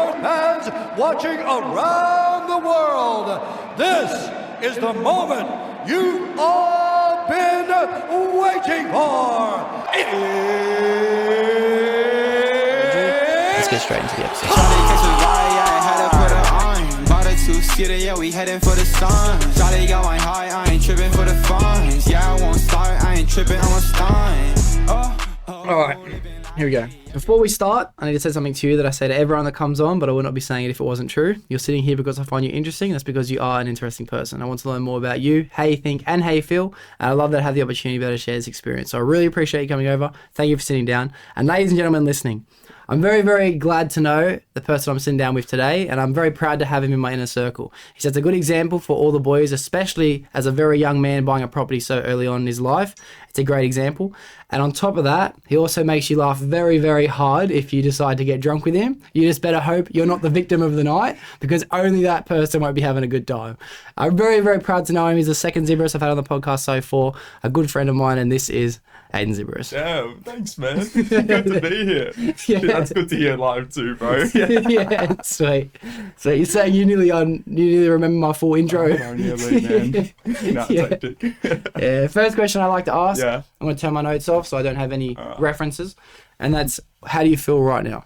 sport fans watching around the world. This is the moment you've all been waiting for. Let's get straight into the episode. Yeah, we heading for the sun. Shawty got my high, I ain't tripping for the funds. Yeah, I won't start, I ain't tripping, I'm a stun. Alright, here we go. Before we start, I need to say something to you that I say to everyone that comes on, but I would not be saying it if it wasn't true. You're sitting here because I find you interesting. That's because you are an interesting person. I want to learn more about you, how you think, and how you feel. And I love that I have the opportunity to be able to share this experience. So I really appreciate you coming over. Thank you for sitting down. And ladies and gentlemen listening, I'm very, very glad to know the person I'm sitting down with today, and I'm very proud to have him in my inner circle. He sets a good example for all the boys, especially as a very young man buying a property so early on in his life. It's a great example. And on top of that, he also makes you laugh very, very hard if you decide to get drunk with him. You just better hope you're not the victim of the night, because only that person won't be having a good time. I'm very, very proud to know him. He's the second Xiberras I've had on the podcast so far, a good friend of mine, and this is Aiden Xiberras. Damn, thanks, man. Good to be here. Yeah. That's good to hear live too, bro. Yeah, sweet. So you're saying you nearly remember my full intro? Oh, nearly, man. No, tactic. Yeah. First question I like to ask. Yeah. I'm going to turn my notes off so I don't have any references, and that's, how do you feel right now?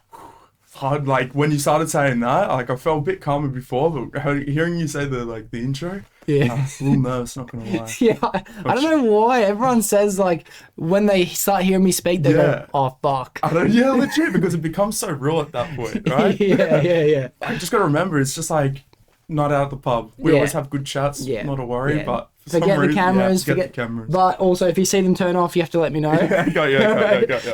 Hard, like when you started saying that, like I felt a bit calmer before, but hearing you say the intro, Yeah. a little nervous, not gonna lie. Yeah, I don't know why everyone says, like, when they start hearing me speak, they go, "Oh fuck." I don't, yeah, legit, because it becomes so real at that point, right? Yeah. I just gotta remember, it's just like not out at the pub. We always have good chats, not a worry, but forget the cameras, forget the cameras. But also, if you see them turn off, you have to let me know. Got you.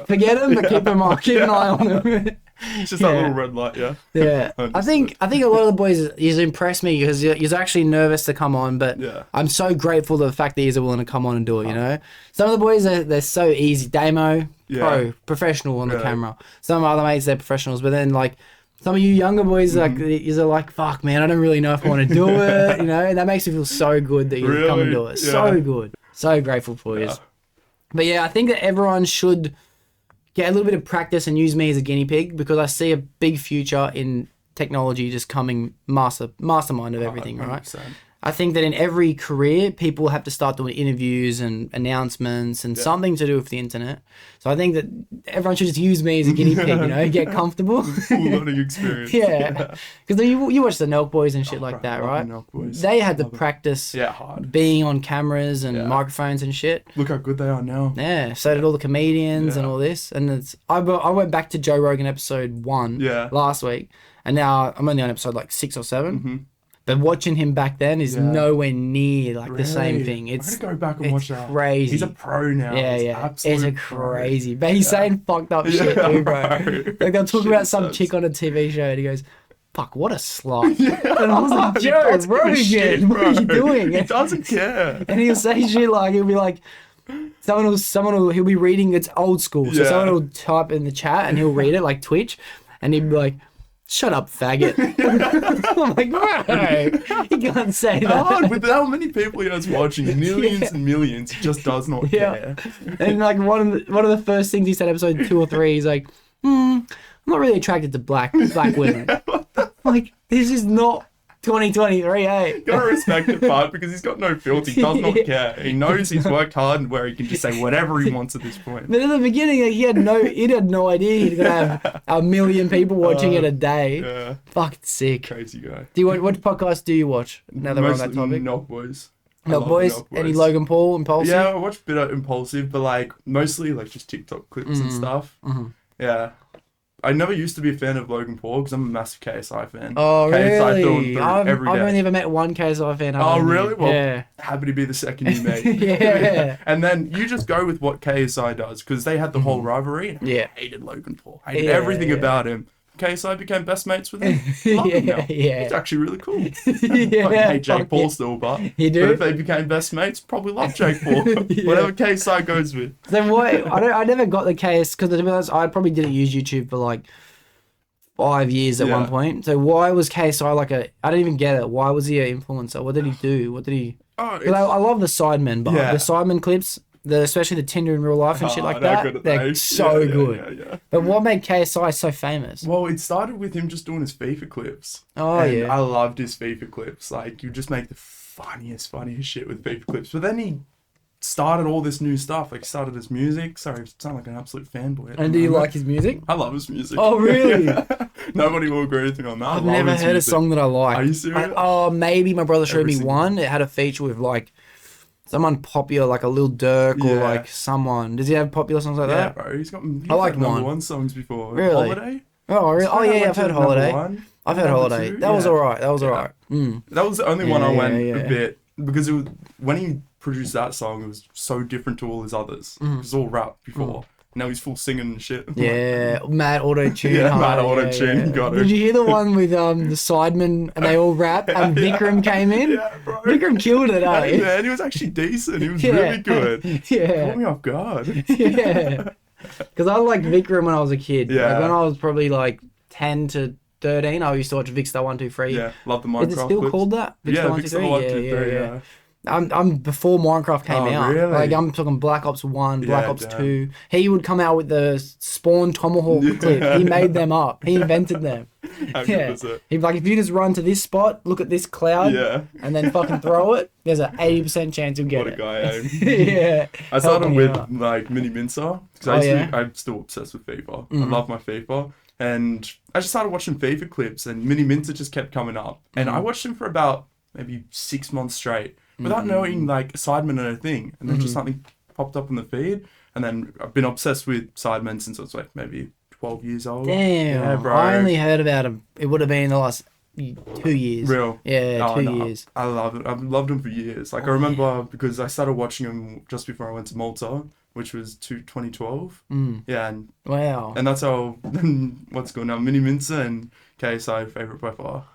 Forget them, but keep an eye on them. It's just that little red light, yeah. Yeah, I think a lot of the boys, he's impressed me because he's actually nervous to come on, but I'm so grateful to the fact that he's willing to come on and do it. You know, some of the boys they're so easy, demo, pro, professional on the camera. Some of my other mates, they're professionals, but then like some of you younger boys, like you're like, fuck, man, I don't really know if I want to do it. You know, and that makes me feel so good that you come and do it. So good, so grateful for you. But yeah, I think that everyone should get a little bit of practice and use me as a guinea pig, because I see a big future in technology just coming mastermind of everything, 100%. Right? I think that in every career, people have to start doing interviews and announcements and something to do with the internet. So I think that everyone should just use me as a guinea pig, you know, get comfortable. Full learning experience. Yeah. Because you watch the Nelk Boys and shit like that, right? They had to practice being on cameras and microphones and shit. Look how good they are now. Yeah. So did all the comedians and all this. And I went back to Joe Rogan episode 1 last week, and now I'm only on episode like 6 or 7. But watching him back then is nowhere near like the same thing. It's to go back and watch that. Crazy. He's a pro now. Yeah. It's a crazy. But he's saying fucked up shit too, bro. Like they'll talk about some chick on a TV show and he goes, "Fuck, what a slut." And I was like, Joe Rogan, what are you doing? He doesn't care. And he'll say shit like, he'll be like, he'll be reading, it's old school. So someone will type in the chat and he'll read it like Twitch, and he'd be like, "Shut up, faggot." I'm like, bro, you can't say that. With how many people he has watching, millions and millions, he just does not care. And like one of the first things he said, episode 2 or 3, he's like, I'm not really attracted to black women. Like, this is not 2023, eh? Gotta respect the part, because he's got no filter. He does not care. He knows he's worked hard and where he can just say whatever he wants at this point. But in the beginning, like, he had no idea he's gonna have 1 million people watching it a day. Yeah. Fucking sick. Crazy guy. What podcast do you watch? Now that we're on that topic. Knock Boys. Knock Boys. Any Logan Paul, Impulsive? Yeah, I watch a bit of Impulsive, but like mostly like just TikTok clips and stuff. Yeah. I never used to be a fan of Logan Paul because I'm a massive KSI fan. Oh, KSI really? I've only ever met one KSI fan. Oh, really? Well, happy to be the second you met. Yeah. And then you just go with what KSI does, because they had the whole rivalry. And I hated Logan Paul. I hated everything about him. KSI became best mates with him. Love him now. He's actually really cool. I hate Jake Paul still, but you do? But if they became best mates, probably love Jake Paul. Whatever KSI goes with. Then why? I never got the KS, because to be honest, I probably didn't use YouTube for like 5 years at one point. So why was KSI like I don't even get it. Why was he an influencer? What did he do? What did he? I love the Sidemen, but the Sidemen clips especially the Tinder in real life and shit like they're that. good at They're those. so Yeah, good. yeah. But what made KSI so famous? Well, it started with him just doing his FIFA clips. Oh, and yeah. I loved his FIFA clips. Like, you just make the funniest shit with FIFA clips. But then he started all this new stuff. Like, started his music. Sorry, I sound like an absolute fanboy. And do you like his music? I love his music. Oh, really? Nobody will agree with me on that. I've never heard a song that I like. Are you serious? Maybe my brother showed Every me single one. It had a feature with like someone popular, like a Lil Durk or Yeah. like someone. Does he have popular songs like Yeah, that? bro. He's like number one. one songs before. Really? Holiday? Oh, really? Oh, yeah, I've heard Holiday. I've heard Number Holiday. two? That was Yeah. alright. That was Yeah. alright. Mm. That was the only one I Yeah, went yeah. a bit, because it was, when he produced that song, it was so different to all his others. It was all rap before. Now he's full singing and shit. Yeah, mad auto tune. Yeah, mad auto-tune, got it. Did you hear the one with the Sidemen and they all rap and Vikram came in? Yeah, bro. Vikram killed it, eh? Yeah, and he was actually decent. He was Yeah. really good. Yeah. Caught me off guard. Yeah. Because I liked Vikram when I was a kid. Yeah. Like when I was probably like 10 to 13, I used to watch Vicstar 123. Yeah, love the Minecraft Is it still clips. called that? Yeah, Vicstar Vicstar 123, yeah. I'm before Minecraft came Oh, out. really? Like I'm talking Black Ops 1, Black Yeah, Ops damn. 2. He would come out with the Spawn Tomahawk clip. He made them up. He invented them. How good was it? He'd be like, if you just run to this spot, look at this cloud, Yeah. and then fucking throw it, there's an 80% chance you'll get What a it. guy, eh? Yeah. I started Helping with you out. like Mini Mincer because Oh, yeah? I'm still obsessed with FIFA. I love my FIFA, and I just started watching FIFA clips, and Mini Mincer just kept coming up, and I watched him for about maybe 6 months straight without knowing like Sidemen are a thing, and then just something popped up on the feed, and then I've been obsessed with Sidemen since I was like maybe 12 years old. Damn. Yeah, bro. I only heard about him. It would have been in the last 2 years. Real. Yeah, Oh, 2 no, years. I love it. I've loved him for years. Like I remember because I started watching him just before I went to Malta, which was 2012. Yeah, Wow. and that's how what's going on. Mini Mincer and KSI favorite by far.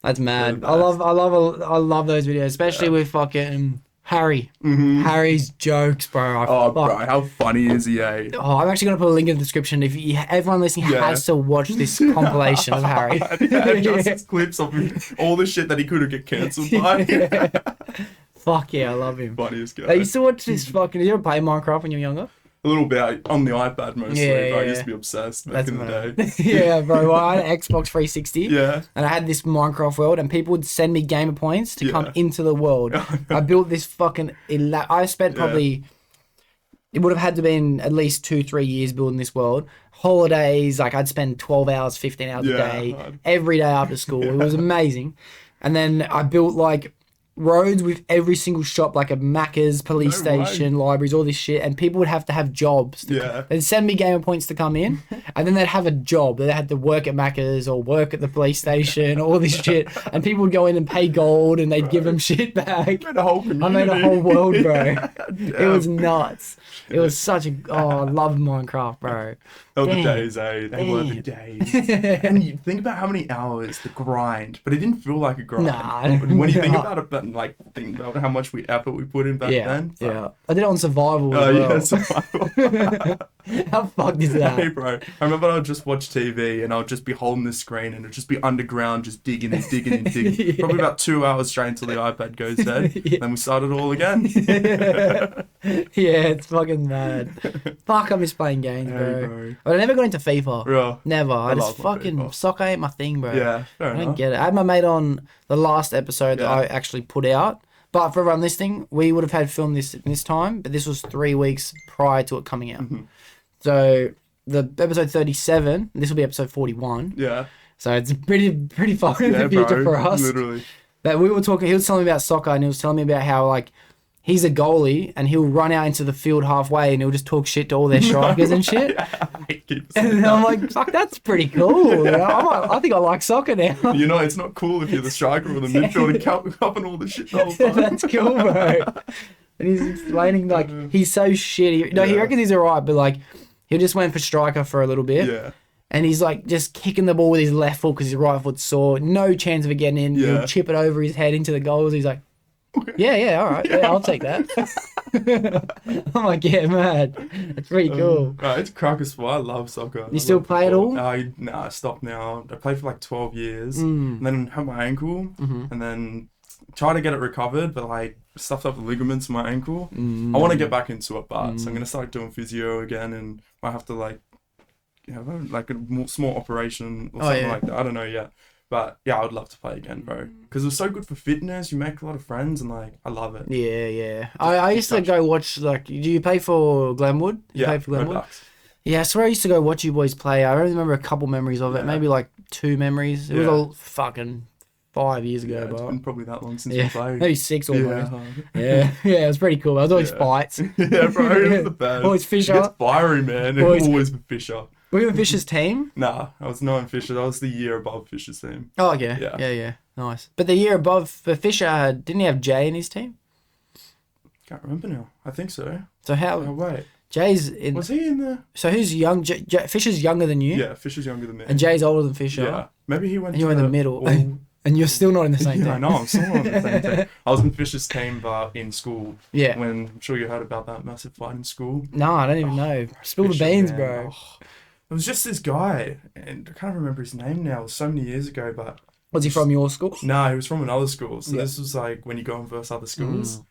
That's mad. the I love those videos, especially with fucking Harry. Harry's jokes, bro. Oh, bro, how funny is he? Eh? Oh, I'm actually gonna put a link in the description. If you, everyone listening Yeah. has to watch this compilation of Harry. Just clips of all the shit that he could have get cancelled by. Fuck yeah, I love him. Funniest guy. I used to watch this fucking. Did you ever play Minecraft when you were younger? A little bit on the iPad mostly. Yeah, but I yeah. used to be obsessed back That's in the mad. day. Yeah, bro. Well, I had an Xbox 360. Yeah. And I had this Minecraft world, and people would send me gamer points to come Yeah. into the world. I built this fucking. I spent probably. It would have had to been at least 2-3 years building this world. Holidays, like I'd spend 12 hours, 15 hours a Yeah, day, hard. every day after school. It was amazing. And then I built like roads with every single shop, like a Macca's, police No way. station, libraries, all this shit. And people would have to have jobs. Yeah. They'd send me gamer points to come in, and then they'd have a job. They had to work at Macca's or work at the police station, all this shit. And people would go in and pay gold, and they'd give them shit back. Made a whole community. I made a whole world, bro. It was Damn. nuts. It was such a. Oh, I loved Minecraft, bro. Oh, the Damn. days, eh? They were the days. And you think about how many hours the grind, but it didn't feel like a grind. Nah. When you think Nah. about it, but like think about how much effort we put in back Yeah, then. yeah. I did it on survival Oh as yeah, well. survival. How fucked is that? Hey bro, I remember I'd just watch TV and I'd just be holding the screen and it'd just be underground, just digging and digging and digging. Yeah. Probably about 2 hours straight until the iPad goes dead. Yeah. Then we start it all again. Yeah, it's fucking mad. Fuck, I miss playing games, Hey, bro. bro. But I never got into FIFA. Yeah. Never. I just love my fucking FIFA. soccer ain't my thing, bro. Yeah, fair I don't enough. get it. I had my mate on the last episode that Yeah. I actually put out. But for everyone listening, we would have had filmed this time, but this was 3 weeks prior to it coming out. Mm-hmm. So the episode 37, this will be episode 41. Yeah. So it's pretty far in Yeah, the future bro. for us. Literally. That we were talking, he was telling me about soccer, and he was telling me about how like he's a goalie and he'll run out into the field halfway and he'll just talk shit to all their strikers and shit. And I'm like, fuck, that's pretty cool. You know? I think I like soccer now. You know, it's not cool if you're the striker or the midfielder covering all the shit the whole time. That's cool, bro. And he's explaining like he's so shitty. No, he Yeah. reckons he's alright, but like he just went for striker for a little bit. Yeah. And he's like just kicking the ball with his left foot because his right foot's sore. No chance of it getting in. Yeah. He'll chip it over his head into the goals. He's like, yeah, all right. Yeah, I'll take that. I'm like, yeah, mad. That's pretty cool. Right, it's crack as well. I love soccer. You still play at all? I stopped now. I played for like 12 years, and then had my ankle, and then try to get it recovered, but like stuffed up the ligaments in my ankle. I want to get back into it, but so I'm gonna start doing physio again, and I have to like, like a small operation or something like that. I don't know yet, but yeah, I would love to play again, bro, because it was so good for fitness. You make a lot of friends, and like I love it. Yeah. I used to go watch, like, do you play for Glenwood? You play for Glenwood? Yeah, so I used to go watch you boys play. I only remember a couple memories of it, maybe like 2 memories. It was all fucking 5 years ago, it's bro. been probably that long since we played. Maybe 6 almost. Yeah, it was pretty cool. There was always fights. Yeah, bro, it was the best. Always Fisher. It gets fiery, man. It always been Fisher. Were you in Fisher's team? Nah, I was not in Fisher. That was the year above Fisher's team. Oh, yeah. Nice. But the year above for Fisher, didn't he have Jay in his team? Can't remember now. I think so. So how? Oh, wait. Jay's in. Was he in there? So who's young? Fisher's younger than you? Yeah, Fisher's younger than me. And Jay's older than Fisher? Yeah. Maybe he went and you're in the middle. And you're still not in the same team. I know, I'm still not in the same team. I was in Fisher's team, but in school. Yeah. When I'm sure you heard about that massive fight in school. No, I don't even know. Spill the beans, bro. It was just this guy, and I can't remember his name now. It was so many years ago, but... Was he from your school? No, he was from another school. So this was like when you go and verse other schools.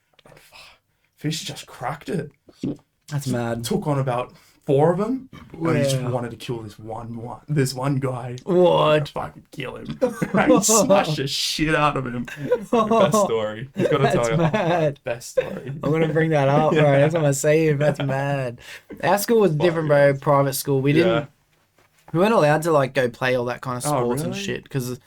Fisher just cracked it. That's mad. Took on about 4 of them, and he just wanted to kill this one guy. What? Fucking kill him. And smash the shit out of him. Best story. I've got to tell you. Mad. Best story. I'm gonna bring that up, bro. That's what I'm saying. That's mad. Our school was different, bro. Private school. We didn't. We weren't allowed to like go play all that kind of sports and shit because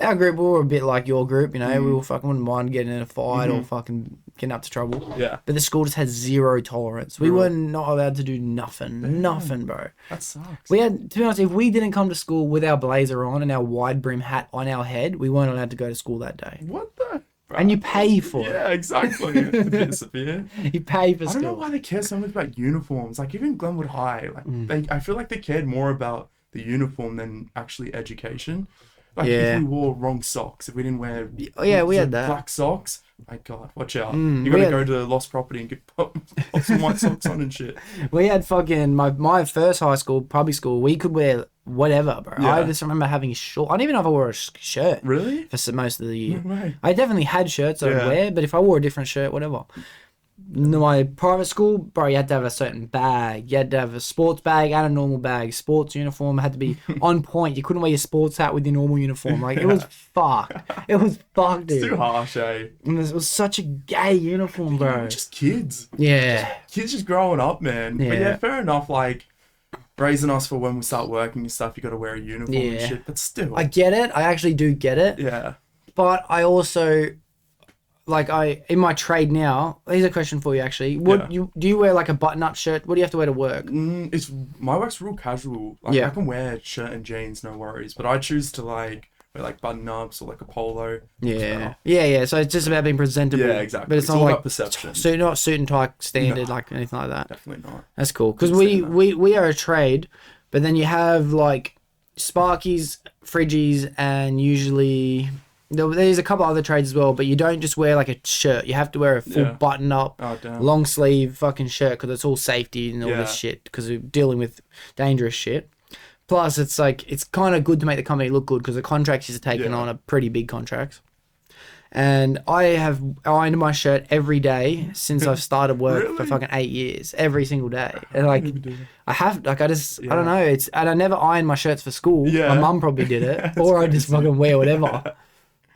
our group, we were a bit like your group, you know. We were fucking wouldn't mind getting in a fight or fucking getting up to trouble. Yeah. But the school just had 0 tolerance. We were not allowed to do nothing. Nothing, bro. That sucks. We had, to be honest, if we didn't come to school with our blazer on and our wide brim hat on our head, we weren't allowed to go to school that day. What the? Bro. And you pay for it. Yeah, exactly. It's a bit severe. You pay for school. I don't know why they care so much about uniforms. Like even Glenwood High, like I feel like they cared more about the uniform than actually education. Like if we wore wrong socks, if we didn't wear we had that. Black socks, my God, watch out. You gotta go to Lost Property and get put some white socks on and shit. We had fucking my first high school, public school, we could wear whatever, bro. I just remember having short. I don't even know if I wore a shirt. Really? For most of the year. No way. I definitely had shirts I'd wear, but if I wore a different shirt, whatever. My private school, bro, you had to have a certain bag. You had to have a sports bag and a normal bag. Sports uniform had to be on point. You couldn't wear your sports hat with your normal uniform. Like, it was fucked. It was fucked, dude. It's too harsh, eh? And it was such a gay uniform, bro. Just kids. Yeah. Kids just growing up, man. Yeah. But yeah, fair enough, like, raising us for when we start working and stuff, you got to wear a uniform and shit. But still. I get it. I actually do get it. Yeah. But I also... Like in my trade now, here's a question for you actually. Do you wear like a button-up shirt? What do you have to wear to work? It's my work's real casual. Like I can wear shirt and jeans, no worries. But I choose to like wear like button-ups or like a polo. Yeah. So it's just about being presentable. Yeah, exactly. But it's not all like about perception. So not suit and tie standard like anything like that. Definitely not. That's cool because we are a trade, but then you have like Sparkies, Fridgies, and usually. There's a couple other trades as well, but you don't just wear like a shirt. You have to wear a full button-up, long sleeve fucking shirt because it's all safety and all this shit because we're dealing with dangerous shit. Plus, it's like it's kind of good to make the company look good because the contracts you're taking on are pretty big contracts. And I have ironed my shirt every day since I've started work for fucking 8 years, every single day. And like, I don't know. And I never iron my shirts for school. Yeah. My mum probably did it, or I just fucking wear whatever.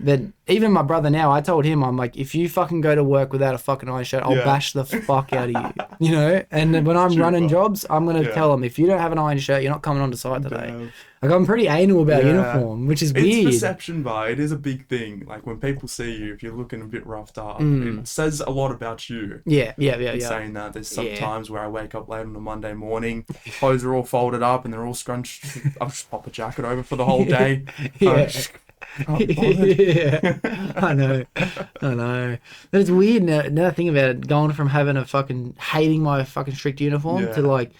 But even my brother now, I told him, I'm like, if you fucking go to work without a fucking iron shirt, I'll bash the fuck out of you. You know? And then when I'm running jobs, I'm going to tell them, if you don't have an iron shirt, you're not coming onto site today. Like, I'm pretty anal about uniform, which is weird. It's perception, but it is a big thing. Like, when people see you, if you're looking a bit roughed up, it says a lot about you. Yeah. Saying that, there's some times where I wake up late on a Monday morning, clothes are all folded up and they're all scrunched. I'll just pop a jacket over for the whole day. I know. But it's weird now I think about it, going from having a fucking hating my fucking strict uniform to like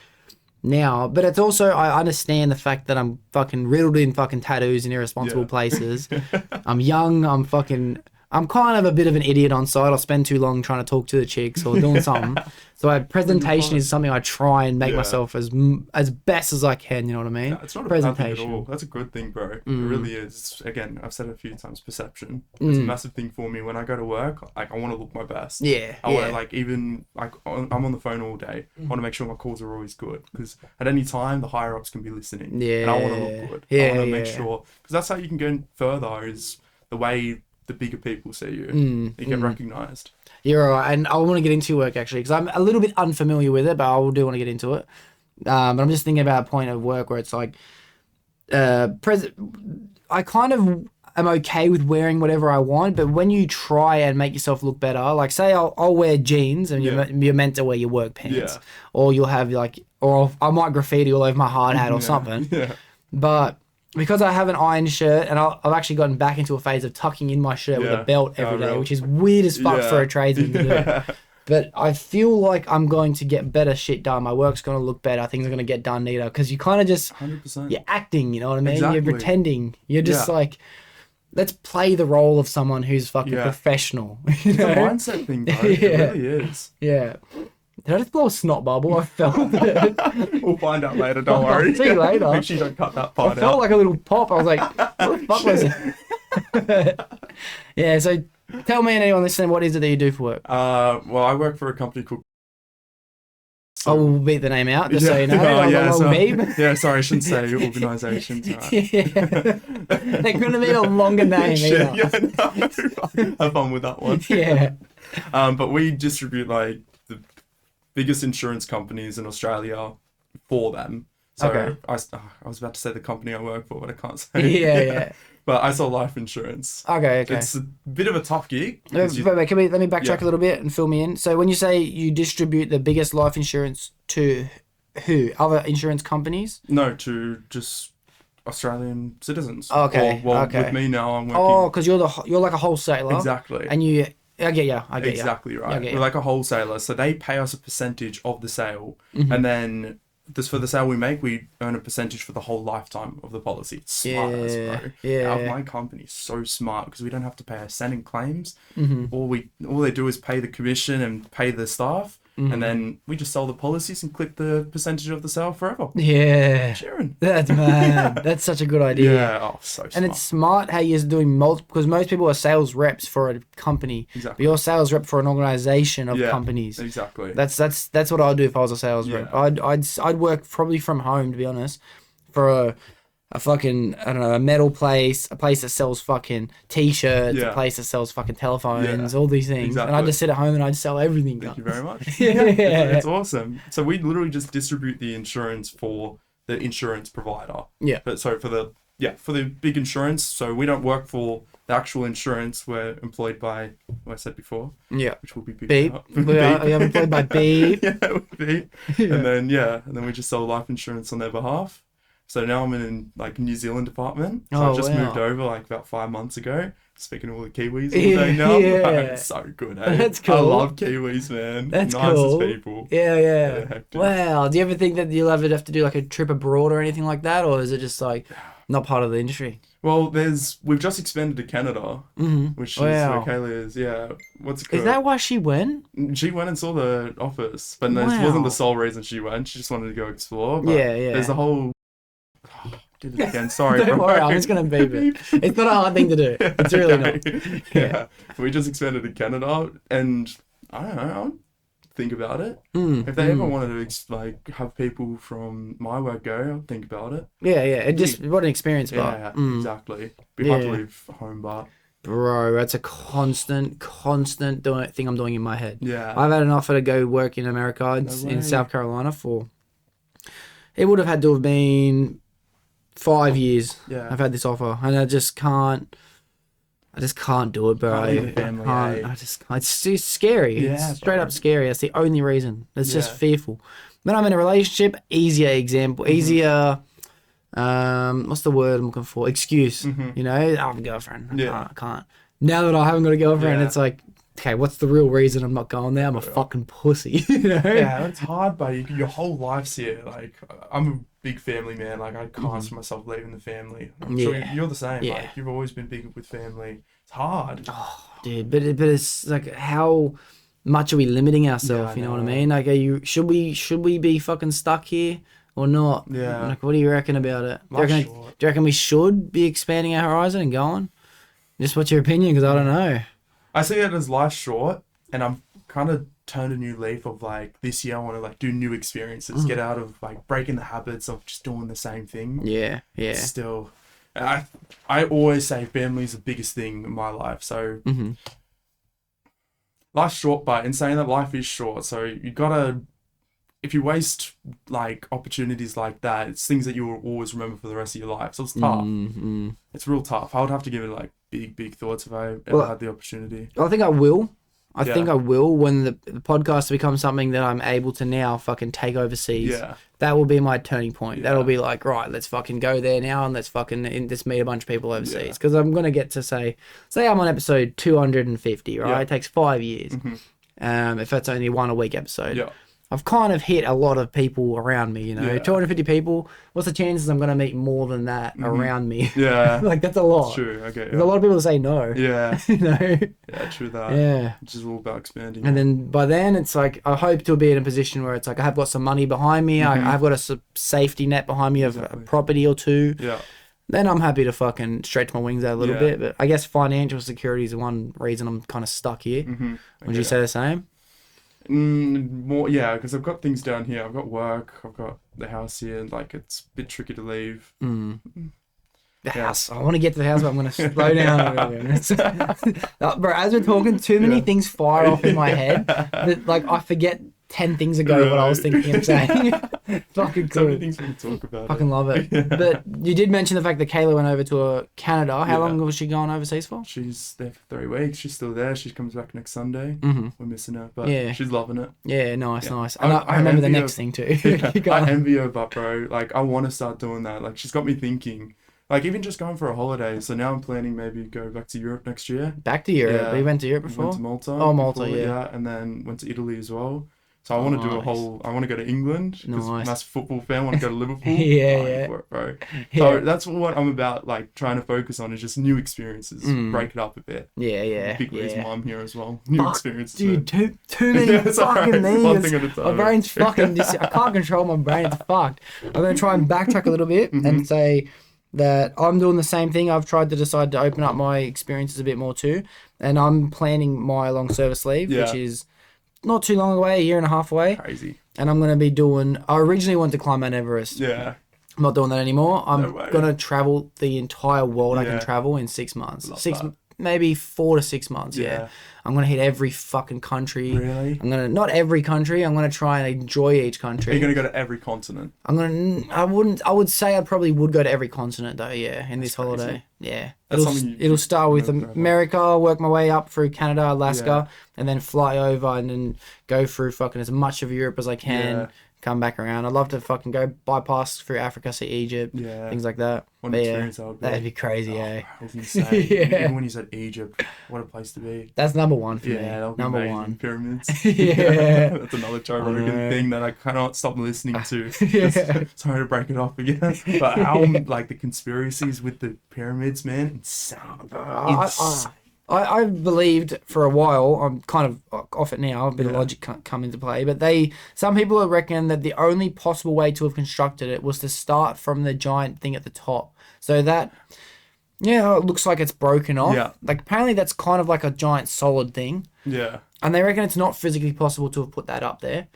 now. But it's also, I understand the fact that I'm fucking riddled in fucking tattoos in irresponsible places. I'm young, I'm fucking I'm kind of a bit of an idiot on site. I'll spend too long trying to talk to the chicks or doing something. So presentation is something I try and make myself as best as I can. You know what I mean? No, it's not a bad thing at all. That's a good thing, bro. It really is. Again, I've said it a few times. Perception. It's a massive thing for me when I go to work. Like I want to look my best. Yeah. I want to I'm on the phone all day. I want to make sure my calls are always good because at any time the higher ups can be listening. Yeah. And I want to look good. Yeah. I want to make sure because that's how you can go further. Is the way the bigger people see you. You get recognized. You're right, and I want to get into work actually because I'm a little bit unfamiliar with it, but I do want to get into it. But I'm just thinking about a point of work where it's like, I kind of am okay with wearing whatever I want, but when you try and make yourself look better, like say I'll wear jeans and you're meant to wear your work pants, or you'll have I might graffiti all over my hard hat or something, but because I have an iron shirt and I've actually gotten back into a phase of tucking in my shirt with a belt every day, which is weird as fuck for a tradesman to do. But I feel like I'm going to get better shit done. My work's going to look better. Things are going to get done neater because you kind of just, 100%. You're acting, you know what I mean? Exactly. You're pretending. You're just like, let's play the role of someone who's fucking professional. You know? It's a mindset thing, bro. It really is. Yeah. Did I just blow a snot bubble? I felt it. We'll find out later, don't worry. See you later. Make sure you don't cut that part out. I felt like a little pop. I was like, what the fuck was it? Yeah, so tell me and anyone listening, what is it that you do for work? Well, I work for a company called... I will beat the name out, just so you know. Yeah, sorry, I shouldn't say organisations. Right. They're going to be a longer name either. Yeah, no. Have fun with that one. Yeah. But we distribute like the biggest insurance companies in Australia for them. So I was about to say the company I work for, but I can't say. Yeah. But I sell life insurance. Okay. It's a bit of a tough gig. Let me backtrack a little bit and fill me in. So when you say you distribute the biggest life insurance to who? Other insurance companies? No, to just Australian citizens. Okay. With me now, I'm working. Oh, because you're like a wholesaler. Exactly. And you. I get you. Exactly right. We're like a wholesaler, so they pay us a percentage of the sale, and then for the sale we make, we earn a percentage for the whole lifetime of the policy. It's smart as, bro. Yeah. My company's so smart because we don't have to pay a cent in claims. All they do is pay the commission and pay the staff. And then we just sell the policies and clip the percentage of the sale forever. Yeah. Sharon. That's mad. That's such a good idea. Yeah. Oh, so smart. And it's smart how you're doing because most people are sales reps for a company. Exactly. But you're a sales rep for an organization of companies. Exactly. That's what I'd do if I was a sales rep. I'd work probably from home, to be honest, for a fucking, I don't know, a metal place, a place that sells fucking t-shirts, a place that sells fucking telephones, all these things. Exactly. And I'd just sit at home and I'd sell everything. Thank you very much. It's awesome. So we literally just distribute the insurance for the insurance provider. Yeah. But so for the big insurance, so we don't work for the actual insurance. We're employed by, what I said before. Yeah. Which will be Beep. We are employed by Beep. Beep. And then we just sell life insurance on their behalf. So now I'm in like New Zealand department. So I've just moved over like about 5 months ago. Speaking to all the Kiwis all day now. It's so good, eh? That's cool. I love Kiwis, man. That's nicest cool. people. Yeah. Wow. Do you ever think that you'll ever have to do like a trip abroad or anything like that? Or is it just like not part of the industry? Well, we've just expanded to Canada, which is where Kayla is. Yeah. What's it called? Is that why she went? She went and saw the office, but this wasn't the sole reason she went. She just wanted to go explore. But there's a whole... did it again. Sorry, Don't worry, I'm just going to beep it. It's not a hard thing to do. It's really not. Yeah. We just expanded to Canada, and I don't know, I'll think about it. If they ever wanted to have people from my work go, I'll think about it. Yeah. What an experience, but exactly. Be hard to leave home, but... Bro, that's a constant thing I'm doing in my head. Yeah. I've had an offer to go work in America, in South Carolina it would have had to have been 5 years. Yeah. I've had this offer, and I just can't do it, bro. It's scary. Yeah, it's straight up scary. That's the only reason. It's just fearful. When I'm in a relationship, easier, what's the word I'm looking for? Excuse. You know, I have a girlfriend. I can't. Now that I haven't got a girlfriend, it's like okay, what's the real reason I'm not going there? I'm a fucking pussy, you know? Yeah, it's hard, but your whole life's here. Like, I'm a big family man. Like, I can't see myself leaving the family. I'm sure you're the same. Yeah. Like, you've always been big with family. It's hard. Oh, dude, but it's like, how much are we limiting ourselves? You know what I mean? Like, should we be fucking stuck here or not? Yeah. Like, what do you reckon about it? Do you reckon we should be expanding our horizon and going? Just what's your opinion? Because I don't know. I see it as life's short, and I'm kind of turned a new leaf of like this year I want to like do new experiences, get out of like breaking the habits of just doing the same thing. Yeah. Still, I always say family's the biggest thing in my life. So life's short, but in saying that, life is short. So you gotta, if you waste like opportunities like that, it's things that you will always remember for the rest of your life. So it's tough. It's real tough. I would have to give it like big thoughts if I ever had the opportunity. I think I will. I think I will when the podcast becomes something that I'm able to now fucking take overseas. Yeah. That will be my turning point. Yeah. That'll be like, right, let's fucking go there now and let's meet a bunch of people overseas. Because I'm going to get to say I'm on episode 250, right? Yeah. It takes 5 years. If that's only one a week episode. Yeah. I've kind of hit a lot of people around me, you know. 250 people, what's the chances I'm going to meet more than that around me? Yeah. Like, that's a lot. That's true. Okay. There's a lot of people that say no. Yeah. You know? Yeah, true that. Yeah. Which is all about expanding. And then by then, it's like, I hope to be in a position where it's like, I have got some money behind me. I've got a safety net behind me of a property or two. Yeah. Then I'm happy to fucking stretch my wings out a little bit. But I guess financial security is the one reason I'm kind of stuck here. Would you say the same? More, yeah, because I've got things down here. I've got work. I've got the house here, and like it's a bit tricky to leave. The house. I want to get to the house, but I'm going to slow down a little bit. Bro, as we're talking, too many things fire off in my head that like I forget 10 things ago what I was thinking of saying. Fucking cool. So many things we can talk about. Fucking love it. But you did mention the fact that Kayla went over to Canada. How long was she going overseas for? She's there for 3 weeks. She's still there. She comes back next Sunday. We're missing her, but she's loving it. Yeah, nice. And I remember the next thing too. I envy her, but bro, like I want to start doing that. Like she's got me thinking. Like even just going for a holiday. So now I'm planning maybe go back to Europe next year. Back to Europe? Yeah. We went to Europe before? Went to Malta. Oh, Malta, before, yeah. And then went to Italy as well. So I want to do I want to go to England because I'm a massive football fan. I want to go to Liverpool. For it, bro. So that's what I'm about, like trying to focus on is just new experiences. Break it up a bit. Yeah. Big reason why I'm here as well. New experiences. Dude, too many fucking things. One thing at a time. My brain's fucking I can't control my brain. It's fucked. I'm going to try and backtrack a little bit and say that I'm doing the same thing. I've tried to decide to open up my experiences a bit more too. And I'm planning my long service leave, which is not too long away, a year and a half away. Crazy. And I'm going to be I originally wanted to climb Mount Everest. Yeah. I'm not doing that anymore. I'm going to travel the entire world I can travel in 6 months. Maybe 4 to 6 months, I'm going to hit every fucking country. Really? Not every country. I'm going to try and enjoy each country. Are you going to go to every continent? I would say I probably would go to every continent though, in this holiday. Yeah. It'll start with America, work my way up through Canada, Alaska, and then fly over and then go through fucking as much of Europe as I can. Come back around. I'd love to fucking go bypass through Africa, see Egypt, things like that. What an experience that would be. That'd be crazy, That was insane. Even when you said Egypt, what a place to be. That's number one for me. That would be number amazing. one. Pyramids. That's another Joe Rogan thing that I cannot stop listening to. Sorry to break it off again. But how, like, the conspiracies with the pyramids, man, insane. I believed for a while, I'm kind of off it now, a bit of logic come into play, but some people reckon that the only possible way to have constructed it was to start from the giant thing at the top. So that, it looks like it's broken off. Yeah. Like apparently that's kind of like a giant solid thing. Yeah. And they reckon it's not physically possible to have put that up there.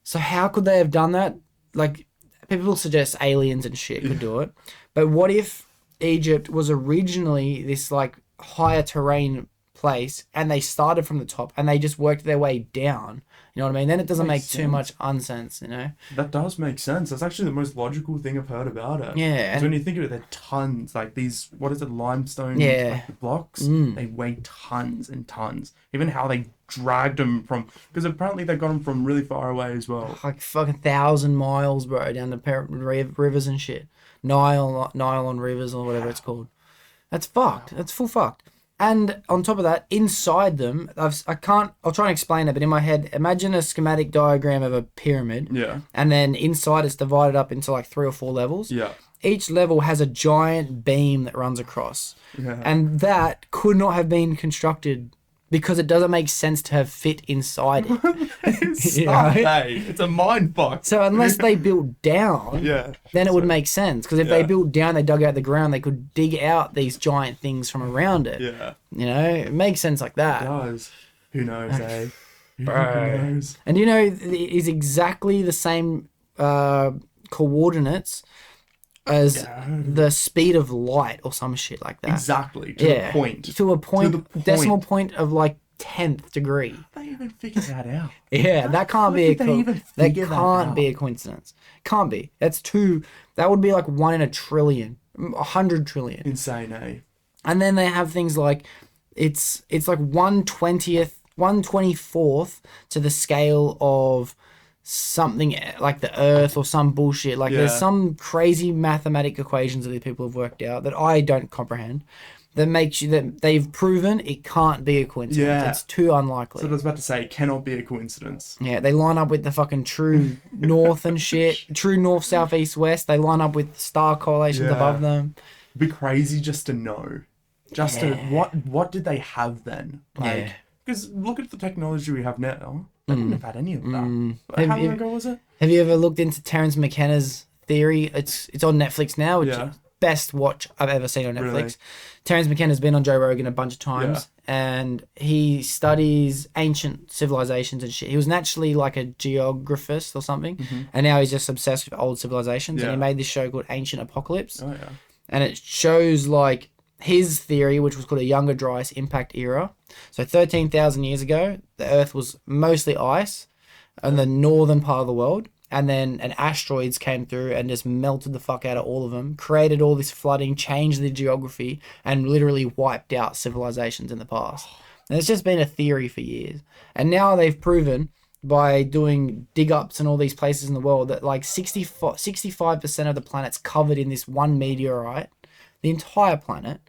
So how could they have done that? Like people suggest aliens and shit could do it. But what if Egypt was originally this like higher terrain place and they started from the top and they just worked their way down? You know what I mean? Then it doesn't make too much unsense, you know? That does make sense. That's actually the most logical thing I've heard about it. Yeah. Because when you think of it, they're tons, like these, what is it, limestone like, blocks? They weigh tons and tons. Even how they dragged them from, because apparently they got them from really far away as well. Like fucking 1,000 miles, bro, down the rivers and shit. Nile on rivers or whatever it's called. That's fucked. That's full fucked. And on top of that, inside them, I'll try and explain it, but in my head, imagine a schematic diagram of a pyramid. Yeah. And then inside it's divided up into like 3 or 4 levels. Yeah. Each level has a giant beam that runs across. Yeah. And that could not have been constructed because it doesn't make sense to have fit inside it. It's You know? not, hey, it's a mind fuck. So unless they built down, Yeah. then it would make sense. Because if they Yeah. built down, they dug out the ground, they could dig out these giant things from around it. Yeah. You know, it makes sense like that. It does. Who knows, eh? Who Bro. knows? And you know, it is exactly the same coordinates as the speed of light or some shit like that. Exactly. To the point. To a point, To the point. decimal point of like 10th degree. They even figured that out. Yeah, that can't be a did they even that figure that can't out? be a coincidence. Can't be. That's too. That would be like 1 in a trillion, 100 trillion. Insane, eh? And then they have things like it's like 1/20th, 1/24th to the scale of something like the Earth or some bullshit. Like there's Yeah. some crazy mathematic equations that these people have worked out that I don't comprehend. That makes you that they've proven it can't be a coincidence. Yeah. It's too unlikely. So I was about to say, it cannot be a coincidence. Yeah, they line up with the fucking true north and shit. True north, south, east, west. They line up with star correlations Yeah. above them. It'd be crazy just to know. Just to what did they have then? Like, because look at the technology we have now. They didn't have had any of that. Like, how long ago was it? Have you ever looked into Terence McKenna's theory? It's on Netflix now, which Yeah. is best watch I've ever seen on Netflix. Really? Terence McKenna's been on Joe Rogan a bunch of times, and he studies ancient civilizations and shit. He was naturally like a geographist or something, and now he's just obsessed with old civilizations. And he Yeah. made this show called Ancient Apocalypse, Oh yeah. and it shows like his theory, which was called a Younger Dryas Impact Era. So 13,000 years ago, the Earth was mostly ice in the northern part of the world. And then an asteroids came through and just melted the fuck out of all of them, created all this flooding, changed the geography, and literally wiped out civilizations in the past. And it's just been a theory for years. And now they've proven by doing dig ups in all these places in the world that like 65% of the planet's covered in this one meteorite, the entire planet.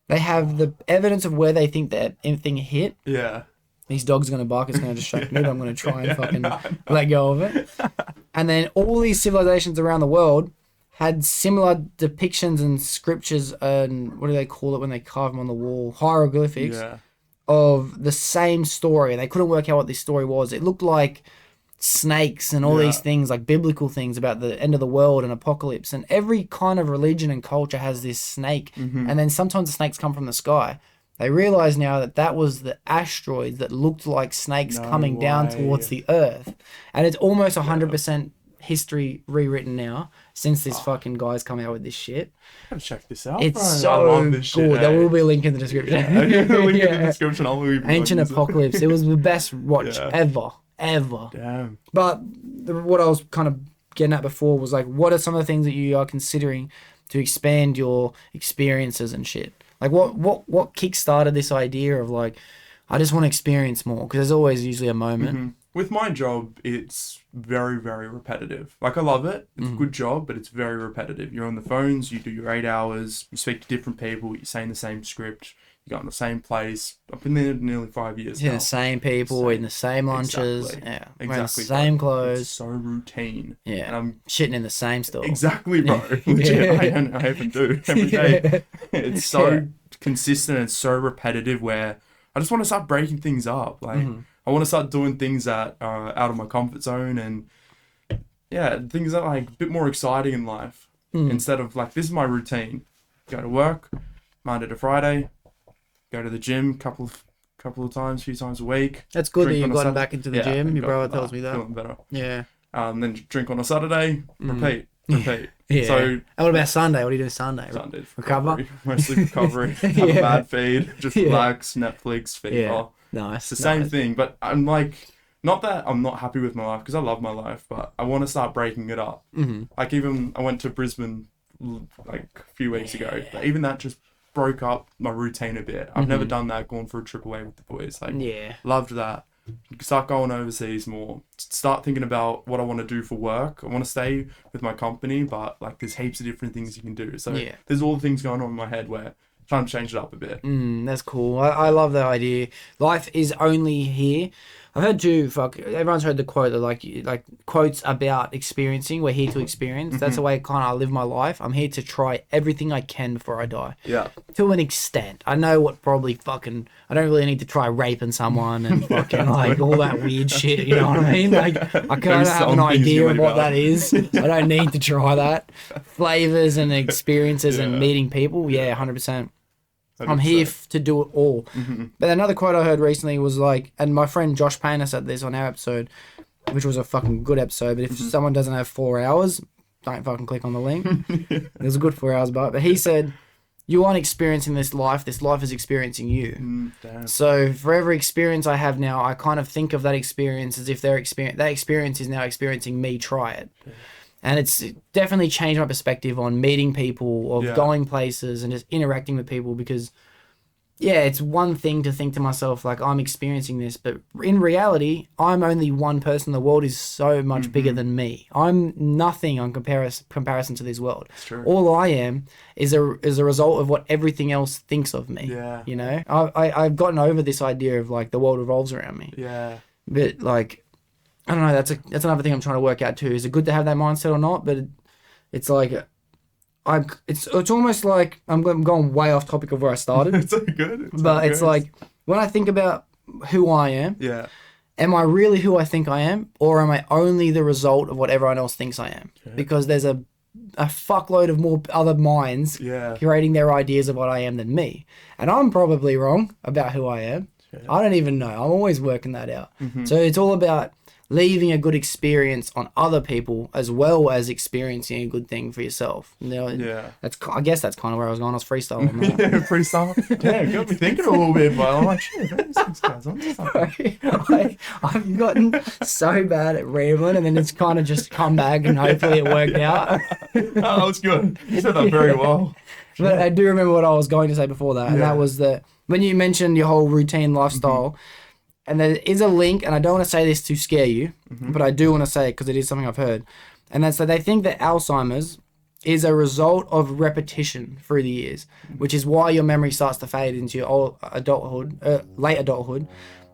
They have the evidence of where they think that anything hit. Yeah. These dogs are going to bark. It's going to distract me, but I'm going to try and fucking let go of it. And then all these civilizations around the world had similar depictions and scriptures and what do they call it when they carve them on the wall? Hieroglyphics Yeah. of the same story. They couldn't work out what this story was. It looked like snakes and all these things, like biblical things about the end of the world and apocalypse. And every kind of religion and culture has this snake. And then sometimes the snakes come from the sky. They realize now that that was the asteroids that looked like snakes coming down way. towards the Earth. And it's almost 100% history rewritten now since this fucking guy's come out with this shit. Gotta check this out. It's bro. I so love this shit, good. eh? There will be a link in the description. Yeah, link in Yeah. the description. I'll even Ancient use it. Apocalypse. It was the best watch Yeah. ever. Damn. But what I was kind of getting at before was like, what are some of the things that you are considering to expand your experiences and shit? Like, what kick-started this idea of like, I just want to experience more? Because there's always usually a moment. With my job, it's very, very repetitive. Like, I love it. It's a good job, but it's very repetitive. You're on the phones, you do your 8 hours, you speak to different people, you're saying the same script, you go in the same place. I've been there nearly 5 years Yeah, now. the same people, eating the same lunches, Exactly. yeah, wearing Exactly. the same bro. clothes, It's so routine. yeah, And I'm shitting in the same store. exactly, bro. Legit, I even do every day. It's so consistent and so repetitive where I just want to start breaking things up. Like, I want to start doing things that are out of my comfort zone and things that are like a bit more exciting in life instead of like, this is my routine. Go to work Monday to Friday, go to the gym couple of times, few times a week. That's good that drink you've on a gotten Saturday. back into the gym. Your brother tells me that. Feeling better. Yeah. Then drink on a Saturday, repeat. Yeah. So And what about Sunday? What do you do Sunday? Sunday Recover? recovery, mostly recovery. Have a bad feed, just relax, Netflix, FIFA. Yeah. Nice. It's the same thing, but I'm like, not that I'm not happy with my life because I love my life, but I want to start breaking it up. Like even I went to Brisbane like a few weeks ago, but even that just broke up my routine a bit. I've never done that, gone for a trip away with the boys. Like, Yeah. loved that. Start going overseas more. Start thinking about what I want to do for work. I want to stay with my company, but like there's heaps of different things you can do. So Yeah. there's all the things going on in my head where trying to change it up a bit. That's cool. I love that idea. Life is only here. I've heard too, everyone's heard the quote that like quotes about experiencing. We're here to experience. That's the way kind of I live my life. I'm here to try everything I can before I die. Yeah. To an extent. I know what probably I don't really need to try raping someone and fucking like all that weird shit. You know what I mean? Like I kind of have an idea of what that is. I don't need to try that. Flavors and experiences and meeting people. Yeah, 100%. I'm here to do it all. But another quote I heard recently was like, and my friend Josh Payner said this on our episode, which was a fucking good episode, but if someone doesn't have 4 hours, don't fucking click on the link. It was a good 4 hours, but he said, you aren't experiencing this life is experiencing you. So for every experience I have now, I kind of think of that experience as if that experience is now experiencing me try it. And it's definitely changed my perspective on meeting people, of going places and just interacting with people because, yeah, it's one thing to think to myself, like, I'm experiencing this, but in reality, I'm only one person. The world is so much bigger than me. I'm nothing on comparison to this world. That's true. All I am is a result of what everything else thinks of me. Yeah. You know? I've gotten over this idea of, like, the world revolves around me. Yeah. But, like, I don't know. That's another thing I'm trying to work out too. Is it good to have that mindset or not? But it's like, it's almost like I'm going way off topic of where I started. It's so good. It's like when I think about who I am. Yeah. Am I really who I think I am, or am I only the result of what everyone else thinks I am? Okay. Because there's a fuckload of more other minds creating their ideas of what I am than me, and I'm probably wrong about who I am. Yeah. I don't even know. I'm always working that out. So it's all about leaving a good experience on other people as well as experiencing a good thing for yourself. You know, I guess that's kind of where I was going. I was freestyling. Yeah, freestyle. Yeah, it got me thinking a little bit, but I'm like, shit, this guy's on something. I've gotten so bad at rambling, and then it's kind of just come back, and hopefully it worked out. That was good. You said that very well. But I do remember what I was going to say before that, and that was that when you mentioned your whole routine lifestyle, and there is a link, and I don't want to say this to scare you, but I do want to say it because it is something I've heard, and that's that they think that Alzheimer's is a result of repetition through the years, which is why your memory starts to fade into your late adulthood,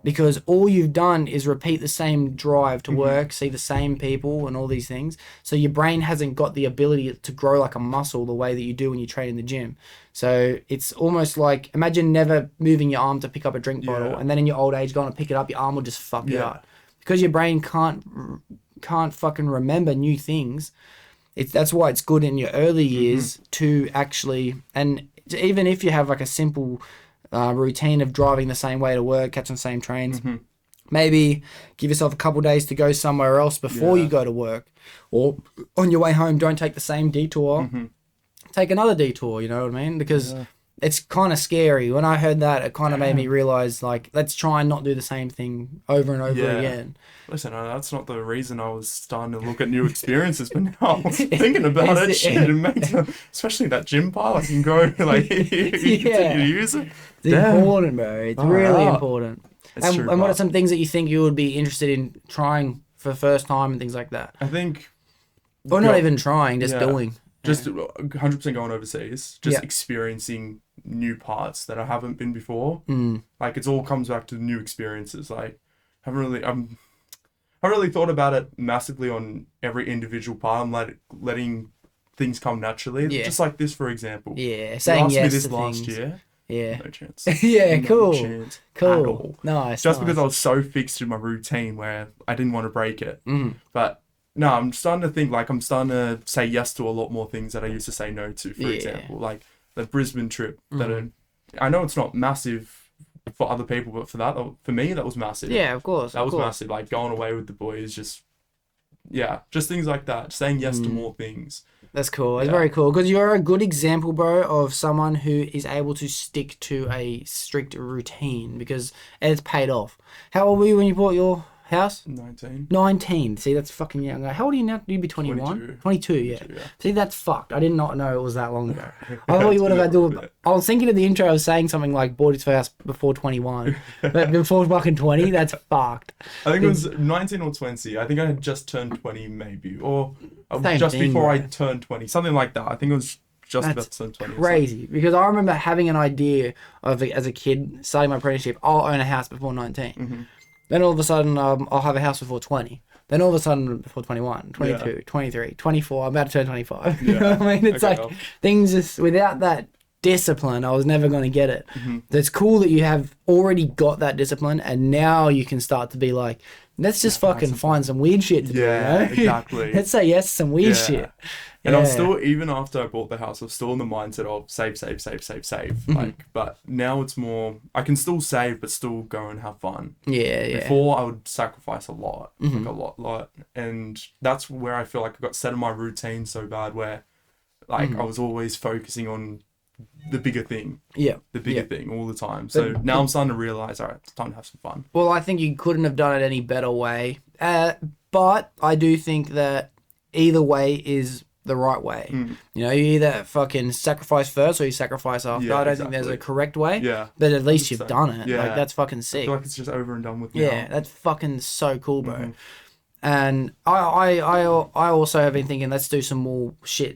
because all you've done is repeat the same drive to work, see the same people and all these things. So your brain hasn't got the ability to grow like a muscle the way that you do when you train in the gym. So it's almost like, imagine never moving your arm to pick up a drink bottle, and then in your old age going to pick it up, your arm will just fuck you up. Because your brain can't fucking remember new things. That's why it's good in your early years to actually, and even if you have like a simple routine of driving the same way to work, catching the same trains, maybe give yourself a couple of days to go somewhere else before you go to work, or on your way home, don't take the same detour, take another detour, you know what I mean? Because it's kind of scary. When I heard that, it kind of made me realize, like, let's try and not do the same thing over and over again. Listen, that's not the reason I was starting to look at new experiences, but now I was thinking about it. Shit, it makes, especially that gym part, I can go, like, you continue to use it. It's important, bro. It's really important. It's true, and what are some things that you think you would be interested in trying for the first time and things like that? I think... Or not even trying, just doing. Just 100% going overseas, just experiencing new parts that I haven't been before. Like, it all comes back to new experiences. Like, I haven't really thought about it massively on every individual part. I'm like letting things come naturally. Just like this, for example. Yeah, saying you asked yes me this to last things. year. Yeah. No chance. Cool. No chance Cool. at all. Nice. Just because I was so fixed in my routine where I didn't want to break it. But no, I'm starting to think, like, I'm starting to say yes to a lot more things that I used to say no to, for example. Like the Brisbane trip. I know it's not massive for other people, but for me, that was massive. Yeah, of course. That was massive. Like, going away with the boys, just things like that. Saying yes to more things. That's cool. It's very cool. Because you're a good example, bro, of someone who is able to stick to a strict routine because it's paid off. How old were you when you bought your house? 19. See, that's fucking young. How old are you now? You'd be 21? 22, yeah. See, that's fucked. I did not know it was that long ago. I thought you would have had to do... I was thinking of the intro, I was saying something like bought his house before 21. But before fucking 20, that's fucked. I think it was 19 or 20. I think I had just turned 20 maybe. Or before I turned 20. Something like that. I think it was just That's about to turn 20. crazy. Because I remember having an idea of, as a kid, starting my apprenticeship, I'll own a house before 19. Mm-hmm. Then all of a sudden, I'll have a house before 20. Then all of a sudden, before 21, 22, 23, 24, I'm about to turn 25. You know what I mean? It's things just, without that discipline, I was never going to get it. Mm-hmm. It's cool that you have already got that discipline, and now you can start to be like, let's just fucking find some weird shit to do. You know? Exactly. Let's say yes to some weird shit. And I'm still, even after I bought the house, I'm still in the mindset of save. Like, but now it's more, I can still save, but still go and have fun. Before, I would sacrifice a lot, like a lot. And that's where I feel like I got set in my routine so bad, where like I was always focusing on the bigger thing. The bigger thing all the time. So now I'm starting to realize, all right, it's time to have some fun. Well, I think you couldn't have done it any better way. But I do think that either way is the right way. You know, you either fucking sacrifice first or you sacrifice after. I don't think there's a correct way. But at least you've done it. Like, that's fucking sick. I feel like it's just over and done with now. Yeah, that's fucking so cool, bro. And I also have been thinking, let's do some more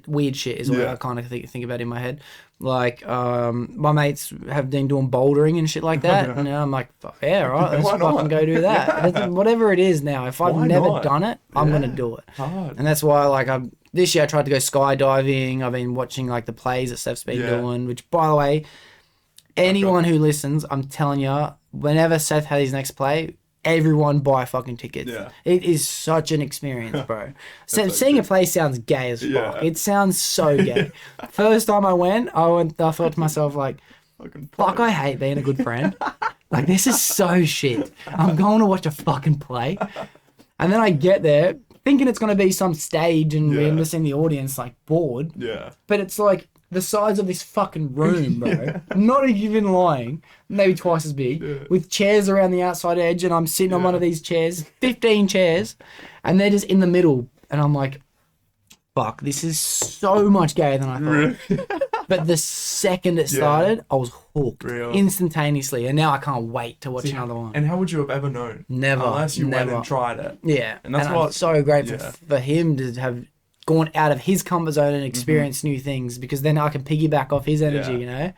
weird shit is what I kind of think about in my head. Like, my mates have been doing bouldering and shit like that. And I'm like, yeah, right, let's fucking go do that. Whatever it is now, if I've never done it, I'm going to do it. And that's why, like, this year I tried to go skydiving. I've been watching, like, the plays that Steph's been doing, which, by the way, anyone who listens, I'm telling you, whenever Seth has his next play, everyone buy fucking tickets. It is such an experience, bro. Seeing a play sounds gay as fuck. It sounds so gay. First time I thought to myself, like, fuck, I hate being a good friend. Like, this is so shit. I'm going to watch a fucking play. And then I get there thinking it's going to be some stage and we're just in the audience, like, bored. But it's like the size of this fucking room, bro. I'm not even lying. Maybe twice as big. With chairs around the outside edge, and I'm sitting on one of these chairs, 15 chairs, and they're just in the middle. And I'm like, fuck, this is so much gayer than I thought. But the second it started, I was hooked instantaneously. And now I can't wait to watch another one. And how would you have ever known? Never. Unless you went and tried it. Yeah. And that's I'm so grateful for him to have gone out of his comfort zone and experienced new things, because then I can piggyback off his energy, you know?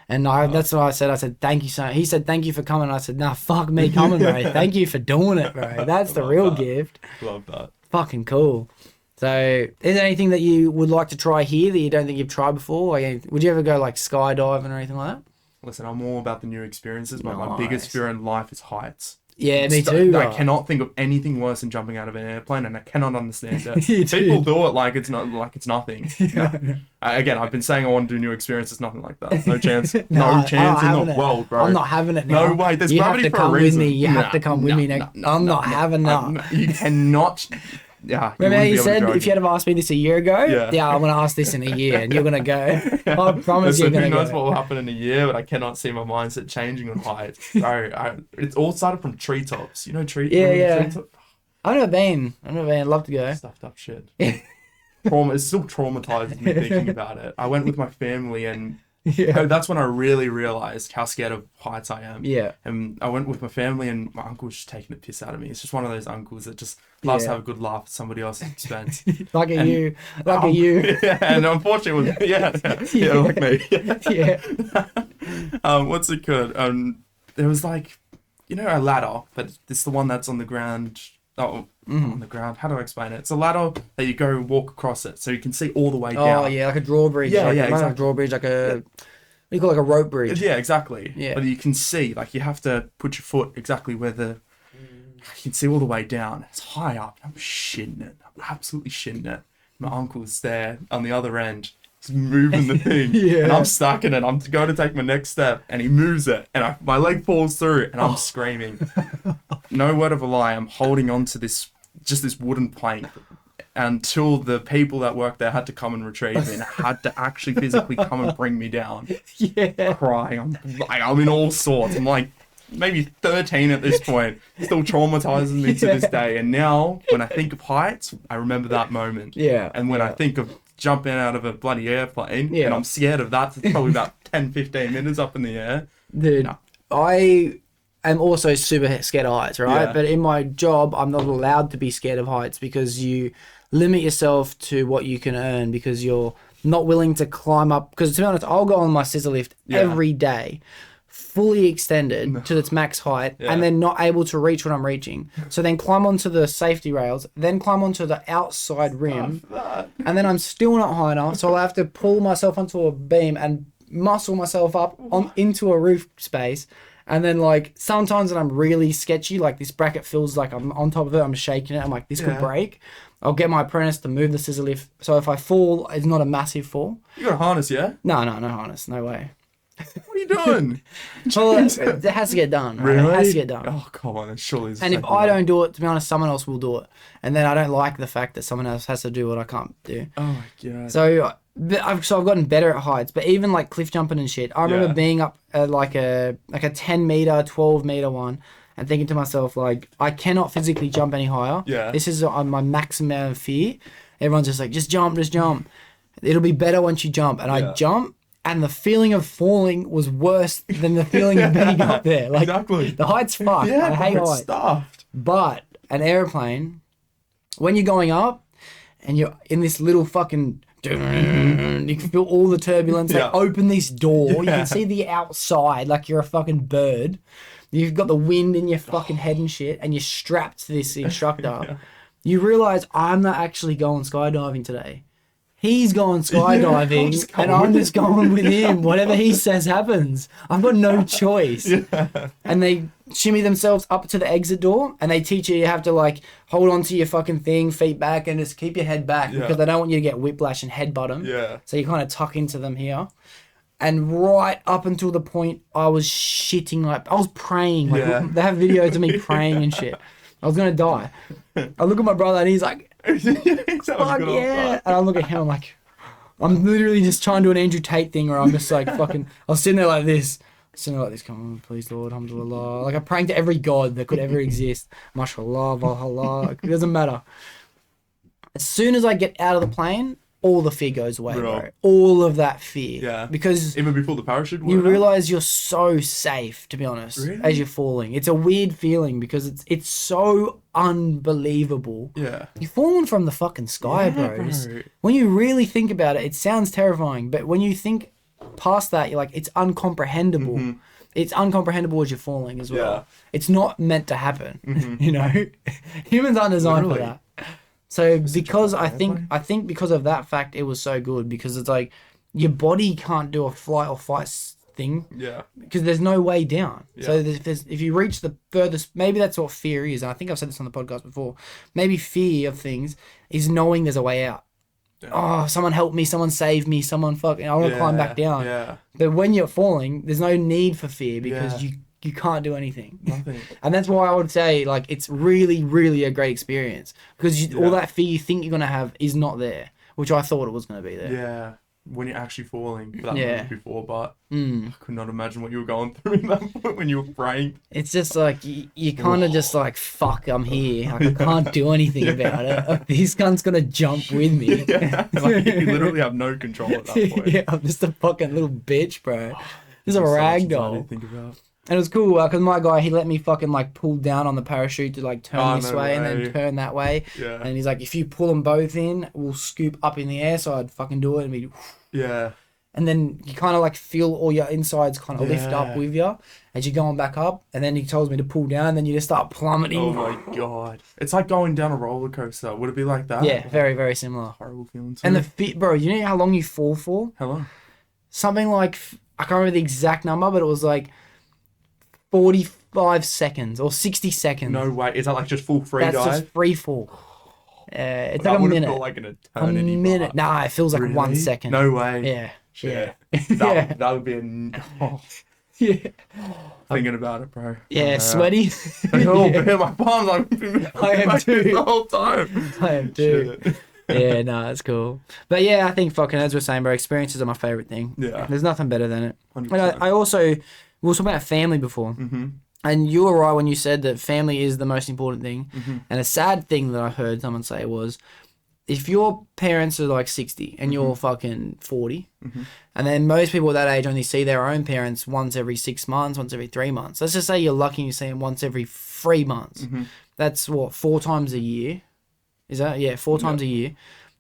And that's what I said. I said, thank you so much. He said, thank you for coming. I said, nah, fuck me coming, bro. Thank you for doing it, bro. That's the real gift. Love that. Fucking cool. So, is there anything that you would like to try here that you don't think you've tried before? Like, would you ever go like skydiving or anything like that? Listen, I'm all about the new experiences. My biggest fear in life is heights. Yeah, me too. I cannot think of anything worse than jumping out of an airplane, and I cannot understand it. People do it like it's nothing. Again, I've been saying I want to do new experiences. Nothing like that. No chance. no chance in the world, bro. I'm not having it now. No way. There's gravity for a reason. You have to come with me next. I'm not having that. You cannot. Yeah. Remember how you said if you had have asked me this a year ago? Yeah, I'm going to ask this in a year, and you're going to go. I promise you're going to go. Who knows what will happen in a year, but I cannot see my mindset changing on heights. It's all started from treetops. You know treetops? I've never been. I'd love to go. Stuffed up shit. It still traumatizes me thinking about it. I went with my family, and that's when I really realized how scared of heights I am. And I went with my family, and my uncle was just taking the piss out of me. It's just one of those uncles that just loves to have a good laugh at somebody else's expense. Like you. Yeah, and unfortunately, like me. What's it called? There was like, a ladder, but it's the one that's on the ground. On the ground. How do I explain it? It's a ladder that you go walk across it, so you can see all the way down. Oh yeah, like a drawbridge. Exactly. A drawbridge, like a what do you call it, like a rope bridge? Yeah, exactly. Yeah. But you can see, like, you have to put your foot exactly where you can see all the way down. It's high up. I'm shitting it. I'm absolutely shitting it. My uncle's there on the other end. He's moving the thing. And I'm stuck in it. I'm going to take my next step, and he moves it, and my leg falls through, and I'm screaming. No word of a lie. I'm holding on to this wooden plank until the people that worked there had to come and retrieve me, and had to actually physically come and bring me down. Crying. I'm in all sorts. I'm like maybe 13 at this point. Still traumatizes me to this day. And now when I think of heights, I remember that moment. And when I think of jumping out of a bloody airplane, and I'm scared of that, it's probably about 10-15 minutes up in the air. Dude, I am also super scared of heights, right? But in my job, I'm not allowed to be scared of heights, because limit yourself to what you can earn because you're not willing to climb up. Because to be honest, I'll go on my scissor lift every day, fully extended to its max height, and then not able to reach what I'm reaching. So then climb onto the safety rails, then climb onto the outside rim, and then I'm still not high enough, so I'll have to pull myself onto a beam and muscle myself up into a roof space. And then, like, sometimes when I'm really sketchy, like this bracket feels like I'm on top of it, I'm shaking it, I'm like, this could break. I'll get my apprentice to move the scissor lift, so if I fall, it's not a massive fall. You got a harness, yeah? No harness, no way. What are you doing? Well, it has to get done. Right? Really? It has to get done. Oh, come on. Surely. And if I don't do it, to be honest, someone else will do it. And then I don't like the fact that someone else has to do what I can't do. Oh, my God. So I've gotten better at heights, but even like cliff jumping and shit. I remember being up at like a 10 meter, 12 meter one and thinking to myself, like, I cannot physically jump any higher. Yeah. This is my maximum fear. Everyone's just like, just jump. It'll be better once you jump. And I jump. And the feeling of falling was worse than the feeling of being up there. Like, exactly. The height's fucked. Yeah, I hate heights. Stuffed. But an airplane, when you're going up and you're in this little fucking... You can feel all the turbulence. They open this door. You can see the outside like you're a fucking bird. You've got the wind in your fucking head and shit. And you're strapped to this instructor. You realise I'm not actually going skydiving today. He's going skydiving, and I'm just going with him. Whatever he says happens. I've got no choice. And they shimmy themselves up to the exit door, and they teach you have to like hold on to your fucking thing, feet back, and just keep your head back because they don't want you to get whiplash and headbutt them. So you kind of tuck into them here. And right up until the point I was shitting, like I was praying. Like they have videos of me praying and shit. I was gonna die. I look at my brother and he's like, fuck yeah. And I look at him, I'm like, I'm literally just trying to do an Andrew Tate thing where I'm just like fucking, I was sitting there like this, come on, please Lord, alhamdulillah. Like I'm praying to every god that could ever exist. Mashallah, Valhalla, it doesn't matter. As soon as I get out of the plane, all the fear goes away, bro. All of that fear. Yeah. Because even before the parachute, you realise you're so safe, to be honest, as you're falling. It's a weird feeling because it's so unbelievable. Yeah. You're falling from the fucking sky, bro. When you really think about it, it sounds terrifying. But when you think past that, you're like, it's uncomprehendable. It's uncomprehendable as you're falling as well. It's not meant to happen. You know? Humans aren't designed for that. So because I think because of that fact, it was so good because it's like your body can't do a flight or fight thing. Yeah. Because there's no way down. Yeah. So if you reach the furthest, maybe that's what fear is. And I think I've said this on the podcast before. Maybe fear of things is knowing there's a way out. Yeah. Oh, someone help me, someone save me, someone fucking, I want to climb back down. Yeah. But when you're falling, there's no need for fear because you can't do anything. Nothing. And that's why I would say, like, it's really, really a great experience because all that fear you think you're going to have is not there, which I thought it was going to be there. Yeah. When you're actually falling for that moment before, but I could not imagine what you were going through in that point when you were praying. It's just like, you kind of just like, fuck, I'm here. Like, I can't do anything about it. This gun's going to jump with me. Like, you literally have no control at that point. I'm just a fucking little bitch, bro. Just a rag doll. Think about. And it was cool because my guy, he let me fucking like pull down on the parachute to like turn this way and then turn that way. Yeah. And he's like, if you pull them both in, we'll scoop up in the air. So I'd fucking do it and be. Yeah. And then you kind of like feel all your insides kind of lift up with you as you're going back up. And then he tells me to pull down. And then you just start plummeting. Oh my God. It's like going down a roller coaster. Would it be like that? Yeah, very, very similar. Horrible feeling too. And bro, you know how long you fall for? How long? Something like, I can't remember the exact number, but it was like 45 seconds or 60 seconds. No way. Is that like just full free dive? That's just free fall. It's like a minute. Feel like an eternity. A minute. Nah, it feels like 1 second. No way. Yeah. Yeah. That would be yeah. Thinking about it, bro. Yeah, sweaty. My palms I am too. The whole time. I am too. Yeah, no, it's cool. But yeah, I think fucking, as we're saying, bro, experiences are my favorite thing. Yeah. There's nothing better than it. And I also, we were talking about family before. Mm-hmm. And you were right when you said that family is the most important thing. Mm-hmm. And a sad thing that I heard someone say was, if your parents are like 60 and you're fucking 40, and then most people at that age only see their own parents once every 6 months, once every 3 months. Let's just say you're lucky and you see them once every 3 months. That's what, 4 times a year? Is that 4 times a year,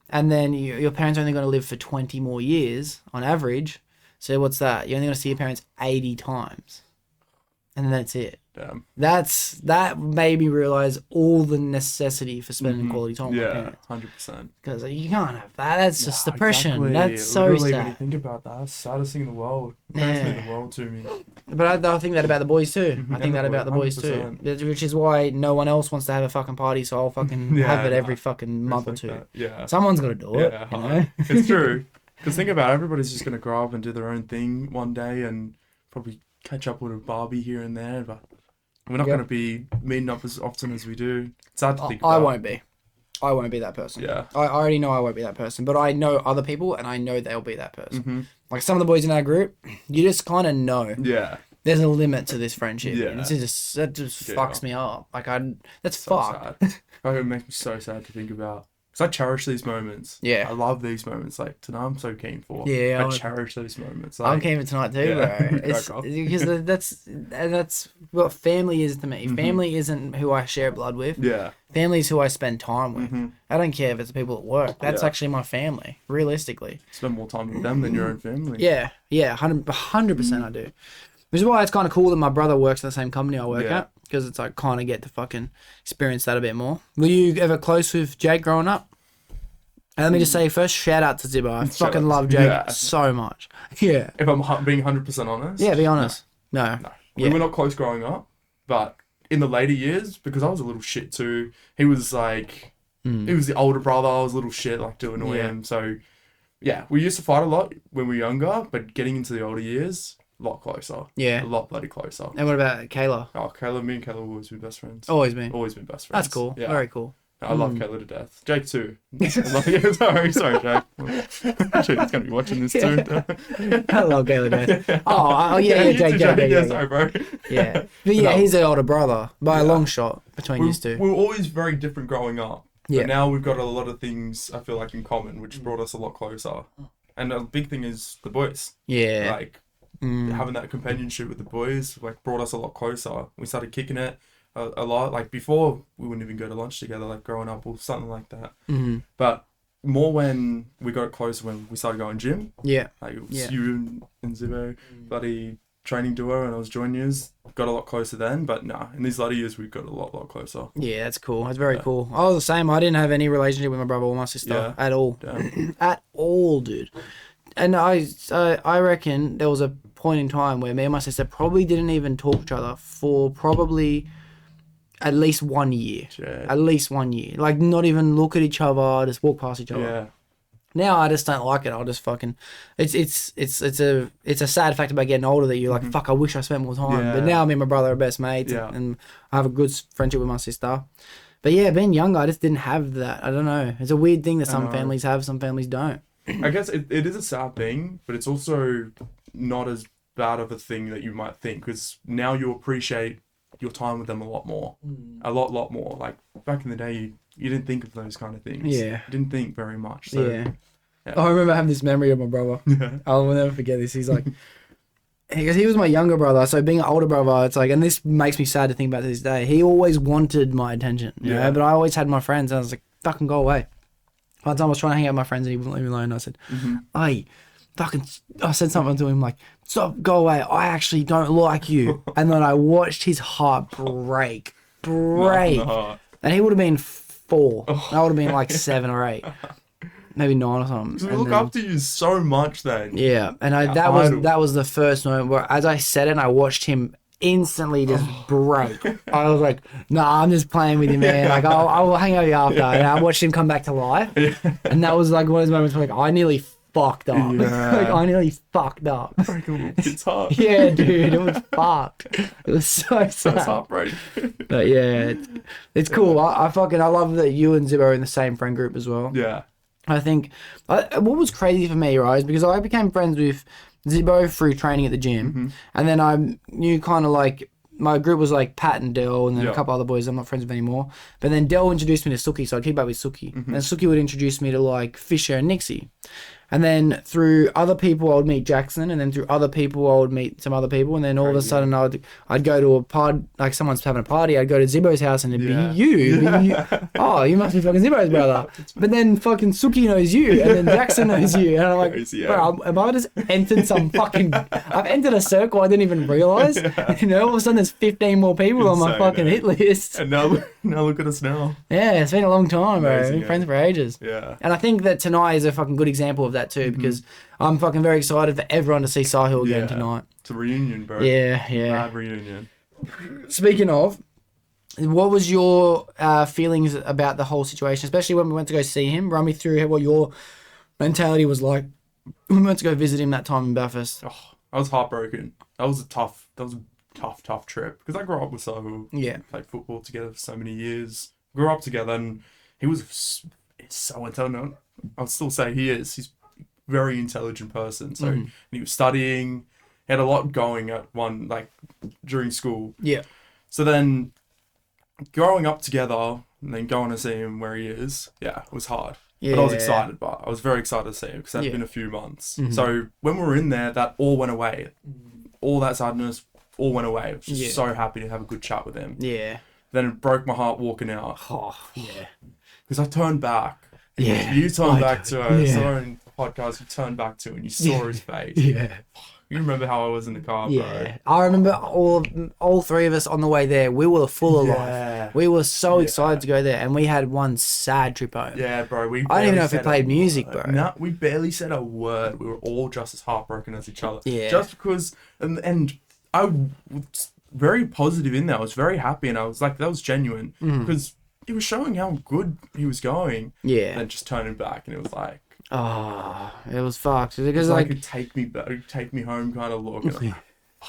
and then your parents are only going to live for 20 more years on average. So what's that? You're only going to see your parents 80 times, and then that's it. Damn. That made me realize all the necessity for spending quality time with my parents. 100%. Because you can't have that. That's just depression. Exactly. That's so Literally, sad. when you think about that, that's the saddest thing in the world. Parents mean the world to me. But I think that about the boys too. I think that about the boys 100%. too. Which is why no one else wants to have a fucking party, so I'll fucking have it every fucking month or two. That. Yeah. Someone's got to do it. Yeah, You know? it's true. Because think about it, everybody's just going to grow up and do their own thing one day and probably catch up with a Barbie here and there, but we're not going to be meeting up as often as we do. It's hard to think about. I won't be. I won't be that person. Yeah. I already know I won't be that person, but I know other people and I know they'll be that person. Mm-hmm. Like some of the boys in our group, you just kind of know. Yeah. There's a limit to this friendship. Yeah. And that just fucks me up. Like that's So fucked. sad. It makes me so sad to think about. Because I cherish these moments. Yeah. I love these moments. Like, tonight I'm so keen for. Yeah, I cherish those moments. Like, I'm keen for tonight too, yeah. bro. It's because that's what family is to me. Family isn't who I share blood with. Yeah. Family is who I spend time with. I don't care if it's the people at work. That's Yeah. actually my family, realistically. Spend more time with them than your own family. Yeah, 100% I do. Which is why it's kind of cool that my brother works at the same company I work at, because it's like kind of get to fucking experience that a bit more. Were you ever close with Jake growing up? And let me just say first, shout out to Zibbo. I fucking love Jake so much. Yeah. If I'm being 100% honest. Yeah, be honest. No. We were not close growing up, but in the later years, because I was a little shit too, he was like, he was the older brother, I was a little shit, like to annoy him. So, yeah, we used to fight a lot when we were younger, but getting into the older years, a lot closer. Yeah. A lot bloody closer. And what about Kayla? Oh, Kayla, me and Kayla have always been best friends. Always been. Always been best friends. That's cool. Yeah. Very cool. I love Kayla to death. Jake too. sorry, Jake. Actually, he's gonna be watching this too. I love Kayla Dad. Oh, yeah, Jake. Sorry, bro. Yeah. But yeah, he's an older brother by a long shot between you two. We were always very different growing up. Yeah. But now we've got a lot of things I feel like in common, which brought us a lot closer. And a big thing is the boys. Yeah. Like having that companionship with the boys, like brought us a lot closer. We started kicking it a lot. Like before, we wouldn't even go to lunch together, like growing up or something like that. Mm-hmm. But more when we got closer, when we started going gym. Yeah. Like it was you and Zibbo, bloody training duo, and I was juniors. Got a lot closer then, but nah, in these latter years we got a lot closer. Yeah, that's cool. That's very cool. I was the same. I didn't have any relationship with my brother or my sister at all. At all, dude. And I reckon there was a point in time where me and my sister probably didn't even talk to each other for probably at least 1 year. Shit. At least 1 year. Like not even look at each other, just walk past each other. Yeah. Now I just don't like it. I'll just fucking. It's a sad fact about getting older that you're like, fuck, I wish I spent more time. Yeah. But now me and my brother are best mates, and I have a good friendship with my sister. But yeah, being younger, I just didn't have that. I don't know. It's a weird thing that some families have, some families don't. I guess it is a sad thing, but it's also not as bad of a thing that you might think, because now you appreciate your time with them a lot more. A lot more. Like back in the day, you didn't think of those kind of things. Yeah. You didn't think very much. So, Yeah. I remember having this memory of my brother. I'll never forget this. He's like, because he was my younger brother, so being an older brother, it's like, and this makes me sad to think about to this day. He always wanted my attention, you know, but I always had my friends, and I was like, fucking go away. One time I was trying to hang out with my friends, and he wouldn't leave me alone. I said, I said something to him like, stop, go away. I actually don't like you. And then I watched his heart break. And he would have been 4. I would have been like 7 or 8. Maybe 9 or something. We look up to you so much then. Yeah, and that was the first moment where, as I said it, and I watched him instantly just break. I was like, nah, I'm just playing with you, man. Like, I'll hang out with you after. And I watched him come back to life. And that was like one of those moments where like, I nearly fucked up. Like, I nearly fucked up. It's hard. Yeah, dude, it was fucked. It was so sad. That's heartbreaking. But yeah, it's cool. I love that you and Zibbo are in the same friend group as well. Yeah. I think what was crazy for me, right, is because I became friends with Zibbo through training at the gym, and then I knew kind of like my group was like Pat and Dell, and then a couple other boys I'm not friends with anymore. But then Dell introduced me to Suki, so I'd keep up with Suki, and Suki would introduce me to like Fisher and Nixie, And then through other people, I would meet Jackson, and then through other people, I would meet some other people, and then all of a sudden, I'd go to a pod, like someone's having a party. I'd go to Zibbo's house, and it'd be you. Oh, you must be fucking Zibbo's brother. But then fucking Suki knows you, and then Jackson knows you, and I'm like, bro, have I just entered some fucking? I've entered a circle I didn't even realize. You know, all of a sudden there's 15 more people on my fucking hit list. And now look at us now. Yeah, it's been a long time, bro. Amazing, Been friends for ages. Yeah. And I think that tonight is a fucking good example of that too, because I'm fucking very excited for everyone to see Sahil again tonight. It's a reunion, bro. Yeah. Mad reunion. Speaking of, what was your feelings about the whole situation, especially when we went to go see him? Run me through what your mentality was like when we went to go visit him that time in Bathurst. Oh, I was heartbroken. That was a tough trip, because I grew up with Sahil. Yeah. Played football together for so many years. Grew up together, and he was so intelligent. I'll still say he is. He's a very intelligent person. So and he was studying. He had a lot going during school. Yeah. So then growing up together and then going to see him where he is, it was hard. Yeah. But I was excited. But I was very excited to see him, because that's been a few months. So when we were in there, that all went away. All that sadness all went away. I was just so happy to have a good chat with him. Yeah. Then it broke my heart walking out. Oh, yeah. Because I turned back. Yeah. You turned back to us. Yeah. In podcast, you turned back to, and you saw his face. Yeah. You remember how I was in the car, bro. I remember all three of us on the way there. We were full of life. We were so excited to go there, and we had one sad trip home. Yeah, bro. I don't even know if we played music, bro. No, we barely said a word. We were all just as heartbroken as each other. Yeah. Just because, and I was very positive in there. I was very happy, and I was like, that was genuine, because he was showing how good he was going. Yeah. And then just turning back, and it was like, oh, it was fucked. Because it was like a take me home kind of look.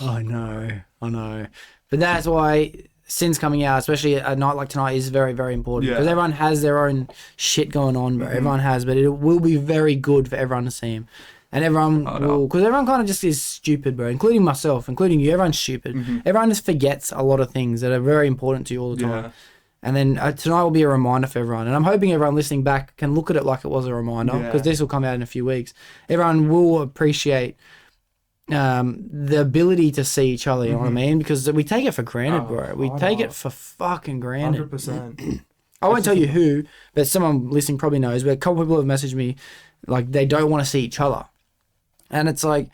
I know. But that's why Sin's coming out, especially a night like tonight, is very, very important. Because everyone has their own shit going on, bro. Everyone has, but it will be very good for everyone to see him. And everyone will, because everyone kind of just is stupid, bro, including myself, including you. Everyone's stupid. Everyone just forgets a lot of things that are very important to you all the time. Yeah. And then tonight will be a reminder for everyone. And I'm hoping everyone listening back can look at it like it was a reminder, because this will come out in a few weeks. Everyone will appreciate the ability to see each other, you know what I mean? Because we take it for granted, bro. We take it for fucking granted. 100%. I won't tell you who, but someone listening probably knows, but a couple people have messaged me like they don't want to see each other. And it's like,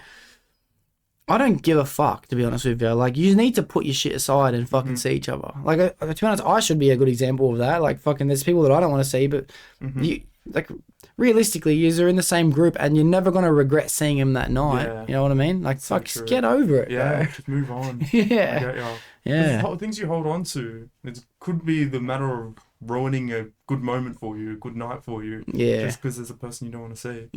I don't give a fuck, to be honest with you. Like, you need to put your shit aside and fucking see each other. Like, to be honest, I should be a good example of that. Like, fucking, there's people that I don't want to see, but you, like, realistically, you're in the same group, and you're never gonna regret seeing him that night. Yeah. You know what I mean? Like, fuck, just get over it. Yeah, bro. just move on. Yeah. Things you hold on to, it could be the matter of ruining a good moment for you, a good night for you. Yeah. Just because there's a person you don't want to see.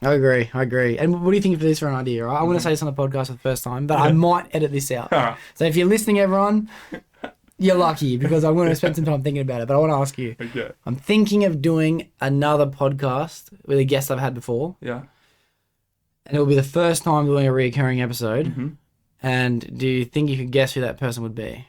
I agree. And what do you think of this for an idea? Right? I want to say this on the podcast for the first time, but I might edit this out. So if you're listening, everyone, you're lucky, because I'm going to spend some time thinking about it. But I want to ask you. Okay. I'm thinking of doing another podcast with a guest I've had before. Yeah. And it will be the first time doing a recurring episode. And do you think you could guess who that person would be?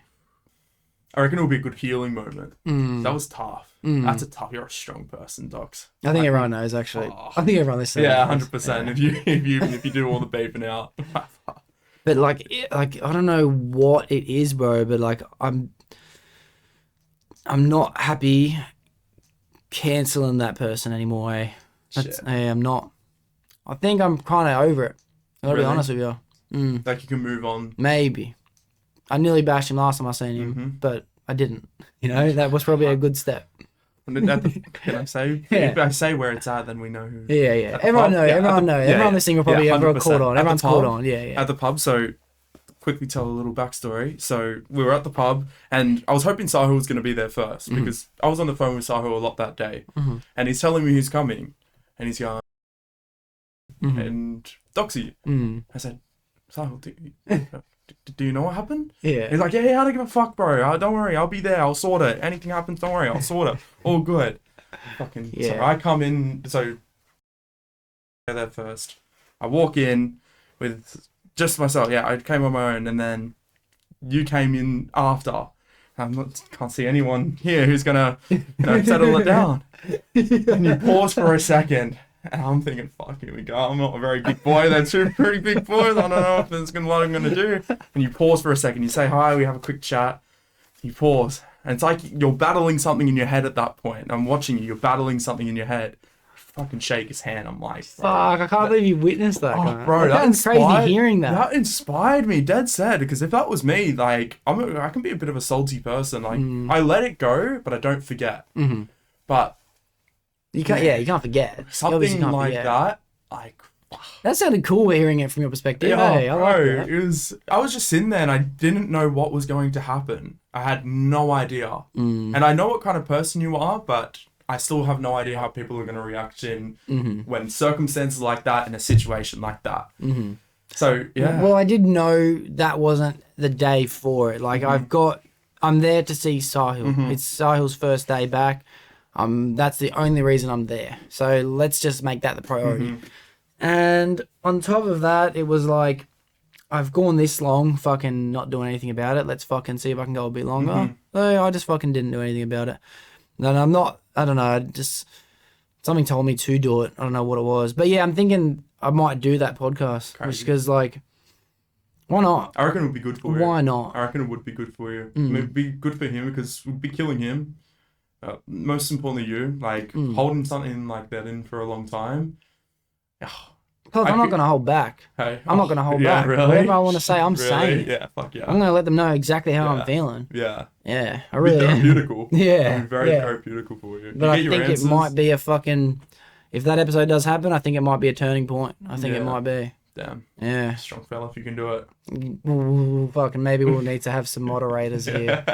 I reckon it'll be a good healing moment. That was tough. That's a tough. You're a strong person, Dox. I think everyone knows, actually. I think everyone listens. Yeah, 100%. If you do all the beeping out. But like I don't know what it is, bro. But like I'm not happy canceling that person anymore. I'm not. I think I'm kind of over it. I'll be honest with you. Like you can move on. Maybe. I nearly bashed him last time I seen him, but I didn't. You know, that was probably a good step. Can I say? If I say where it's at, then we know who. Yeah. Everyone knows. Everyone listening will probably have caught on. Everyone's caught on. Yeah. At the pub, so quickly tell a little backstory. So we were at the pub, and I was hoping Sahil was going to be there first, because I was on the phone with Sahil a lot that day, and he's telling me he's coming, and he's going, and Doxy. I said, Sahil, do you know what happened? Yeah. He's like, yeah, I don't give a fuck, bro. Don't worry, I'll be there. I'll sort it. Anything happens, don't worry, I'll sort it. All good. Fucking. Yeah. So I come in. So there first. I walk in with just myself. Yeah, I came on my own, and then you came in after. Can't see anyone here who's gonna settle it down. And you pause for a second, And I'm thinking, fuck, here we go. I'm not a very big boy. They're two pretty big boys. I don't know if that's what I'm going to do. And you pause for a second. You say hi. We have a quick chat. You pause. And it's like you're battling something in your head at that point. I'm watching you. You're battling something in your head. Fucking shake his hand. I'm like, bro. Fuck, I can't believe you witnessed that. Oh, bro, that's crazy hearing that. That inspired me, dead set. Because if that was me, like, I can be a bit of a salty person. Like, I let it go, but I don't forget. Mm-hmm. But you can't. Yeah, you can't forget. Something like that. Like, that sounded cool hearing it from your perspective. yeah, Hey, I bro, like that. I was just sitting there and I didn't know what was going to happen. I had no idea. And I know what kind of person you are, but I still have no idea how people are going to react when circumstances like that in a situation like that. Mm-hmm. So, yeah. Well, I did know that wasn't the day for it. Like, I'm there to see Sahil. It's Sahil's first day back. That's the only reason I'm there. So let's just make that the priority. And on top of that, it was like, I've gone this long fucking not doing anything about it. Let's fucking see if I can go a bit longer. So I just fucking didn't do anything about it. And I don't know, something told me to do it. I don't know what it was. But yeah, I'm thinking I might do that podcast. Just because, like, why not? I reckon it would be good for you. Why not? I reckon it would be good for you. I mean, it'd be good for him because we'd be killing him. Most importantly, you. Like, holding something like that in for a long time. Plus, I'm not going to hold back. Hey, I'm not going to hold back. Really? Whatever I want to say, I'm really? saying it. Yeah, fuck yeah. I'm going to let them know exactly how I'm feeling. Yeah. Yeah, I really am. Therapeutical. Yeah. Very therapeutical for you. But I think it might be a fucking... If that episode does happen, I think it might be a turning point. I think it might be. Damn. Yeah. Strong fella if you can do it. Ooh, fucking maybe we'll need to have some moderators here.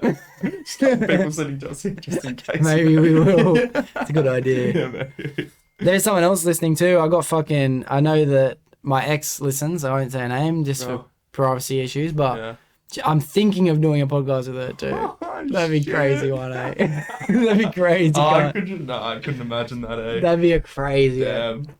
People sitting just in case. Maybe we will. It's a good idea. Yeah, maybe. There's someone else listening too. I know that my ex listens. I won't say her name just for privacy issues, but I'm thinking of doing a podcast with her too. Oh, that'd be crazy one, eh? That'd be crazy. I couldn't imagine that, eh? That'd be a crazy.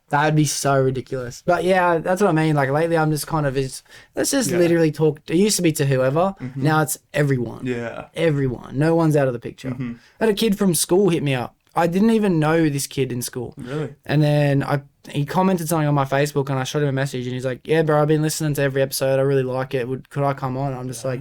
That'd be so ridiculous. But yeah, that's what I mean. Like lately, I'm just kind of let's just literally talk. It used to be to whoever. Now it's everyone. Yeah. Everyone. No one's out of the picture. I had a kid from school hit me up. I didn't even know this kid in school. Really? And then he commented something on my Facebook and I shot him a message and he's like, yeah, bro, I've been listening to every episode. I really like it. Could I come on? I'm just like,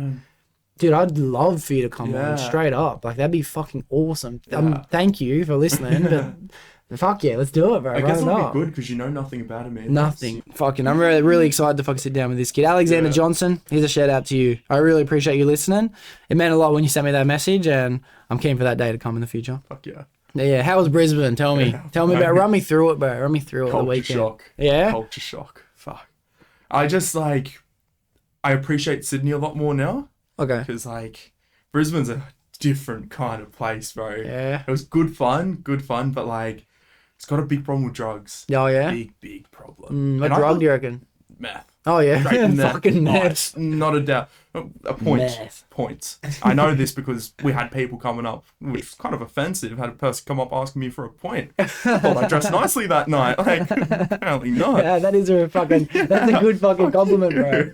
dude, I'd love for you to come on straight up. Like, that'd be fucking awesome. Thank you for listening, but fuck yeah, let's do it, bro. I guess it'll be good because you know nothing about him. Nothing. Fucking, I'm really, really excited to fucking sit down with this kid. Alexander Johnson, here's a shout out to you. I really appreciate you listening. It meant a lot when you sent me that message and I'm keen for that day to come in the future. Fuck yeah. Yeah, how was Brisbane? Tell me about. Run me through it, bro. Run me through it. The weekend. Shock. Yeah. Culture shock. Fuck. I just I appreciate Sydney a lot more now. Okay. Because Brisbane's a different kind of place, bro. Yeah. It was good fun, but it's got a big problem with drugs. Oh yeah. Big problem. What drug do you reckon? Meth. Oh yeah. Fucking meth. Not a doubt. A point. Meth. Points. I know this because we had people coming up, which is kind of offensive. Had a person come up asking me for a point. I thought I dressed nicely that night. Apparently not. Yeah, that's a good fucking compliment, bro.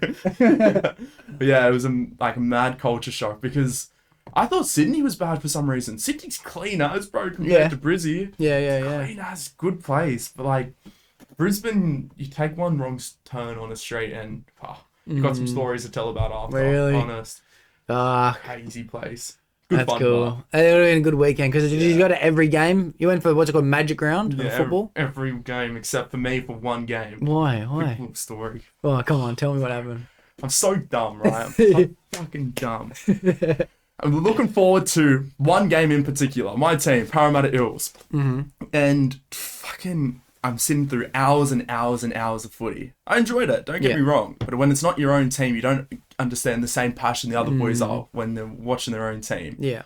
But yeah, it was a mad culture shock because I thought Sydney was bad for some reason. Sydney's clean as, bro, compared to Brizzy. Yeah. Clean as, good place. But Brisbane, you take one wrong turn on a straight and you got some stories to tell about after. Really? Honest. Crazy place. Good That's fun, cool. It would have been a good weekend because did you go to every game? You went for what's it called, Magic Round for football? Every game except for me for one game. Why? Quick little story. Oh, come on, tell me what happened. I'm so dumb, right? I'm fucking dumb. I'm looking forward to one game in particular. My team, Parramatta Eels. And fucking... I'm sitting through hours and hours and hours of footy. I enjoyed it, don't get me wrong. But when it's not your own team, you don't understand the same passion the other boys are when they're watching their own team. Yeah.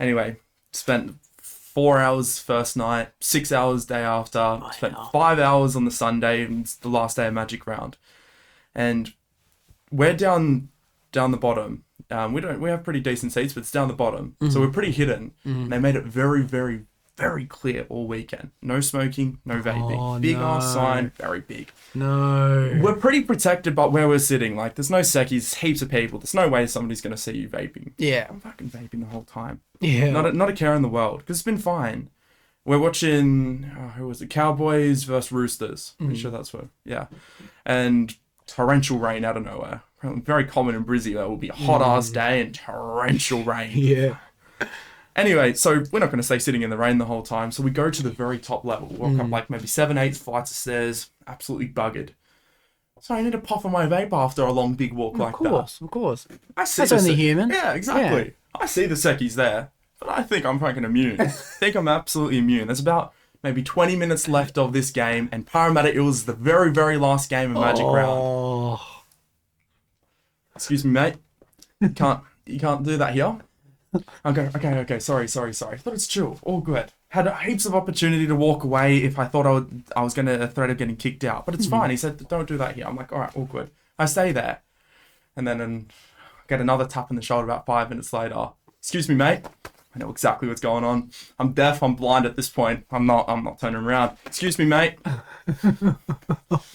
Anyway, spent 4 hours first night, 6 hours day after, spent 5 hours on the Sunday, and it's the last day of Magic Round. And we're down the bottom. We have pretty decent seats, but it's down the bottom. So we're pretty hidden. And they made it very, very, very clear all weekend. No smoking, no vaping. Big ass sign, very big. No. We're pretty protected, but where we're sitting, there's no seckies, heaps of people. There's no way somebody's going to see you vaping. Yeah. I'm fucking vaping the whole time. Yeah. Not a care in the world, because it's been fine. we're watching, who was it? Cowboys versus Roosters. Pretty sure that's what, yeah. And torrential rain out of nowhere. Very common in Brizzy. It will be a hot ass day and torrential rain. Yeah. Anyway, so we're not going to stay sitting in the rain the whole time. So we go to the very top level. Walk up like maybe 7-8 flights of stairs. Absolutely buggered. So I need to puff on my vape after a long, big walk like that. Of course. I see That's only human. Yeah, exactly. Yeah. I see the Secchies there. But I think I'm fucking immune. I think I'm absolutely immune. There's about maybe 20 minutes left of this game. And Parramatta Eels is the very, very last game of Magic Round. Excuse me, mate. You can't do that here. Okay. Sorry. I thought it's chill. All good. Had heaps of opportunity to walk away if I thought I was going to threat of getting kicked out. But it's fine. He said, don't do that here. I'm like, all right, all good. I stay there. And then get another tap in the shoulder about 5 minutes later. Excuse me, mate. I know exactly what's going on. I'm deaf. I'm blind at this point. I'm not turning around. Excuse me, mate.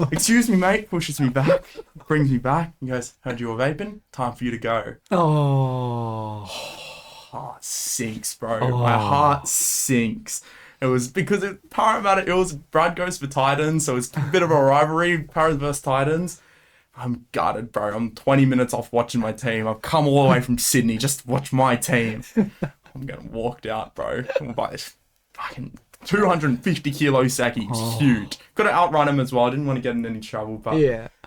Excuse me, mate. Pushes me back. Brings me back. He goes, heard you were vaping. Time for you to go. Heart sinks, bro. My heart sinks. It was because Parramatta Eels, Brad goes for Titans, so it's a bit of a rivalry, Parras versus Titans. I'm gutted, bro. I'm 20 minutes off watching my team. I've come all the way from Sydney just to watch my team. I'm getting walked out, bro. By this fucking 250 kilo Saki. Huge. Got to outrun him as well. I didn't want to get in any trouble, but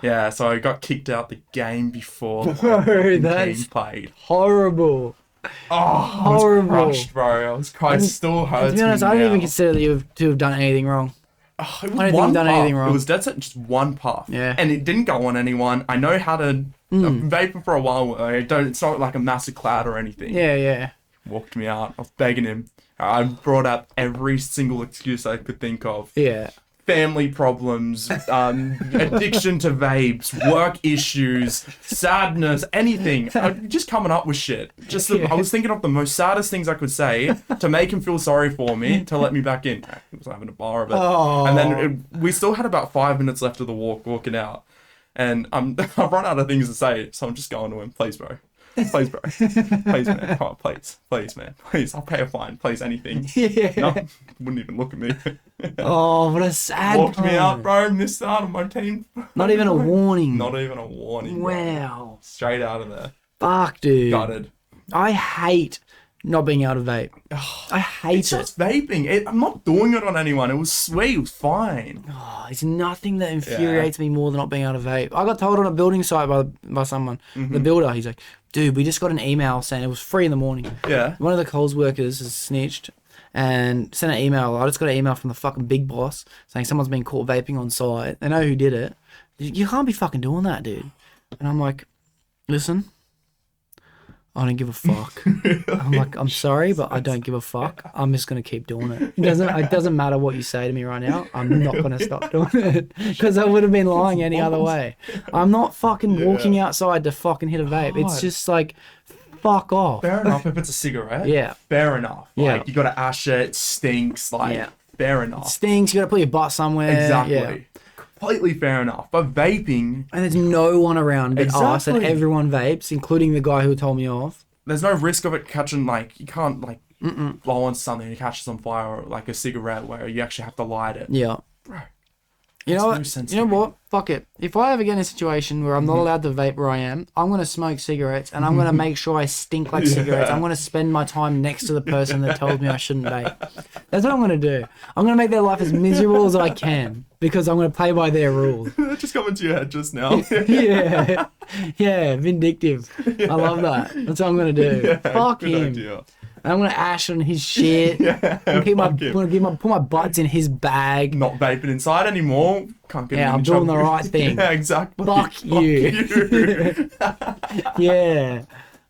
yeah. So I got kicked out the game before the game played. Horrible. Horrible. I was crushed, bro. I was crushed. Still hurts. To be honest, I don't even consider that you to have done anything wrong. I don't think you've done anything wrong. It was dead set just one puff. Yeah. And it didn't go on anyone. I know how to vaping for a while. It's not like a massive cloud or anything. Yeah. Walked me out. I was begging him. I brought up every single excuse I could think of. Yeah. Family problems, addiction to vapes, work issues, sadness, anything. Just coming up with shit. I was thinking of the most saddest things I could say to make him feel sorry for me, to let me back in. He was having a bar of it. And then we still had about 5 minutes left of the walking out. And I've run out of things to say, so I'm just going to him. Please, bro. Please, bro. Please, man. Come on, please, man. Please, I'll pay a fine. Please, anything. Yeah. No, wouldn't even look at me. What a sad Walked me out, bro. Missed out on my team. Not even a warning. Not even a warning. Wow. Bro. Straight out of there. Fuck, dude. Gutted. I hate not being able to vape. I hate it's just vaping. I'm not doing it on anyone. It was sweet. It was fine. It's nothing that infuriates me more than not being able to vape. I got told on a building site by someone, the builder. He's like, dude, we just got an email saying it was 3 a.m. Yeah. One of the Coles workers has snitched and sent an email. I just got an email from the fucking big boss saying someone's been caught vaping on site. They know who did it. You can't be fucking doing that, dude. And I'm like, listen, I don't give a fuck. I'm like, I'm sorry, but I don't give a fuck. I'm just going to keep doing it. It doesn't matter what you say to me right now. I'm not going to stop doing it because I would have been lying any other way. I'm not fucking walking outside to fucking hit a vape. It's just like, fuck off. Fair enough if it's a cigarette. Yeah. Fair enough. Like, you got to ash it. It stinks. Like, fair enough. It stinks. You got to put your butt somewhere. Exactly. Yeah. Completely fair enough. But vaping... And there's no one around but us and everyone vapes, including the guy who told me off. There's no risk of it catching, like, you can't, like, blow on something and it catches on fire, or like a cigarette where you actually have to light it. Yeah. Bro. You know what? Fuck it. If I ever get in a situation where I'm not allowed to vape where I am, I'm going to smoke cigarettes and I'm going to make sure I stink like cigarettes. I'm going to spend my time next to the person that told me I shouldn't vape. That's what I'm going to do. I'm going to make their life as miserable as I can because I'm going to play by their rules. That just got into your head just now. Yeah, vindictive. I love that. That's what I'm going to do. Fuck him. Idea. I'm gonna ash on his shit. Put my butts in his bag. Not vaping inside anymore. Can't get I'm doing the right thing. Yeah, exactly. Fuck you. Yeah.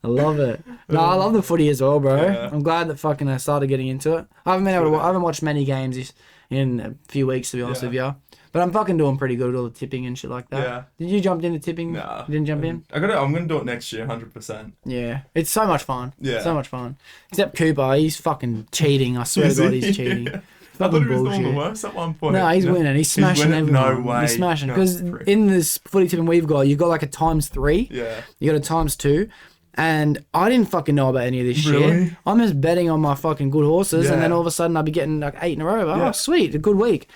I love it. No, I love the footy as well, bro. Yeah. I'm glad that fucking I started getting into it. I haven't watched many games in a few weeks, to be honest with you. But I'm fucking doing pretty good with all the tipping and shit like that. Yeah. Did you jump into tipping? Nah. You didn't jump in? I'm gonna do it next year, 100%. Yeah. It's so much fun. Yeah. So much fun. Except Cooper, he's fucking cheating. I swear to God, he's cheating. I thought he was doing the worst at one point. No, he's winning. He's smashing everyone. No way. He's smashing. Because in this footy tipping we've got, you've got like a ×3. Yeah. You got a ×2. And I didn't fucking know about any of this shit. I'm just betting on my fucking good horses, and then all of a sudden I'll be getting like 8 in a row. Oh, sweet, a good week.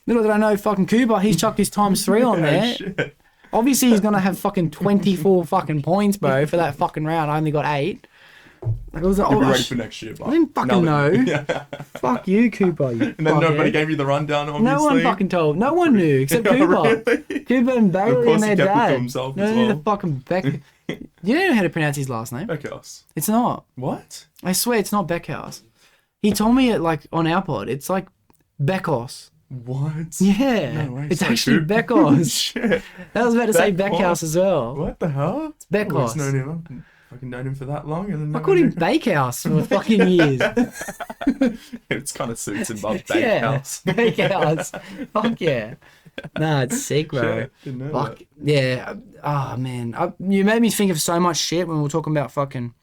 Little did I know, fucking Cooper, he's chucked his ×3 on there. Shit. Obviously, he's gonna have fucking 24 fucking points, bro, for that fucking round. I only got 8. Like, I was like, You'll be ready for next year. I didn't fucking know. Fuck you, Cooper. You and then nobody gave you the rundown, obviously. No one fucking told. No one knew except Cooper. Really? Cooper and Bailey and their kept it to dad. himself No, as well. the fucking Beck. You don't know how to pronounce his last name. Beckhouse. It's not. What? I swear it's not Beckhouse. He told me it like on our pod. It's like Beckhouse. What? Yeah. No way, it's so actually good. Beckhouse. Shit. I was about to say Beckhouse. Beckhouse as well. What the hell? It's Beckhouse. known him. I've fucking known him for that long. And then I called him Bakehouse for fucking years. It's kind of suits him, Bob. Yeah. Bakehouse. Bakehouse. Fuck yeah. Nah, it's sick, bro. Shit, didn't know Fuck that. yeah. Oh man, you made me think of so much shit when we were talking about fucking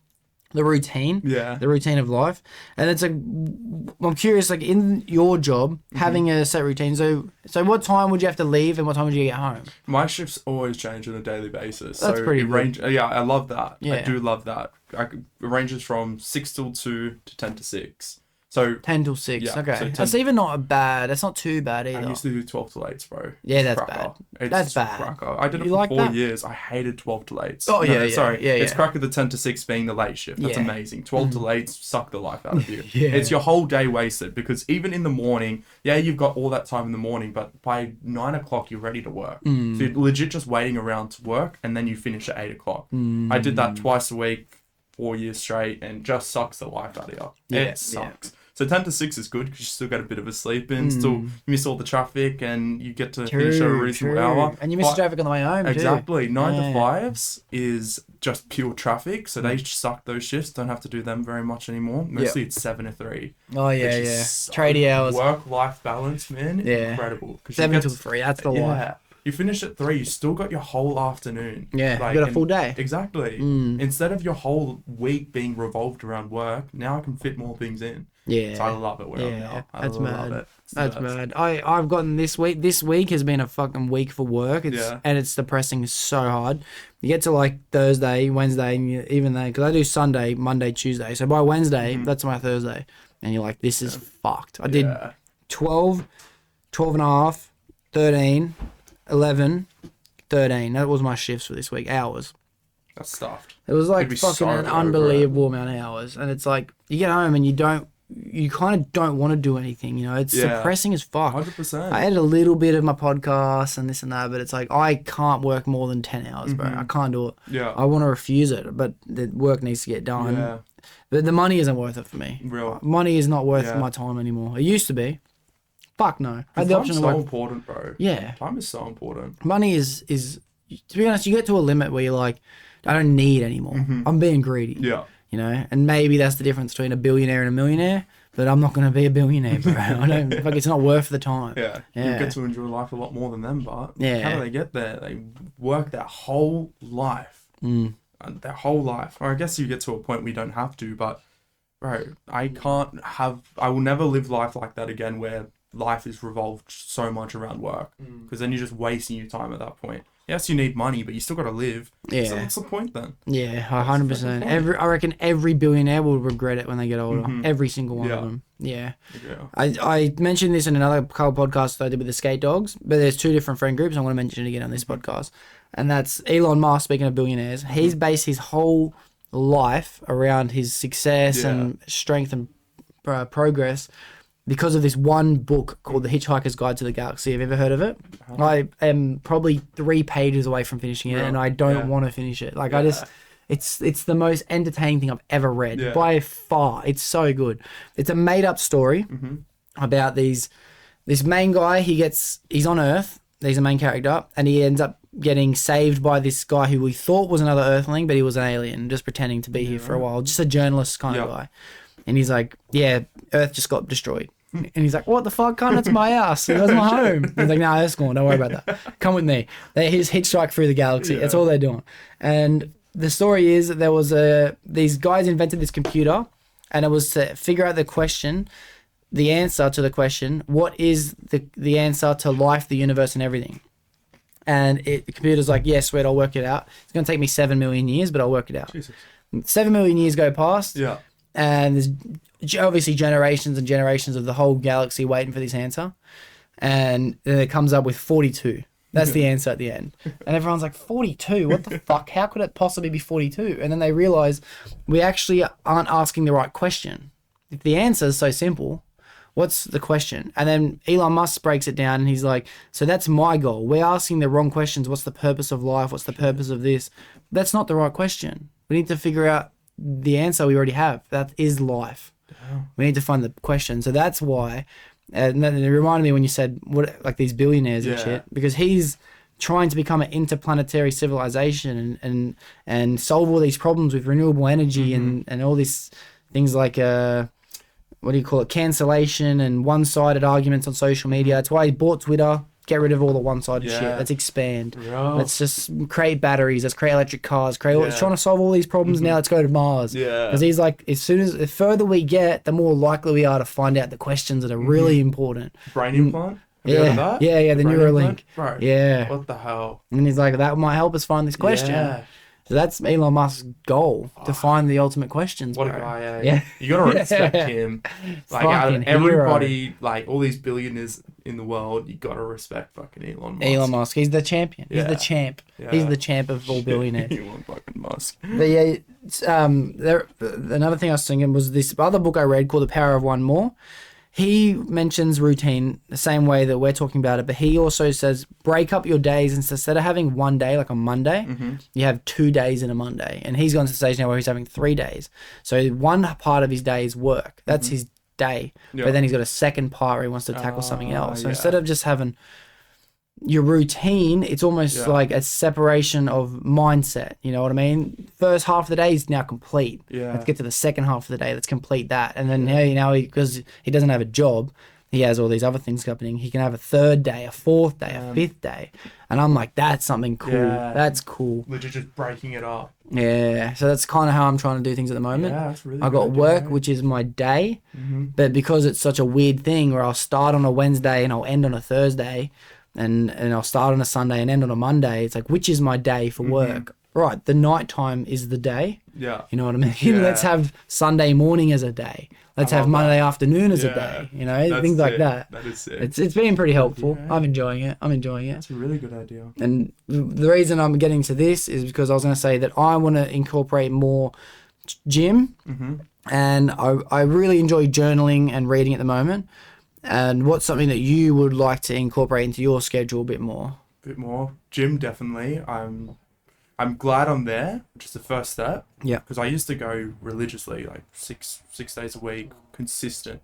the routine. Yeah. The routine of life, and it's like I'm curious, like in your job, having a set routine. So what time would you have to leave, and what time would you get home? My shifts always change on a daily basis. That's so pretty it range. Yeah, I love that. Yeah. I do love that. It ranges from 6 till 2 to 10 to 6. So 10 till 6. Yeah, Okay, so 10 that's even not bad. That's not too bad either. I used to do 12 till 8, bro. Yeah, It's that's cracker. bad. It's That's bad. Cracker. I did it You for like 4 that? years. I hated 12 till 8. Oh, yeah, yeah, Sorry. yeah, It's yeah. cracker the 10 to 6 being the late shift. That's Yeah. amazing. 12 till 8 suck the life out of you. Yeah. It's your whole day wasted because even in the morning, yeah, you've got all that time in the morning, but by 9 o'clock, you're ready to work. So you're legit just waiting around to work and then you finish at 8 o'clock. I did that twice a week, 4 years straight, and just sucks the life out of you. Yeah, It sucks. So 10 to 6 is good because you still get a bit of a sleep in, still miss all the traffic, and you get to finish at a reasonable hour. And you miss the traffic on the way home, Exactly. too. 9 Yeah. to 5s is just pure traffic, so they suck those shifts. Don't have to do them very much anymore. Mostly it's 7 to 3. Oh, yeah, which is yeah. so- Tradie hours. Work-life balance, man. Yeah. Incredible. 'Cause you 7 get till to- 3. That's the life. Yeah. You finish at 3, you still got your whole afternoon. Yeah, you got a and- full day. Exactly. Instead of your whole week being revolved around work, now I can fit more things in. Yeah. So I love it where I'm now. I That's love mad. it. It's the That's best. mad. I've gotten this week. This week has been a fucking week for work. Yeah. And it's depressing so hard. You get to like Thursday, Wednesday, and even then, because I do Sunday, Monday, Tuesday. So by Wednesday, that's my Thursday. And you're like, this is fucked. I did Yeah. 12, 12 and a half, 13, 11, 13. That was my shifts for this week. Hours. That's stuffed. It was like You'd be fucking so an over it. unbelievable amount of hours. And it's like, you get home and you kind of don't want to do anything, you know? It's Yeah. depressing as fuck. 100%. I had a little bit of my podcast and this and that, but it's like, I can't work more than 10 hours, bro. I can't do it. Yeah. I want to refuse it, but the work needs to get done. Yeah. But the money isn't worth it for me. Real. Money is not worth Yeah. my time anymore. It used to be. Fuck no. I had the Time's option to so work. important, bro. Yeah. Time is so important. Money is, to be honest, you get to a limit where you're like, I don't need anymore. I'm being greedy. Yeah. You know, and maybe that's the difference between a billionaire and a millionaire. But I'm not going to be a billionaire, bro. I don't. Like, it's not worth the time. Yeah. Yeah. You get to enjoy life a lot more than them, but Yeah. how do they get there? They work their whole life. Their whole life. Or I guess you get to a point where you don't have to, but bro, I will never live life like that again where life is revolved so much around work. Because then you're just wasting your time at that point. Yes, you need money, but you still got to live. Yeah. So what's the point then? Yeah, 100%. I reckon every billionaire will regret it when they get older. Every single one Yeah. of them. Yeah. Yeah. I mentioned this in another couple podcasts that I did with the skate dogs, but there's 2 different friend groups. I want to mention it again on this podcast. And that's Elon Musk, speaking of billionaires. He's based his whole life around his success and strength and progress because of this one book called The Hitchhiker's Guide to the Galaxy. Have you ever heard of it? I am probably 3 pages away from finishing it, and I don't want to finish it. Like, it's the most entertaining thing I've ever read by far. It's so good. It's a made up story about this main guy. He's on Earth. He's a main character, and he ends up getting saved by this guy who we thought was another Earthling, but he was an alien, just pretending to be here for a while, just a journalist kind of guy. And he's like, yeah, Earth just got destroyed. And he's like, what the fuck, cunt? That's my house. That's my home. He's like, nah, Earth's gone. Don't worry about that. Come with me. He's hitchhike through the galaxy. That's all they're doing. And the story is that there was these guys invented this computer, and it was to figure out the answer to the question, what is the answer to life, the universe, and everything? And the computer's like, yeah, sweet, I'll work it out. It's going to take me 7 million years, but I'll work it out. Jesus. 7 million years go past. Yeah. And there's obviously generations and generations of the whole galaxy waiting for this answer. And then it comes up with 42. That's the answer at the end. And everyone's like, 42? What the fuck? How could it possibly be 42? And then they realize we actually aren't asking the right question. If the answer is so simple, what's the question? And then Elon Musk breaks it down and he's like, so that's my goal. We're asking the wrong questions. What's the purpose of life? What's the purpose of this? That's not the right question. We need to figure out the answer we already have. That is life. We need to find the question. So that's why, and then it reminded me when you said what, like these billionaires and shit, because he's trying to become an interplanetary civilization and solve all these problems with renewable energy and all these things like what do you call it, cancellation and one-sided arguments on social media. That's why he bought Twitter. Get rid of all the one-sided shit. Let's expand. Let's just create batteries. Let's create electric cars. Let's trying to solve all these problems now. Let's go to Mars. Because he's like, the further we get, the more likely we are to find out the questions that are really important. Brain implant? Yeah, the Neuralink. Right. Yeah. What the hell? And he's like, that might help us find this question. Yeah. So that's Elon Musk's goal, to find the ultimate questions. What bro. a guy, eh? Yeah. You gotta respect him. Like, out of Fucking everybody, hero. like, all these billionaires in the world, you gotta respect fucking Elon Musk. Elon Musk, he's the champion. He's the champ. Yeah. He's the champ of all billionaires. Elon fucking Musk. But yeah, another thing I was thinking was this other book I read called The Power of One More. He mentions routine the same way that we're talking about it, but he also says break up your days. Instead of having one day, like a Monday, you have 2 days in a Monday. And he's gone to the stage now where he's having 3 days. So one part of his day is work. That's his day. But then he's got a second part where he wants to tackle something else. So instead of just having your routine, it's almost like a separation of mindset. You know what I mean? First half of the day is now complete. Let's get to the second half of the day. Let's complete that. And then now because he doesn't have a job, he has all these other things happening. He can have a third day, a fourth day, a fifth day. And I'm like, that's something cool. That's cool. Legit just breaking it up. Yeah. So that's kind of how I'm trying to do things at the moment. Yeah, that's really I got good, work, which is my day. But because it's such a weird thing where I'll start on a Wednesday and I'll end on a Thursday, and I'll start on a Sunday and end on a Monday. It's like, which is my day for work? Right, the night time is the day. Yeah. You know what I mean? Yeah. Let's have Sunday morning as a day. Let's have Monday afternoon as a day. You know, things like that. That is sick. It's been pretty helpful. Yeah. I'm enjoying it. That's a really good idea. And the reason I'm getting to this is because I was going to say that I want to incorporate more gym. And I really enjoy journaling and reading at the moment. And what's something that you would like to incorporate into your schedule a bit more? Gym, definitely. I'm glad I'm there, which is the first step. Yeah. Because I used to go religiously, like six days a week, consistent.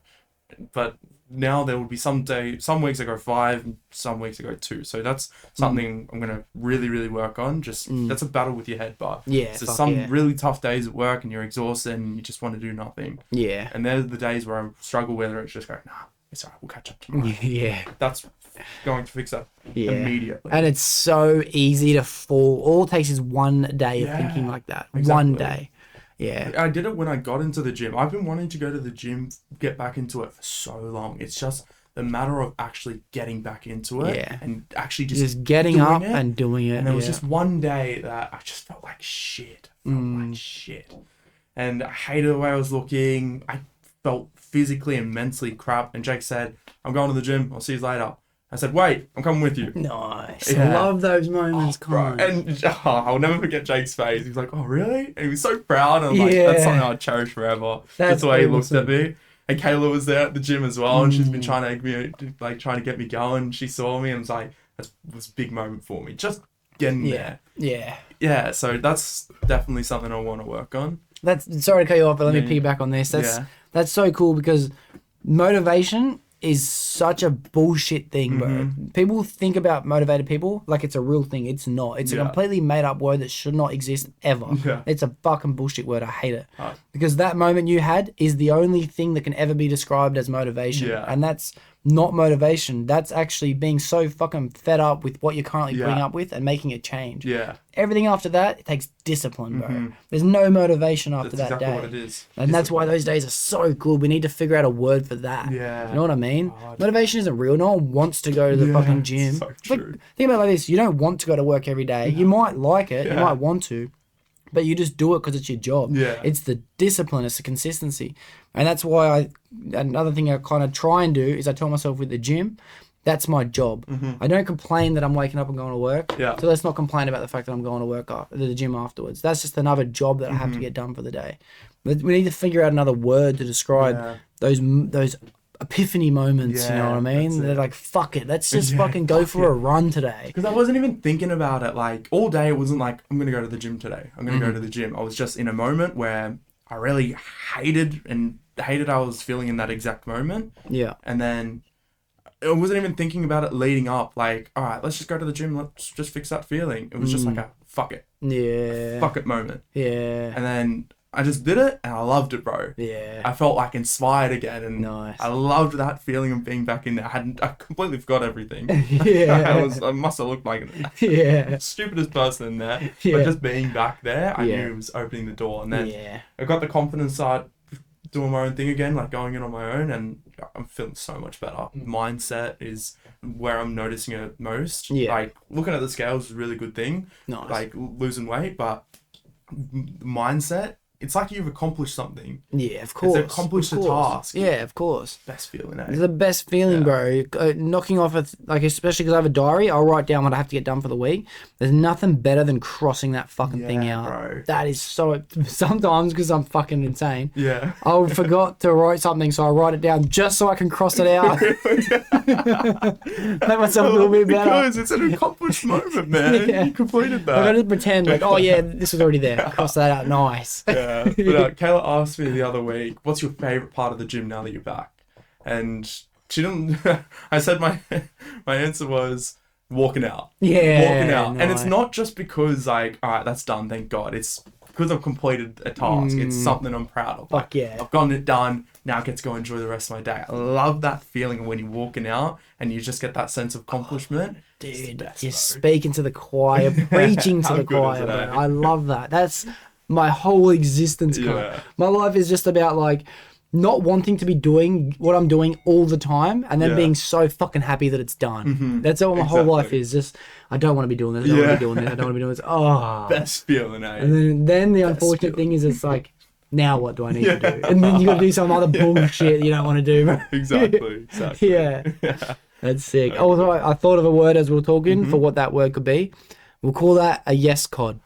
But now there will be some weeks I go 5, and some weeks I go 2. So that's something I'm gonna really, really work on. That's a battle with your head, but so some really tough days at work and you're exhausted and you just want to do nothing. Yeah. And they're the days where I struggle, whether it's just going, nah, it's alright, we'll catch up tomorrow. Yeah. That's going to fix that immediately. And it's so easy to fall. All it takes is one day of thinking like that. Exactly. One day. Yeah. I did it when I got into the gym. I've been wanting to go to the gym, get back into it for so long. It's just the matter of actually getting back into it and actually just getting up and doing it. And there was just one day that I just felt like shit. And I hated the way I was looking. I felt physically and mentally crap. And Jake said, I'm going to the gym. I'll see you later. I said, wait, I'm coming with you. Nice. I love those moments, And I'll never forget Jake's face. He was like, oh, really? And he was so proud. And I was like, that's something I'll cherish forever. That's the way he looked at me. And Kayla was there at the gym as well. And she's been trying to get me going. She saw me and was like, that was a big moment for me. Just getting there. Yeah. Yeah. So that's definitely something I want to work on. Sorry to cut you off, but let me piggyback on this. That's so cool because motivation is such a bullshit thing, bro. People think about motivated people like it's a real thing. It's not. It's a completely made up word that should not exist ever. It's a fucking bullshit word. I hate it. Because that moment you had is the only thing that can ever be described as motivation. And that's not motivation. That's actually being so fucking fed up with what you're currently putting up with and making a change. Everything after that, it takes discipline, bro. There's no motivation after that day. What it is. And that's why those days are so cool. We need to figure out a word for that. You know what I mean? Motivation isn't real. No one wants to go to the fucking gym. So true. Think about it like this. You don't want to go to work every day. You might like it. You might want to. But you just do it because it's your job. Yeah. It's the discipline, it's the consistency. And that's why another thing I kind of try and do is I tell myself with the gym, that's my job. I don't complain that I'm waking up and going to work. Yeah. So let's not complain about the fact that I'm going to work after the gym afterwards. That's just another job that I have to get done for the day. But we need to figure out another word to describe those epiphany moments, you know what I mean? They're like, fuck it, let's just fucking go for a run today. Because I wasn't even thinking about it. Like, all day, it wasn't like, I'm going to go to the gym today. I'm going to go to the gym. I was just in a moment where I really hated I was feeling in that exact moment. Yeah. And then I wasn't even thinking about it leading up. Like, all right, let's just go to the gym. Let's just fix that feeling. It was just like a fuck it. Yeah. Fuck it moment. Yeah. And then I just did it and I loved it, bro. Yeah. I felt like inspired again, and Nice. I loved that feeling of being back in there. I completely forgot everything. Yeah. I must have looked like Yeah. the stupidest person in there. Yeah. But just being back there, I Yeah. knew it was opening the door. And then Yeah. I got the confidence to start doing my own thing again, like going in on my own, and I'm feeling so much better. Mindset is where I'm noticing it most. Yeah. Like, looking at the scales is a really good thing. Nice. Like, losing weight, but mindset, it's like you've accomplished something. Yeah, of course. It's accomplished of a course. task. Yeah, of course. Best feeling, It's eh? the best feeling, bro. Knocking off like, especially because I have a diary, I'll write down what I have to get done for the week. There's nothing better than crossing that fucking thing out. Bro. That is so. Sometimes because I'm fucking insane, Yeah. I forgot to write something, so I write it down just so I can cross it out. Make myself a little bit better. Because it's an accomplished moment, man. Yeah. You completed Like, I that. just pretend like, oh yeah, this was already there. Cross that out. Nice. Yeah. But Kayla asked me the other week, what's your favourite part of the gym now that you're back? And she didn't... I said my answer was walking out. Yeah. Walking out. And it's nice. not just because, like, all right, that's done, thank God. It's because I've completed a task. It's something I'm proud of. Fuck Like, yeah. I've gotten it done. Now I get to go enjoy the rest of my day. I love that feeling when you're walking out and you just get that sense of accomplishment. It's the Dude, best, you're bro. speaking to the choir, preaching to How the good choir, is bro. it, eh? I love that. That's my whole existence. Yeah. My life is just about like not wanting to be doing what I'm doing all the time and then Yeah. being so fucking happy that it's done. That's all my whole life Exactly. is. Just, I don't want to be doing this. I don't want to be doing this. I don't want to be doing this. Oh. Best feeling, eh? And then the unfortunate thing is it's like, now what do I need to do? And then you got to do some other bullshit you don't want to do, bro. Exactly. Yeah. That's sick. Also, I thought of a word as we were talking for what that word could be. We'll call that a yes cod.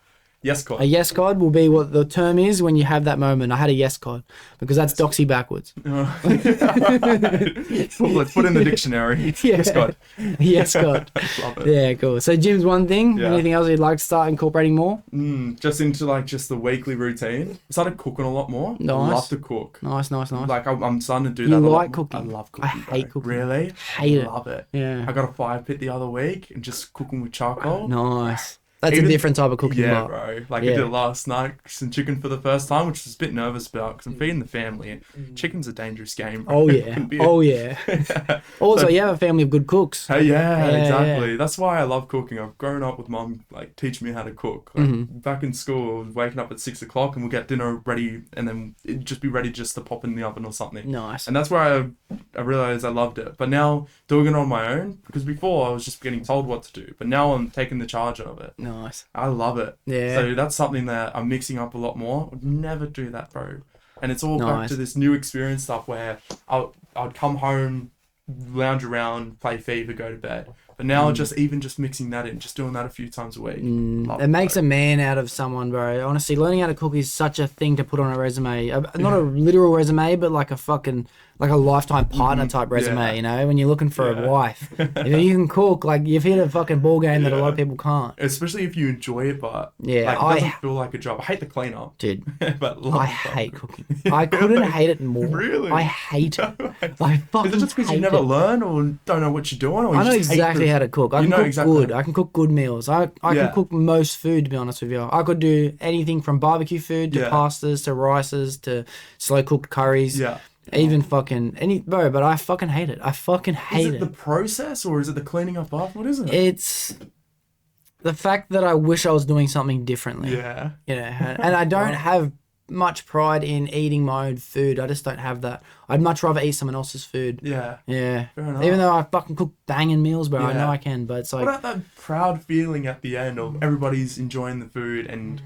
Yes, God. A yes cod will be what the term is when you have that moment. I had a yes cod because that's doxy backwards. Well, let's put in the dictionary. Yeah. Yes, God. Yes cod. Love it. Yeah, cool. So gym's one thing. Yeah. Anything else you'd like to start incorporating more? Just into like just the weekly routine. I started cooking a lot more. Nice. I love to cook. Nice. Like I'm starting to do You that. a lot like more. cooking? I love I cooking. hate bro. cooking. Really? Hate it. Love it. Yeah. I got a fire pit the other week and just cooking with charcoal. Nice. That's Even- a different type of cooking. Yeah, but- bro. Like Yeah. I did it last night, some chicken for the first time, which I was a bit nervous about because I'm feeding the family. And chicken's a dangerous game. Bro. Oh yeah. Can be- Oh yeah. Also, you have a family of good cooks. Hey, yeah, Yeah, exactly. yeah. That's why I love cooking. I've grown up with mum like teaching me how to cook. Like, back in school, I was waking up at 6 o'clock and we'll get dinner ready, and then it'd just be ready just to pop in the oven or something. Nice. And that's where I realized I loved it. But now doing it on my own, because before I was just getting told what to do, but now I'm taking the charge of it. Nice. I love it. Yeah. So that's something that I'm mixing up a lot more. Would never do that, bro. And it's all back Nice. to this new experience stuff where I'd come home, lounge around, play FIFA, go to bed. But now just mixing that in, just doing that a few times a week. Love It makes bro. a man out of someone, bro. Honestly, learning how to cook is such a thing to put on a resume. Not a literal resume, but like a lifetime partner type resume, Yeah. you know? When you're looking for a wife. If you can cook, like, you've hit a fucking ball game that a lot of people can't. Especially if you enjoy it, but Yeah, like, it doesn't feel like a job. I hate the cleanup. Dude, But love I the hate fuck. cooking. I couldn't hate it more. Really? I hate it. I fucking Is it just because you hate never it. learn or don't know what you're doing? Or you I know just hate exactly the- how to cook. I You can know cook exactly- good. I can cook good meals. I Yeah. can cook most food, to be honest with you. I could do anything from barbecue food to Yeah. pastas to rices to slow cooked curries. Yeah. Even fucking bro, but I fucking hate it. I fucking Is hate it the process or is it the cleaning up after? What is it? It's the fact that I wish I was doing something differently. Yeah. You know, and I don't have much pride in eating my own food. I just don't have that. I'd much rather eat someone else's food. Yeah. Yeah. Fair enough. Even though I fucking cook banging meals, bro. I Yeah. know I can, but it's like What about that proud feeling at the end of everybody's enjoying the food and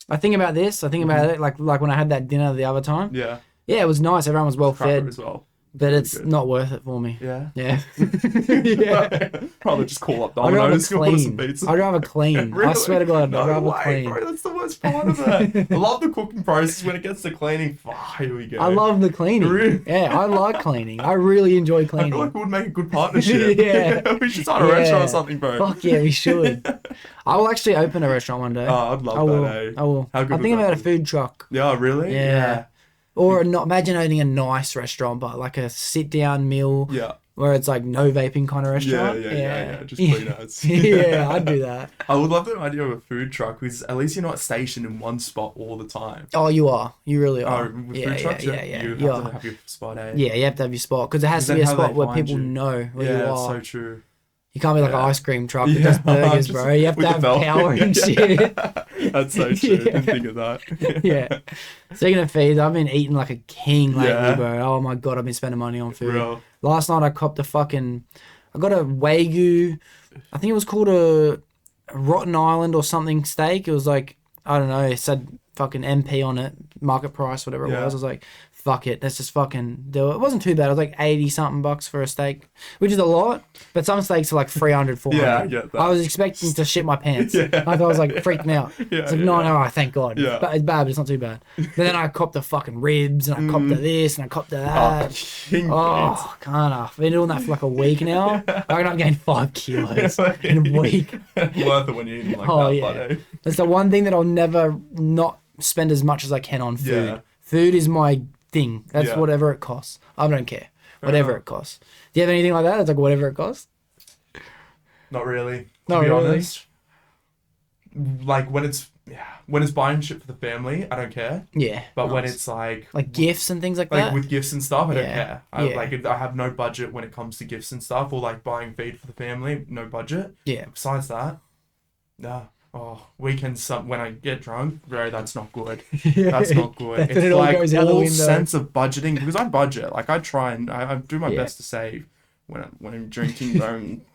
I think about this. I think about it like when I had that dinner the other time. Yeah. Yeah, it was nice. Everyone was well Cracker fed. as well. But Really it's good. not worth it for me. Yeah. Yeah. Yeah. Rather just call up I'd rather Domino's and order some clean. pizza. I'd rather clean. Really? I swear to God, No I'd rather way, clean. bro. That's the worst part of it. I love the cooking process. When it gets to cleaning, here we go. I love the cleaning. Really? Yeah, I like cleaning. I really enjoy I feel cleaning. like we would make a good partnership. Yeah. We should start a restaurant or something, bro. Fuck yeah, we should. I will actually open a restaurant one day. Oh, I'd love I will. that, eh? I will. How good I'm would thinking that about a be? food truck. Yeah, really? Yeah. Or not. Imagine owning a nice restaurant, but like a sit-down meal. Yeah. Where it's like no vaping kind of restaurant. Yeah. Just clean as. Yeah, I'd do that. I would love the idea of a food truck because at least you're not stationed in one spot all the time. Oh, you are. You really Oh, are. with Yeah, food trucks, You you have are. to have your spot, eh? Yeah, you have to have your spot because it has to Then be a how they spot where find people you. know where Yeah, you it's are. so true. You can't be like an Yeah. ice cream truck that Yeah, does burgers, just bro. You have with to the have bell. power and Yeah. shit. That's so true. Yeah. Didn't think of that. Yeah. Speaking of feeds, I've been eating like a king lately, Yeah. bro. Oh my God, I've been spending money on food. Real. Last night I copped I got a Wagyu, I think it was called a Rotten Island or something steak. It was like, I don't know, it said fucking MP on it, market price, whatever it Yeah. was. I was like, fuck it, let's just fucking do it. It wasn't too bad. It was like 80 something bucks for a steak, which is a lot, but some steaks are like 300, 400. Yeah, I get that. I was expecting to shit my pants. Yeah. I was like freaking out. Yeah, It's like, no, thank God. Yeah. But it's bad, but it's not too bad. But then I copped the fucking ribs and I copped the this and I copped the that. King Oh, can't I've been doing that for like a week now. I reckon I've gained 5 kilos in a week. Worth it when you're eating like Oh, that, yeah. buddy. That's the one thing that I'll never not spend as much as I can on food. Yeah. Food is my thing. That's Yeah. whatever it costs. I don't care. Whatever it costs. Do you have anything like that? It's like whatever it costs? Not really. Not to be really. honest. Like when it's buying shit for the family, I don't care. Yeah. But when nice. it's like gifts and things like like that? with gifts and stuff, I don't Yeah. care. Yeah. I have no budget when it comes to gifts and stuff, or like buying feed for the family, no budget. Yeah. Besides that, no. Oh, weekends when I get drunk, bro, that's not good. Yeah. That's not good. That's when It's it all like goes out the all window. sense of budgeting because I budget. Like I try and I do my Yeah. best to save when I'm drinking.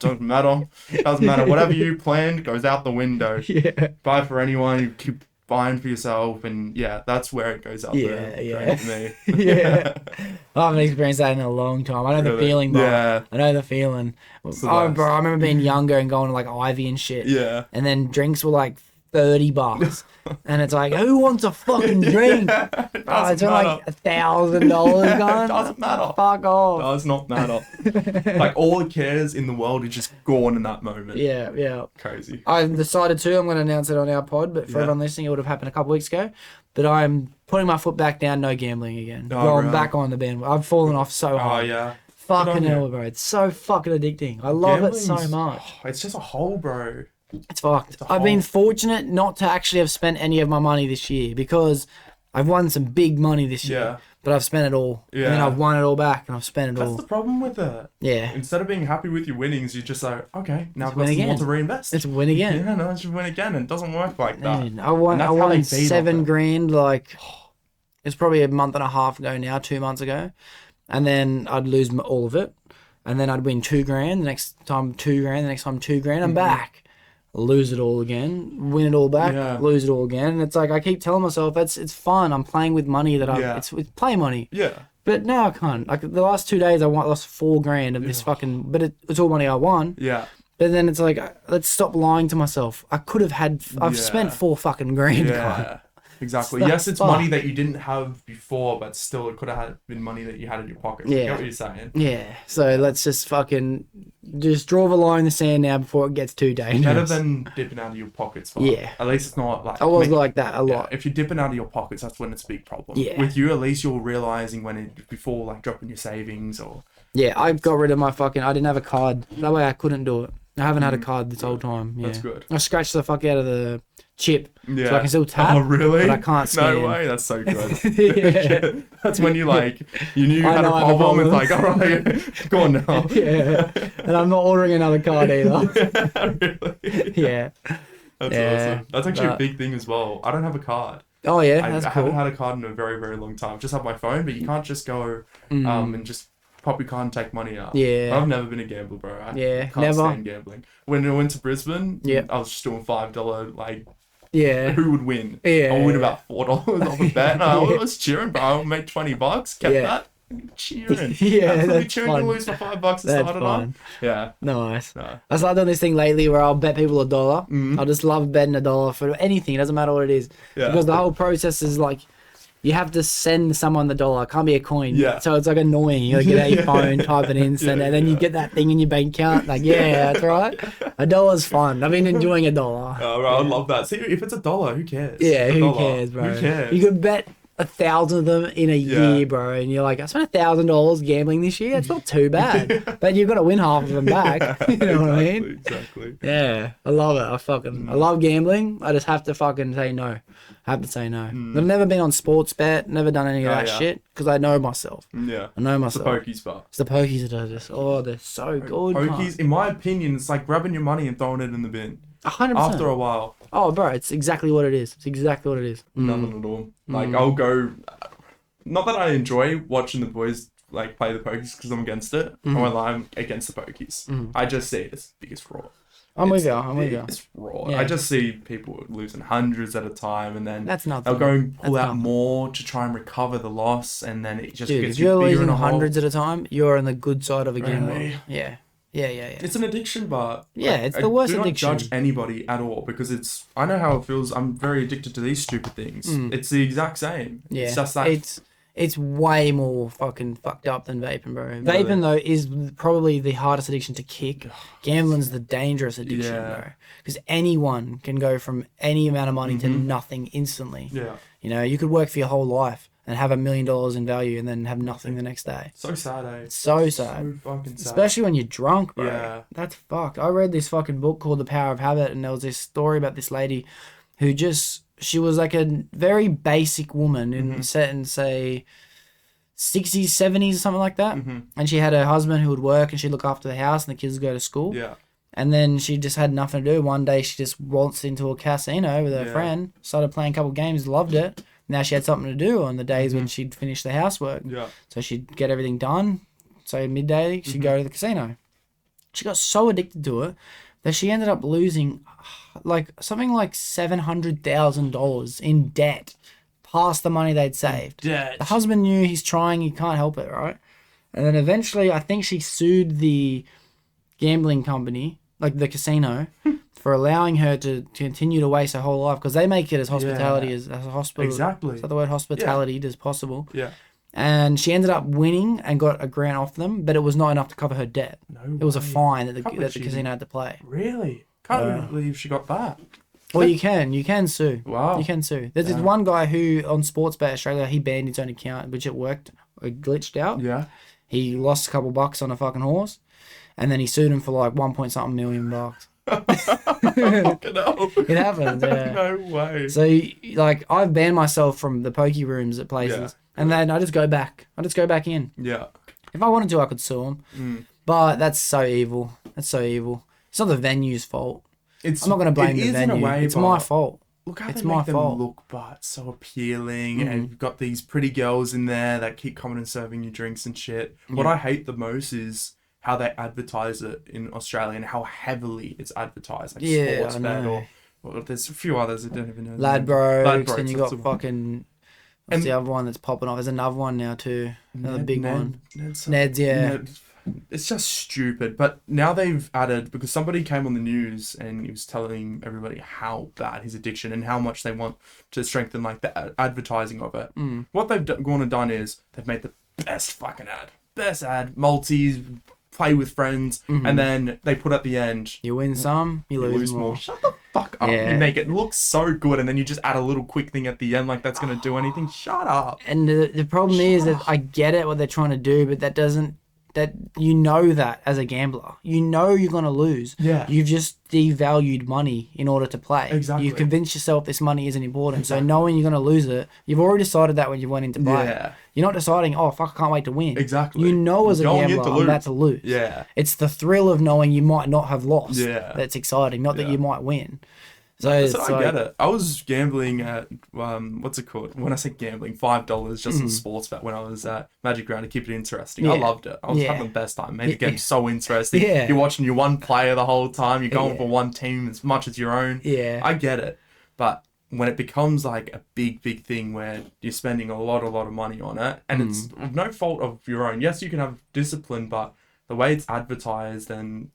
Doesn't matter. Doesn't matter. Whatever you planned goes out the window. Yeah. Buy for anyone. You keep buying for yourself, and yeah, that's where it goes out Yeah, the yeah. drain for me. Yeah. I haven't experienced that in a long time. I know the Really? feeling, bro. Yeah. I know the feeling. So Oh, that's- bro, I remember being younger and going to like Ivy and shit. Yeah. And then drinks were like $30. And it's like, who wants a fucking drink? Oh, it's like $1,000 going. Doesn't matter. Fuck off. Does not matter. Like all the cares in the world is just gone in that moment. Yeah, yeah. Crazy. I've decided to. I'm going to announce it on our pod, but for Yeah. everyone listening, it would have happened a couple weeks ago. But I'm putting my foot back down, no gambling again. Oh, Going right. back on the band. I've fallen off so Oh hard. yeah. Fucking Good on hell, you. bro. It's so fucking addicting. I love it so Gambling's- much. oh, it's just a hole, bro. It's fucked. a I've been whole- fortunate not to actually have spent any of my money this year because I've won some big money this year. Yeah. But I've spent it all. And then Yeah. I've won it all back and I've spent it That's all. the problem with it. Yeah. Instead of being happy with your winnings, you're just like, okay, now I've win got some more again. to reinvest. It's win again. Yeah, no, I should win again. And it doesn't work like that. Man, I won And that's how they feed off $7 it. grand like it's probably a month and a half ago now, 2 months ago. And then I'd lose all of it. And then I'd win 2 grand, the next time 2 grand, the next time 2 grand. I'm back. Lose it all again, win it all back, Yeah. lose it all again. And it's like I keep telling myself it's fun. I'm playing with money that Yeah. it's play money. Yeah. But now I can't. Like the last 2 days I lost 4 grand of this fucking but it's all money I won. Yeah. But then it's like let's stop lying to myself. I could have had I've Yeah. spent 4 fucking grand. Yeah. Exactly. It's Yes, the it's fuck. money that you didn't have before, but still it could have been money that you had in your pocket. I Yeah. get what you're saying. Yeah, so let's just fucking just draw the line in the sand now before it gets too dangerous. Better than dipping out of your pockets. Far. Yeah. At least it's not like. I was like that a Yeah, lot. if you're dipping out of your pockets, that's when it's a big problem. Yeah. With you, at least you're realizing when it before like dropping your savings or. Yeah, I got rid of my fucking. I didn't have a card. That way I couldn't do it. I haven't had a card this whole time. Yeah. That's good. I scratched the fuck out of the chip, Yeah. so I can still tap. Oh really? But I can't scan. No way. That's so good. Yeah. That's when you like you knew you I had a know I have a problem. It's like problem. all right, go on now. Yeah, and I'm not ordering another card either. Really? Yeah. That's Yeah, awesome. That's actually a but- big thing as well. I don't have a card. Oh yeah, I that's haven't cool. had a card in a very, very long time. Just have my phone, but you can't just go and just pop your card and take money out. Yeah. I've never been a gambler, bro. I Yeah, can't never. stand gambling. When I went to Brisbane, Yeah. I was just doing $5 like Yeah. who would win. Yeah. I'll win about $4 off a bet. And I was cheering, bro. I'll make $20. Kept that. Cheering. Yeah, absolutely that's cheering fun. to lose for $5 to start it on. Yeah. Nice. No. I started doing this thing lately where I'll bet people $1. I just love betting $1 for anything. It doesn't matter what it is. Yeah. Because the whole process is like, you have to send someone the $1. It can't be a coin. Yeah. So it's like annoying. You get out your phone, type it in, send it, and then you get that thing in your bank account. Like, yeah, that's right. $1's fun. I've been enjoying $1. Oh, bro, I love that. See, if it's $1, who cares? Yeah, who cares, bro? Who cares? You could bet 1,000 of them in a year, bro, and you're like, I spent $1,000 gambling this year. It's not too bad, but you've got to win half of them back. You know what I mean? Exactly. Yeah, I love it. I love gambling. I just have to fucking say no. I have to say no. I've never been on sports bet. Never done any of that shit because I know myself. Yeah. I know myself. The pokies part. It's the pokies that do this. Oh, they're so good. Pokies, in my opinion, it's like grabbing your money and throwing it in the bin. 100%. After a while. Oh, bro, it's exactly what it is. It's exactly what it is. Nothing at all. Like, I'll go... Not that I enjoy watching the boys like play the pokies because I'm against it. I won't lie, I'm against the pokies. I just see it as biggest fraud. I'm with you. It's raw. Yeah. I just see people losing hundreds at a time, and then That's nothing. they'll go and pull That's out nothing. more to try and recover the loss, and then it just Dude, gets if you're bigger losing in a hole. hundreds at a time, you're on the good side of a gambler. Really? Yeah. It's an addiction, but Yeah, it's the worst I do addiction. not judge anybody at all because it's. I know how it feels. I'm very addicted to these stupid things. It's the exact same. Yeah, It's just that. it's way more fucking fucked up than vaping, bro. Really? Vaping though is probably the hardest addiction to kick. Gambling's the dangerous addiction, bro. Because anyone can go from any amount of money to nothing instantly. Yeah. You know, you could work for your whole life and have $1 million in value and then have nothing the next day. So sad, eh? It's so sad. So fucking sad. Especially when you're drunk, bro. Yeah. That's fucked. I read this fucking book called The Power of Habit, and there was this story about this lady who she was like a very basic woman in say 60s, 70s or something like that. And she had her husband who would work and she'd look after the house and the kids would go to school. Yeah. And then she just had nothing to do. One day she just waltzed into a casino with her friend, started playing a couple games, loved it. Now she had something to do on the days when she'd finish the housework. Yeah. So she'd get everything done. So midday, she'd go to the casino. She got so addicted to it that she ended up losing something like $700,000 in debt past the money they'd saved. Debt. The husband knew he's trying, he can't help it, right? And then eventually, I think she sued the gambling company, like the casino, for allowing her to continue to waste her whole life because they make it as hospitality as a hospital. Exactly. Is that the word hospitality as possible? Yeah. And she ended up winning and got a grant off them, but it was not enough to cover her debt. It was a fine that the casino had to pay. Really? Can't believe she got that. Well, you can sue. Wow. You can sue. There's this one guy who, on Sportsbet Australia, he banned his own account, which it worked. It glitched out. Yeah. He lost a couple bucks on a fucking horse, and then he sued him for like $1 million. Fucking hell. It happens, yeah. No way. So, like, I've banned myself from the pokey rooms at places, and then I just go back. In. Yeah. If I wanted to, I could sue them, but that's so evil. It's not the venue's fault. I'm not going to blame the venue. It's my fault. Look how it's they my make them fault. look, but it's so appealing, and you've got these pretty girls in there that keep coming and serving you drinks and shit. What I hate the most is how they advertise it in Australia and how heavily it's advertised. Like Yeah, Sportsbet I know. or there's a few others I don't even know. Ladbrokes, and you got that's the- fucking... What's the other one that's popping off? There's another one now too. Another big one. Ned's, yeah. It's just stupid. But now they've added, because somebody came on the news and he was telling everybody how bad his addiction and how much they want to strengthen like the advertising of it. What they've gone and done is they've made the best fucking ad. Best ad. Multis, play with friends, and then they put at the end, You win some, you lose more. Shut the fuck up. Yeah. You make it look so good, and then you just add a little quick thing at the end like that's going to do anything. Shut up. And the problem is that I get it what they're trying to do, but that doesn't... That you know that as a gambler, you know you're gonna lose. Yeah. You've just devalued money in order to play. Exactly. You've convinced yourself this money isn't important. So knowing you're gonna lose it, you've already decided that when you went into play. Yeah. You're not deciding, oh fuck, I can't wait to win. Exactly. You know as a Going in gambler, to I'm lose. about to lose. Yeah. It's the thrill of knowing you might not have lost. Yeah. That's exciting. Not that Yeah. you might win. So it's So I get it. I was gambling at what's it called? When I say gambling, $5 just in sports bet when I was at Magic Round to keep it interesting. I Yeah. loved it. I was Yeah. having the best time. Made the game so interesting. Yeah. You're watching your one player the whole time. You're going Yeah. for one team as much as your own. Yeah. I get it. But when it becomes like a big thing where you're spending a lot of money on it, and it's no fault of your own. Yes, you can have discipline, but the way it's advertised and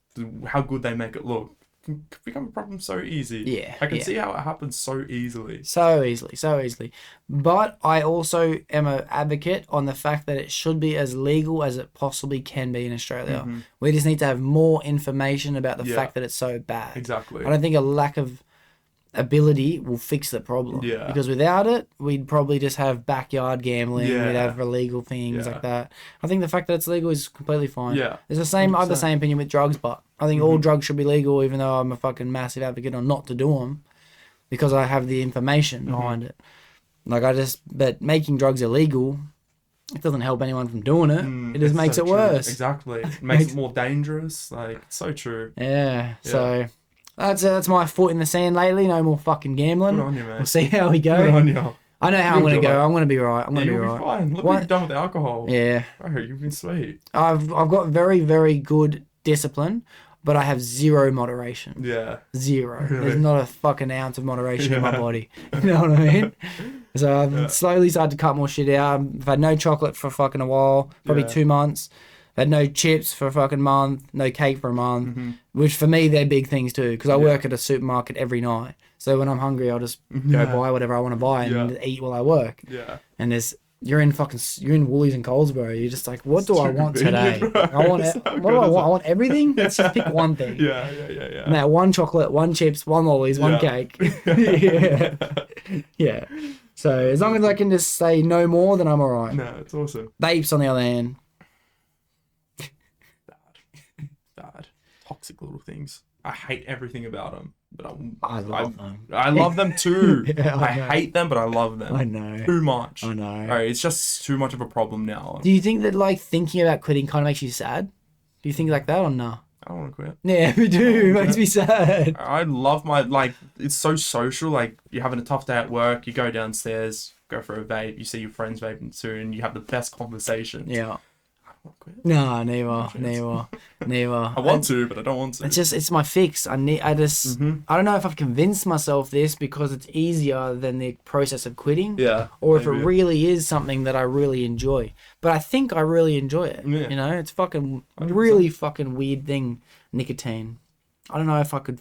how good they make it look can become a problem so easy. Yeah, I can see how it happens so easily. So easily. But I also am an advocate on the fact that it should be as legal as it possibly can be in Australia. We just need to have more information about the fact that it's so bad. Exactly. I don't think a lack of ability will fix the problem. Yeah. Because without it, we'd probably just have backyard gambling. Yeah. We'd have illegal things like that. I think the fact that it's legal is completely fine. Yeah. It's the same. I have the same opinion with drugs, but I think all drugs should be legal, even though I'm a fucking massive advocate on not to do them, because I have the information behind it. Like but making drugs illegal, it doesn't help anyone from doing it. It just makes it worse. Exactly. It makes it more dangerous. Like, so true. Yeah. So that's my foot in the sand lately. No more fucking gambling. Good on you, mate. We'll see how we go. Good on you. I know how I'm going to go. I'm going to be right. I'm going to be You'll right. be fine. Look what you've done with the alcohol. Yeah. Oh, you've been sweet. I've got very, very good discipline, but I have zero moderation. Yeah. Zero. Really? There's not a fucking ounce of moderation in my body. You know what I mean? So I've slowly started to cut more shit out. I've had no chocolate for fucking a while, probably 2 months. I've had no chips for a fucking month, no cake for a month, which for me, they're big things too, because I work at a supermarket every night. So when I'm hungry, I'll just go buy whatever I want to buy and eat while I work. Yeah. And you're in Woolies and Coles, bro. You're just like, what do I want today? I want I want everything. Let's just pick one thing. Yeah. And that one chocolate, one chips, one lollies, one cake. Yeah. So as long as I can just say no more, then I'm alright. No, it's awesome. Vapes on the other hand. Bad. Toxic little things. I hate everything about them. But I love them. I love them too. I know. hate them, but I love them. I know. Too much. I know. Oh, it's just too much of a problem now. Do you think that like thinking about quitting kind of makes you sad? Do you think like that or no? I don't want to quit. Yeah, we do. It makes me sad. I love it's so social. Like, you're having a tough day at work, you go downstairs, go for a vape, you see your friends vaping too, and you have the best conversations. Yeah. I don't want to quit. No, never. I want to, but I don't want to. It's my fix. I don't know if I've convinced myself this because it's easier than the process of quitting. Yeah. Or if maybe. it really is something that I really enjoy. But I think I really enjoy it. Yeah. You know, it's fucking really fucking weird thing, nicotine. I don't know if I could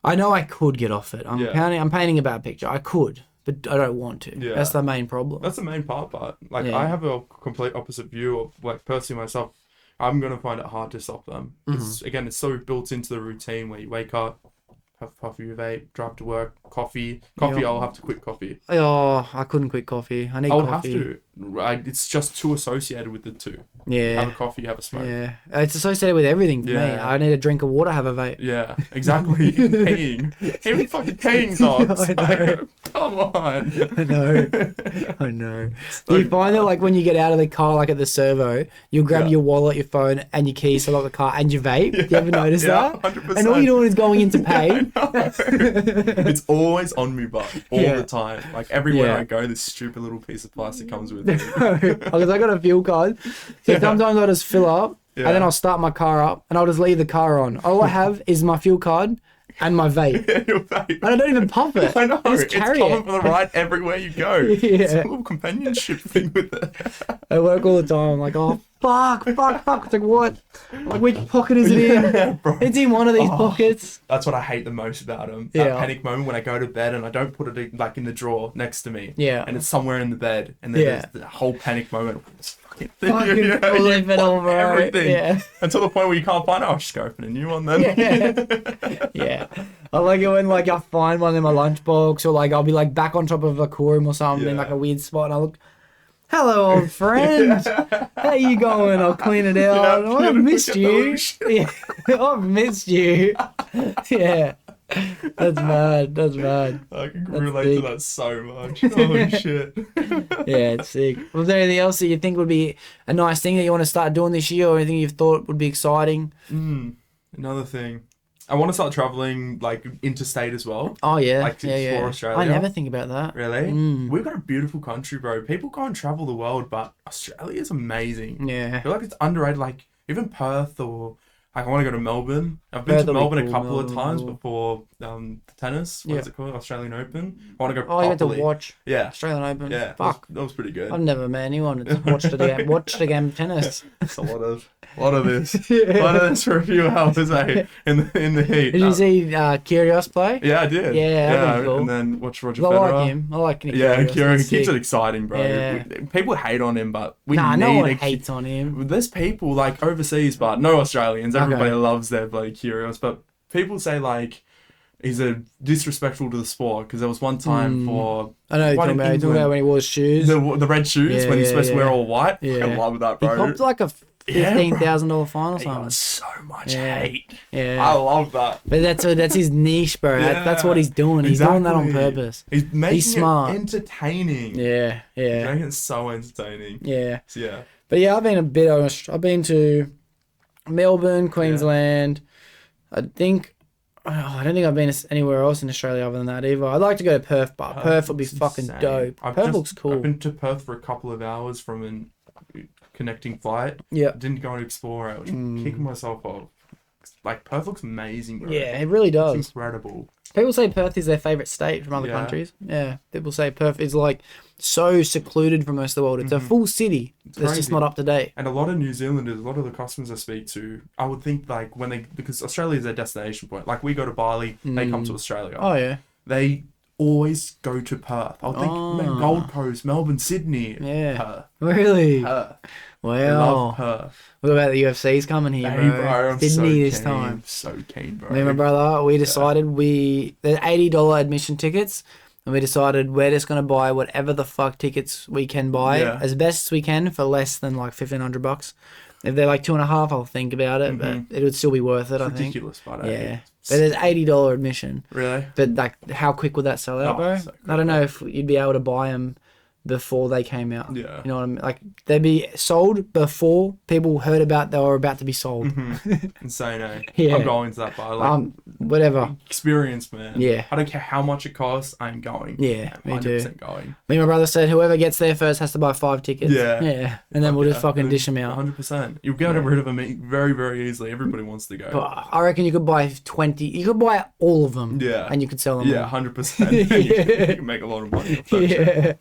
I know I could get off it. I'm painting a bad picture. I could, but I don't want to. Yeah. That's the main problem. That's the main part, but I have a complete opposite view of, like, personally myself, I'm going to find it hard to stop them. Again, it's so built into the routine where you wake up, have a puff of your vape, drive to work, coffee. I'll have to quit coffee. Oh, I couldn't quit coffee. I need I'll coffee. have to. It's just too associated with the two. Yeah. Have a coffee, have a smoke. Yeah. It's associated with everything for me. I need a drink of water, have a vape. Yeah, exactly. Even fucking peeing dogs. I know. Come on. I know. Do you find that, like, when you get out of the car, like at the servo, you'll grab your wallet, your phone, and your keys to lock the car, and your vape? Do you ever notice that? 100%. And all you're doing is going in to pay. It's always on me, but all the time. Like, everywhere I go, this stupid little piece of plastic comes with me. Because I got a fuel card. So sometimes I'll just fill up, and then I'll start my car up, and I'll just leave the car on. All I have is my fuel card and my vape. Your vape. And I don't even pump it. I know. I just carry it's coming it. for the ride everywhere you go. It's a little companionship thing with it. I work all the time. I'm like, oh, fuck. It's like, what? Like, which pocket is it in? Bro. It's in one of these pockets. That's what I hate the most about them. That panic moment when I go to bed and I don't put it in the drawer next to me. Yeah. And it's somewhere in the bed. And then there's the whole panic moment. Fucking flip it over. Everything. Yeah. Until the point where you can't find it, I'll just go open a new one then. Yeah. I like it when, like, I find one in my lunchbox, or like I'll be like back on top of a quorum or something in like a weird spot, and I look, hello, old friend. How you going? I'll clean it out. Oh, I've missed you. Yeah. I've missed you. Yeah. That's mad. I can relate to that so much. Holy shit. Yeah, it's sick. Was there anything else that you think would be a nice thing that you want to start doing this year, or anything you've thought would be exciting? Another thing. I want to start traveling, like, interstate as well. Oh, yeah. Like, to explore Australia. I never think about that. Really? We've got a beautiful country, bro. People go and travel the world, but Australia is amazing. Yeah. I feel like it's underrated. Like, even Perth or I want to go to Melbourne. I've been Perth to will be Melbourne a cool, couple of Melbourne times will. before the tennis. What is it called? Australian Open. I want to go Oh, you went to properly. watch Yeah. Australian Open? Yeah. Fuck. That was pretty good. I've never met anyone that's watched a game of tennis. It's a lot of this. A lot of this for a few hours, eh? In the heat. Did you see Kyrgios play? Yeah, I did. Yeah, that'd be cool. And then watch Roger I Federer. like him. I like Nick Yeah, Kyrgios. Kieran, He's he keeps sick. it exciting, bro. Yeah. People hate on him, but we Nah, need no one a hates on him. There's people like overseas, but no Australians. Everybody Okay. loves their bloody Kyrgios, but people say like he's a disrespectful to the sport because there was one time for I know you're one talking in about. You're talking about when he wore his shoes. the red shoes Yeah, when he's supposed to wear yeah. all white. Yeah. I love that, He bro. copped like a $15,000 fine or He something. got so much Yeah. hate. Yeah. I love that. But that's his niche, bro. That's what he's doing. He's doing that on Exactly. purpose. He's making smart. it entertaining. Yeah, He's yeah, making it so entertaining. yeah. So, yeah. But yeah, I've been I've been to Melbourne, Queensland. I don't think I've been anywhere else in Australia other than that either. I'd like to go to Perth, but Perth would be It's fucking insane. dope. Perth looks cool. I've been to Perth for a couple of hours from a connecting flight. Yeah. Didn't go and explore it. I was kicking myself off. Like, Perth looks amazing, bro. Yeah, it really It's does. incredible. People say Perth is their favourite state from other Yeah. countries. Yeah, people say Perth is like so secluded from most of the world. It's a full city that's just crazy. not up to date. And a lot of New Zealanders, a lot of the customers I speak to, I would think like because Australia is their destination point. Like we go to Bali, they come to Australia. Oh yeah, They always go to Perth. I would think man, Gold Coast, Melbourne, Sydney, yeah. Perth. Really? Perth. I Wow. love Perth. What about the UFC's coming here, Hey, bro? bro, I'm Sydney so this keen. time. So keen, bro. Me and my brother, we decided they're $80 admission tickets, and we decided we're just gonna buy whatever the fuck tickets we can buy Yeah. as best as we can for less than like $1,500. If they're like 2.5, I'll think about it, but it would still be worth it. I think. Ridiculous, but Yeah, but there's $80 admission. Really? But like, how quick would that sell out, Oh, bro? so quick, I don't know if you'd be able to buy them before they came out. Yeah. You know what I mean? Like they'd be sold before people heard about they were about to be sold. Insane, eh? Yeah. I'm going to that bar. Like, Whatever. experience, man. Yeah. I don't care how much it costs. I'm going. Yeah, I'm me too. 100% going. Me and my brother said whoever gets there first has to buy 5 tickets. Yeah. Yeah. And then we'll just fucking dish them out. 100%. You'll get rid of them very, very easily. Everybody wants to go. But I reckon you could buy 20. You could buy all of them. Yeah. And you could sell them Yeah, all. 100%. You can make a lot of money off that shit. Yeah.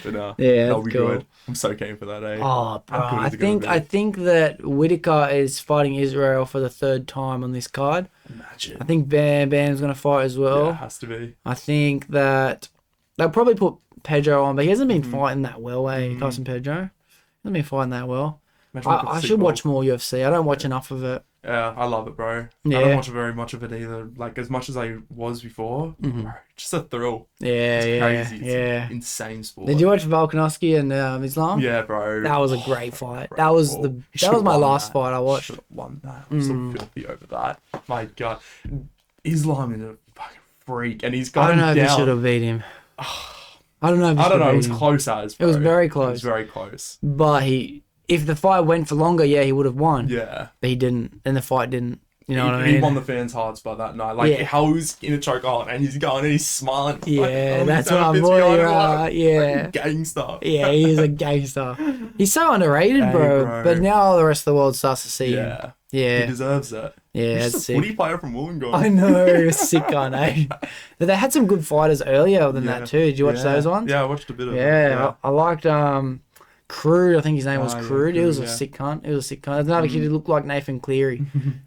But Yeah, that'll that's be cool. good. I'm so keen for that, eh? Oh, bro. How good I is it gonna be? think that Whitaker is fighting Israel for the 3rd time on this card. Imagine. I think Bam's going to fight as well. Yeah, it has to be. I think that they'll probably put Pedro on, but he hasn't been Mm-hmm. fighting that well, Tyson Pedro. He hasn't been fighting that well. Imagine we could I see should both. watch more UFC. I don't watch enough of it. Yeah, I love it, bro. Yeah. I don't watch very much of it either. Like, as much as I was before, bro, just a thrill. Yeah, It's yeah, crazy. It's yeah. an insane sport. Did you watch Volkanovski and Islam? Yeah, bro. That was a great fight. Bro, That was he that should've was my won last that. fight I watched. Should've won that. I'm so filthy over that. My God. Islam is a fucking freak, and he's got I don't him know if he down. should have beat him. I don't know if he I don't should know. have It was beat him. close as. Bro. It was very It close. was very close. But if the fight went for longer, yeah, he would have won. Yeah. But he didn't. And the fight didn't. You know what I He mean? won the fans' hearts by that night. Like, Yeah. how he's in a chokehold and he's going and he's smiling. Yeah, like, that's his what I'm outfit's worried behind him, about, like, yeah. fucking gangster. Yeah, he is a gangster. He's so underrated, Hey, bro. bro. But now the rest of the world starts to see him. Yeah. Yeah. He deserves it. Yeah, He's that's just a sick. footy player from Wollongong. I know, sick guy, eh? But they had some good fighters earlier than that too. Did you watch Yeah. those ones? Yeah, I watched a bit of it. Yeah, I liked Crude. I think his name was Oh, yeah, Crude. He was Crude, a yeah. sick cunt. He was a sick cunt. There's another kid who looked like Nathan Cleary.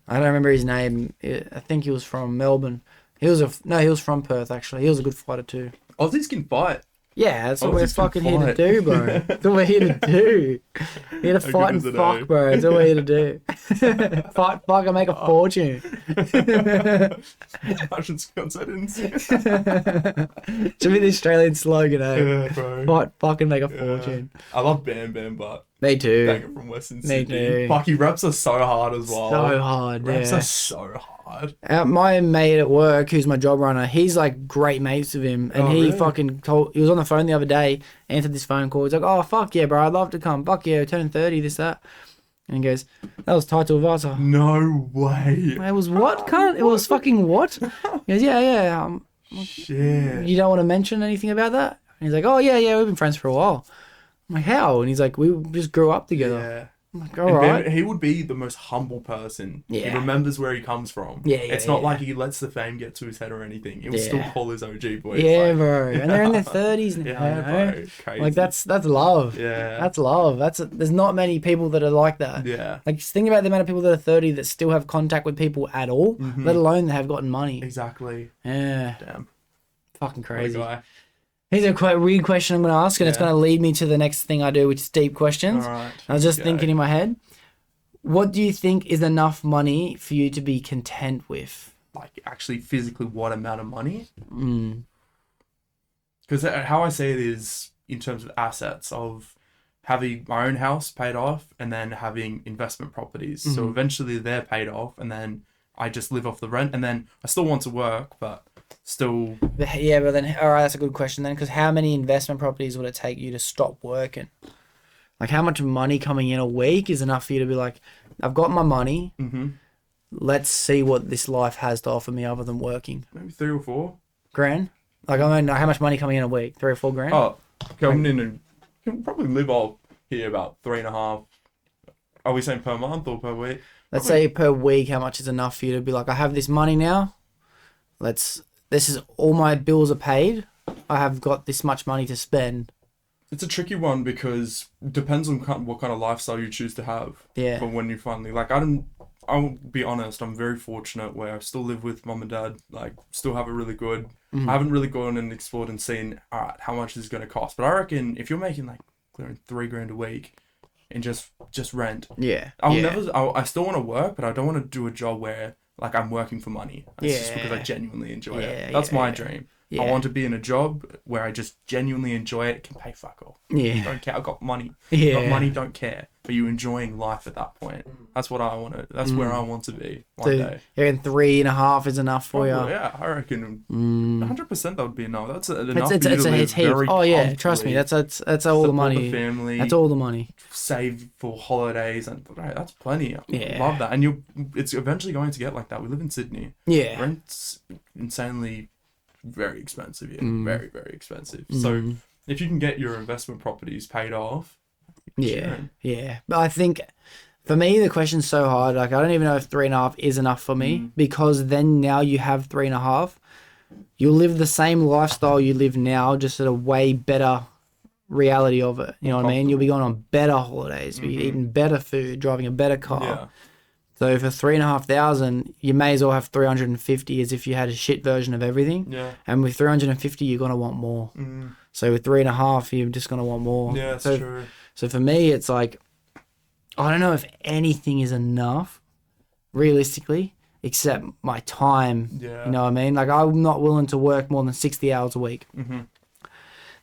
I don't remember his name. I think he was from Melbourne. He was from Perth actually. He was a good fighter too. Aussies can fight. Yeah, that's what Oh, we're this can fucking here to fight. do, bro. That's what we're here to do. We're here to How fight good and is it, fuck, eh? bro. That's what we're here to do. Fight, fuck, and make a fortune. Russian Scots, I didn't see it. Should be the Australian slogan, eh? Yeah, bro. Fight, fuck, and make a Yeah. fortune. I love Bam Bam, but Me too. banger from Western Me Sydney. too. Fuck, he raps are so hard as well. So hard, Raps yeah. are so hard. My mate at work, who's my job runner, he's like great mates with him, and Oh, he really? fucking he was on the phone the other day, answered this phone call. He's like, "Oh fuck yeah, bro, I'd love to come. Fuck yeah, turning 30, this that." And he goes, "That was Taito Vasa." No way. It was what, cunt? It was fucking what? He goes, yeah. Shit. You don't want to mention anything about that? And he's like, "Oh yeah, we've been friends for a while." I'm like, "How?" And he's like, "We just grew up together." Yeah. I'm like, all right. Then he would be the most humble person. Yeah. He remembers where he comes from. Yeah, It's not like he lets the fame get to his head or anything. He'll still call his OG boys. Yeah, bro. And they're in their 30s now. Yeah, bro. Crazy. Like, that's love. Yeah. That's love. There's not many people that are like that. Yeah. Like, just think about the amount of people that are 30 that still have contact with people at all, let alone that have gotten money. Exactly. Yeah. Damn. Fucking crazy. What a guy. Here's a quite weird question I'm going to ask, and it's going to lead me to the next thing I do, which is deep questions. All right. I was just thinking in my head, what do you think is enough money for you to be content with? Like, actually, physically, what amount of money? Because how I see it is in terms of assets of having my own house paid off and then having investment properties. So eventually they're paid off and then I just live off the rent, and then I still want to work, but still. Yeah, but then, all right, that's a good question then, because how many investment properties would it take you to stop working? Like, how much money coming in a week is enough for you to be like, I've got my money. Let's see what this life has to offer me other than working. Maybe 3 or 4 grand. Like, I mean, how much money coming in a week? 3 or 4 grand. Oh, coming in and can probably live off here about 3.5. Are we saying per month or per week? Let's say per week, how much is enough for you to be like, I have this money now. This is all my bills are paid. I have got this much money to spend. It's a tricky one because it depends on what kind of lifestyle you choose to have. Yeah. For when you finally, like, I'll be honest, I'm very fortunate where I still live with mum and dad, like, still have it really good. I haven't really gone and explored and seen, all right, how much this is going to cost. But I reckon if you're making, like, clearing $3,000 a week and just rent. Yeah. I still want to work, but I don't want to do a job where, like, I'm working for money. It's just because I genuinely enjoy it. That's my dream. Yeah. I want to be in a job where I just genuinely enjoy it. Can pay fuck all. Yeah. Don't care. I got money. Yeah. Got money. Don't care. But you enjoying life at that point. That's what I want to. That's where I want to be one day. You reckon 3.5 is enough for you? Yeah, I reckon 100% that would be enough. That's enough. It's a heap. Oh yeah, trust me. That's all the money. The family. That's all the money. Save for holidays and that's plenty. Yeah. Love that. And it's eventually going to get like that. We live in Sydney. Yeah. Rent's insanely very expensive here. Very, very expensive. So if you can get your investment properties paid off. Yeah. But I think for me the question's so hard. Like, I don't even know if 3.5 is enough for me, because then now you have 3.5. You'll live the same lifestyle you live now, just at a way better reality of it. You know what I mean? You'll be going on better holidays, be eating better food, driving a better car. Yeah. So for 3,500, you may as well have 350 as if you had a shit version of everything. Yeah. And with 350, you're gonna want more. So with 3.5, you're just gonna want more. Yeah, that's true. So for me, it's like, I don't know if anything is enough, realistically, except my time. Yeah. You know what I mean? Like, I'm not willing to work more than 60 hours a week.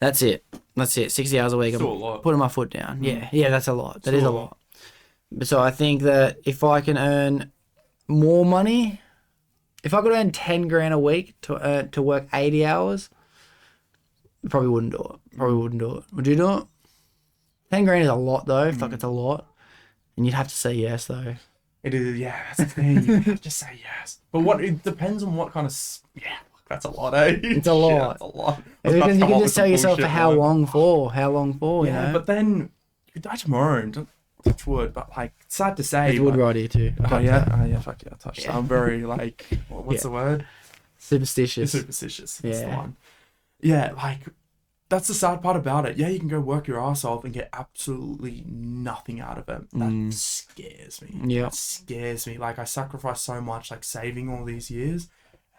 That's it. 60 hours a week. Still I'm a lot. putting my foot down. Yeah, that's a lot. That is a lot. So I think that if I can earn more money, if I could earn 10 grand a week to work 80 hours, I probably wouldn't do it. Would you do it? 10 grand is a lot though. Fuck, it's a lot. And you'd have to say yes though. It is, yeah, that's the thing. You have to say yes. But it depends on what kind of, that's a lot, eh? It's a lot. Yeah, that's a lot. Because you can just tell yourself for how long for, you know? But then you could die tomorrow and don't touch wood, but like, it's sad to say. There's wood right here too. Oh yeah, fuck yeah, touch that. I'm very like, what's the word? Superstitious. Superstitious. That's the one. Yeah, like, that's the sad part about it. Yeah, you can go work your ass off and get absolutely nothing out of it. That scares me. Yeah. That scares me. Like, I sacrificed so much, like, saving all these years.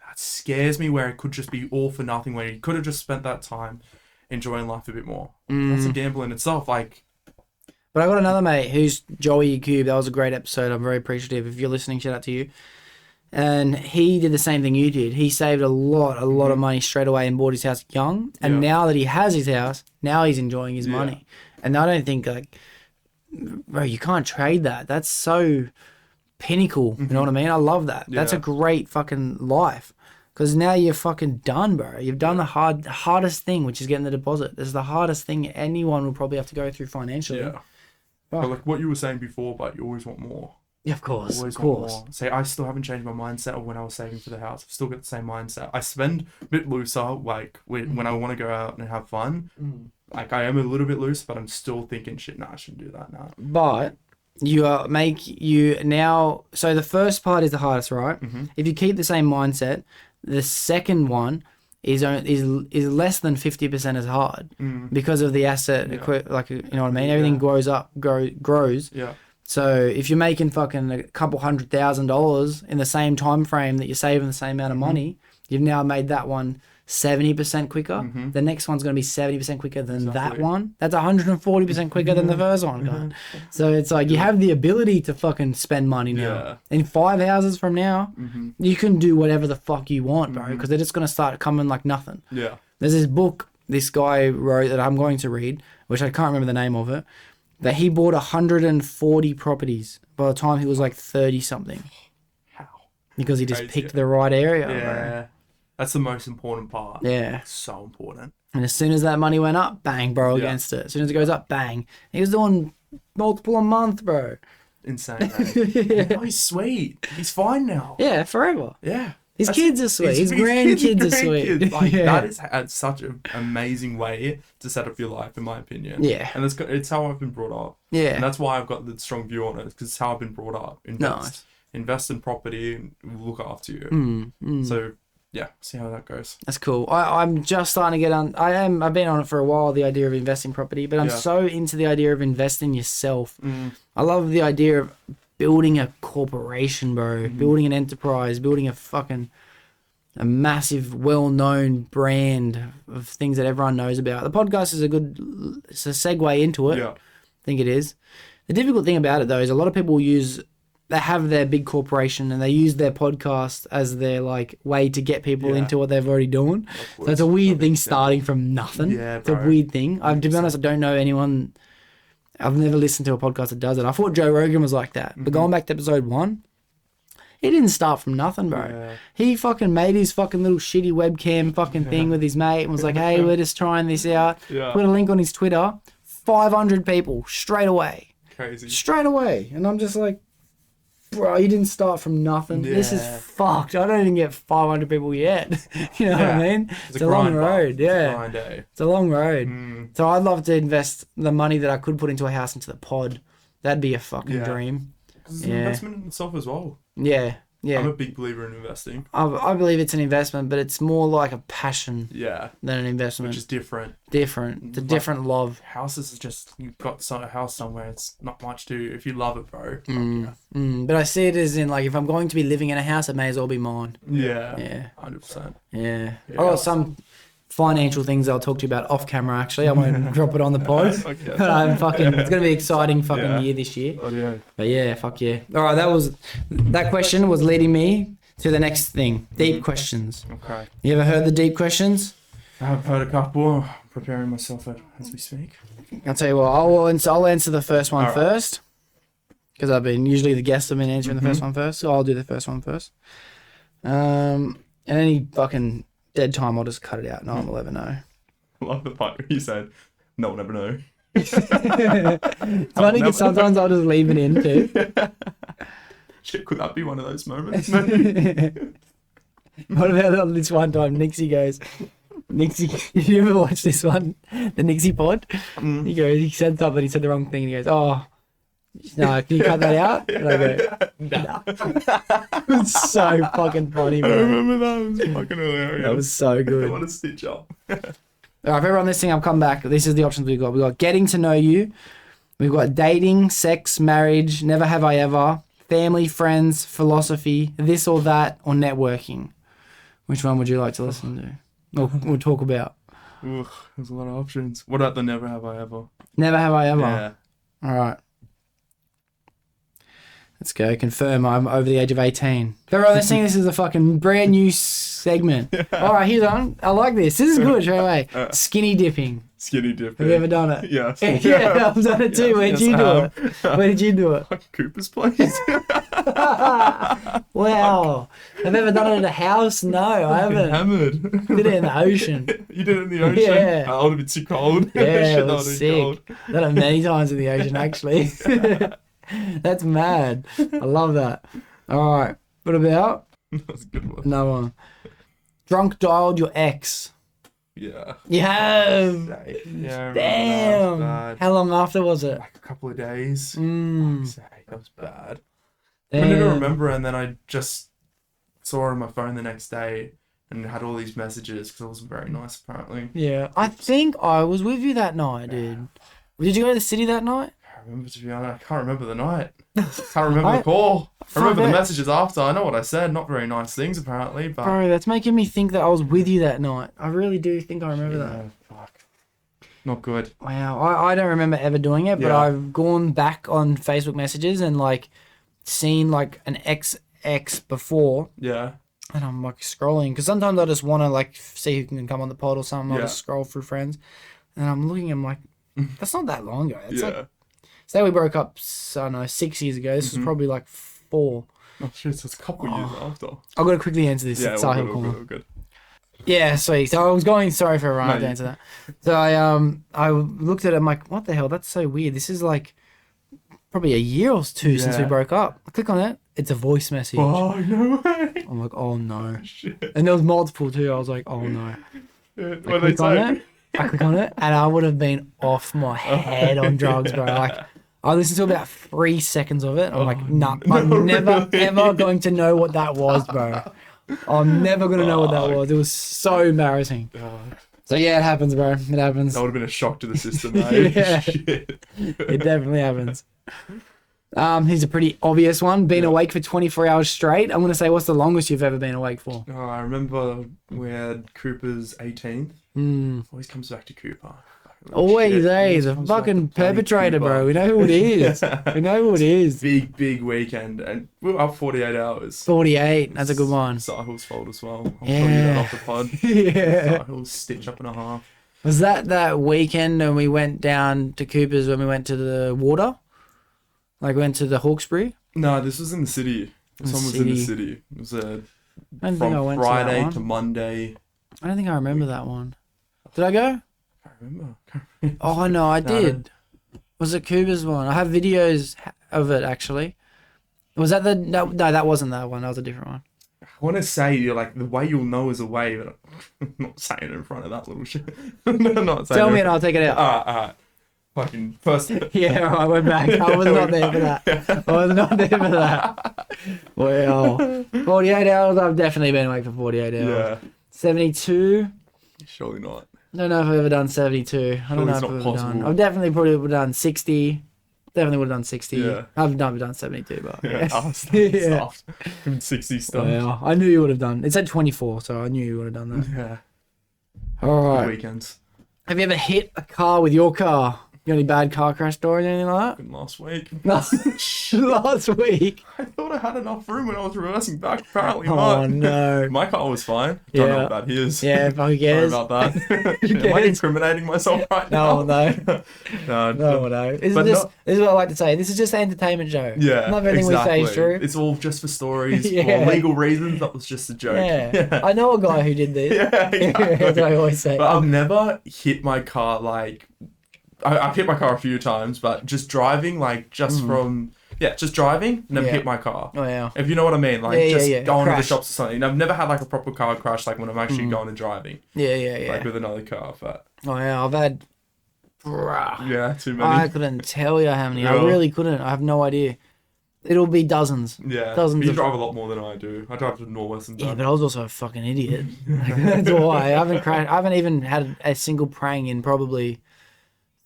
That scares me, where it could just be all for nothing, where you could have just spent that time enjoying life a bit more. That's a gamble in itself. Like, but I got another mate who's Joey Cube. That was a great episode. I'm very appreciative. If you're listening, shout out to you. And he did the same thing you did. He saved a lot of money straight away and bought his house young. And now that he has his house, now he's enjoying his money. And I don't think, like, bro, you can't trade that. That's so pinnacle. You know what I mean? I love that. That's a great fucking life. Because now you're fucking done, bro. You've done the hardest thing, which is getting the deposit. This is the hardest thing anyone will probably have to go through financially. Yeah. But like what you were saying before, but you always want more. Yeah, of course. Always want more. Say, I still haven't changed my mindset of when I was saving for the house. I've still got the same mindset. I spend a bit looser, like when I want to go out and have fun. Like, I am a little bit loose, but I'm still thinking, shit, nah, I shouldn't do that now. But So the first part is the hardest, right? If you keep the same mindset, the second one is less than 50% as hard because of the asset, like, you know what I mean? Everything grows. Yeah. So if you're making fucking a couple $100,000 in the same time frame that you're saving the same amount of money, you've now made that one 70% quicker. The next one's going to be 70% quicker than that one. That's 140% quicker than the first one. God. So it's like you have the ability to fucking spend money now. Yeah. In 5 houses from now, you can do whatever the fuck you want, bro, because they're just going to start coming like nothing. Yeah. There's this book this guy wrote that I'm going to read, which I can't remember the name of it, that he bought 140 properties by the time he was like 30 something. How? Because he just picked the right area. Yeah. Bro. That's the most important part. Yeah. It's so important. And as soon as that money went up, bang, bro, against it. As soon as it goes up, bang. He was doing multiple a month, bro. Insane, mate. Oh, he's sweet. He's fine now. Yeah, forever. Yeah. His kids are sweet. His grandkids are sweet. Like, that is such an amazing way to set up your life, in my opinion. Yeah. And it's how I've been brought up. Yeah. And that's why I've got the strong view on it, because it's how I've been brought up. Invest in property and look after you. So, yeah, see how that goes. That's cool. I'm just starting to get on. I've been on it for a while, the idea of investing property, but I'm so into the idea of investing yourself. I love the idea of building a corporation, bro. Building an enterprise, building a massive, well-known brand of things that everyone knows about. The podcast is it's a segue into it. Yeah. I think it is. The difficult thing about it, though, is a lot of people they have their big corporation and they use their podcast as their like way to get people into what they're already doing. So it's a weird thing starting from nothing. Yeah, it's a weird thing. To be honest, I don't know anyone. I've never listened to a podcast that does it. I thought Joe Rogan was like that. But going back to episode 1, he didn't start from nothing, bro. Yeah. He fucking made his fucking little shitty webcam fucking thing with his mate and was like, hey, we're just trying this out. Yeah. Put a link on his Twitter. 500 people straight away. Crazy. Straight away. And I'm just like, bro, you didn't start from nothing. Yeah. This is fucked. I don't even get 500 people yet. You know what I mean? It's a long road. Yeah. It's a long road. So I'd love to invest the money that I could put into a house into the pod. That'd be a fucking dream. Because it's an investment in itself as well. Yeah. Yeah. I'm a big believer in investing. I believe it's an investment, but it's more like a passion than an investment. Which is different. It's a different love. Houses are just, you've got a house somewhere, it's not much to, if you love it, bro. But I see it as in, like, if I'm going to be living in a house, it may as well be mine. Yeah. 100%. Yeah. I got some financial things I'll talk to you about off camera, actually. I won't drop it on the pod. But it's going to be exciting year this year. Oh, yeah. But yeah, fuck yeah. All right, that question was leading me to the next thing. Deep questions. Okay. You ever heard the deep questions? I've heard a couple. I'm preparing myself as we speak. I'll tell you what, I'll answer the first one first. Because usually the guests have been answering the first one first, so I'll do the first one first. And any fucking dead time, I'll just cut it out. No one will ever know. I love the part where you said, no one ever know. It's funny because sometimes I'll just leave it in too. Shit, could that be one of those moments? What about this one time Nixie goes, did you ever watch this one? The Nixie pod? He said something, he said the wrong thing, and he goes, oh, no, can you cut that out? And I go, no. It was so fucking funny, man. I remember that. It was fucking hilarious. That was so good. What a stitch up. All right, if everyone listening, I'll come back. This is the options we've got. We've got getting to know you. We've got dating, sex, marriage, never have I ever, family, friends, philosophy, this or that, or networking. Which one would you like to listen to? Or we'll talk about? Ugh, there's a lot of options. What about the never have I ever? Never have I ever? Yeah. All right. Let's go. Confirm I'm over the age of 18. If everyone listening, this is a fucking brand new segment. All right, here's on. I like this. This is good straight away. Skinny dipping. Skinny dipping. Have you ever done it? Yes. Yeah, I've done it too. Where did you do it? Where did you do it? Cooper's place. Wow. Have you ever done it at a house? No, I haven't. Hammered. Did it in the ocean. You did it in the ocean? Yeah. That would have been too cold. Yeah, Shit, it was sick. Done it many times in the ocean, actually. That's mad. I love that. All right. What about? That's a good one. Another one. Drunk dialed your ex. Yeah. You have. Yeah. Damn. How long after was it? Like a couple of days. Mm. That was bad. Damn. I didn't remember, and then I just saw it on my phone the next day and had all these messages because it wasn't very nice, apparently. Yeah, I think I was with you that night, dude. Did you go to the city that night? I remember, to be honest, I can't remember the night. Can't remember the call. I remember the messages after. I know what I said. Not very nice things, apparently. But bro, that's making me think that I was with you that night. I really do think I remember that. Fuck. Not good. Wow, I don't remember ever doing it, but I've gone back on Facebook messages and like seen like an XX before. Yeah. And I'm like scrolling because sometimes I just want to like see who can come on the pod or something. I'll just scroll through friends, and I'm looking. I'm like, that's not that long ago. It's like, say we broke up, I don't know, 6 years ago. This was probably like 4. Oh shit! So it's a couple years after. I've got to quickly answer this. Yeah, all good. Yeah, sweet. So I was going. Sorry for everyone. I have to answer that. So I looked at it. I'm like, what the hell? That's so weird. This is like probably a year or 2 since we broke up. I click on it. It's a voice message. Oh, no way. I'm like, oh no. Shit. And there was multiple too. I was like, oh no. What they say? I click on it and I would have been off my head on drugs, bro. Like, I listened to about 3 seconds of it. I'm like, nah, I'm never ever going to know what that was, bro. I'm never going to know what that was. It was so embarrassing. So yeah, it happens, bro. It happens. That would have been a shock to the system, mate. Yeah. Shit. It definitely happens. Here's a pretty obvious one. Been awake for 24 hours straight. I'm going to say, what's the longest you've ever been awake for? Oh, I remember we had Cooper's 18th. Always comes back to Cooper. Always, he's a fucking perpetrator, bro. We know who it is. We know who it is. Big weekend, and we were up 48 hours. 48, that's a good one. Sahil's fault as well. I'll tell you that off the pod. Yeah. Sahil's stitch up and a half. Was that weekend when we went down to Cooper's when we went to the water? Like went to the Hawkesbury? No, this was in the city. This one was in the city. It was from Friday to Monday. I don't think I remember that one. Did I go? I remember. Oh no, I did. Was it Cooper's one? I have videos of it actually. Was that no, that wasn't that one. That was a different one. I want to say you're like the way you'll know is a way, but I'm not saying it in front of that little shit. Not saying Tell me and I'll take it out. All right. Fucking first. Yeah, I went back. I was not there for that. I was not there for that. Well, 48 hours. I've definitely been awake for 48 hours. Yeah. 72. Surely not. I don't know if I've ever done 72. I don't know if I've ever done. I've definitely probably would have done 60. Definitely would have done 60. Yeah. I've never done 72, but yeah. Yeah. 60 stuff. Well, I knew you would have done. It said 24, so I knew you would have done that. Yeah. All right. Weekends. Have you ever hit a car with your car? You got any bad car crash stories or anything like that? Last week. Last week. I thought I had enough room when I was reversing back. Apparently not. Oh no. My car was fine. Don't know about his. Yeah, who cares? Sorry about that. Am I incriminating myself right now? No. No. This is what I like to say. This is just an entertainment show. Yeah. Not everything we say is true. It's all just for stories. For legal reasons, that was just a joke. Yeah. I know a guy who did this. Yeah, exactly. That's what I always say. But I've never hit my car like... I've hit my car a few times, but just driving, like, just driving, never hit my car. Oh, yeah. If you know what I mean, like, going to the Crash. shops or something. I've never had, like, a proper car crash, like, when I'm actually going and driving. Yeah. Like, with another car, but... Oh, yeah, I've had... Bruh. Yeah, too many. I couldn't tell you how many. I really couldn't. I have no idea. It'll be dozens. Yeah. Dozens You of... drive a lot more than I do. I drive to Norwest and Yeah, but I was also a fucking idiot. That's why. I haven't even had a single prang in probably...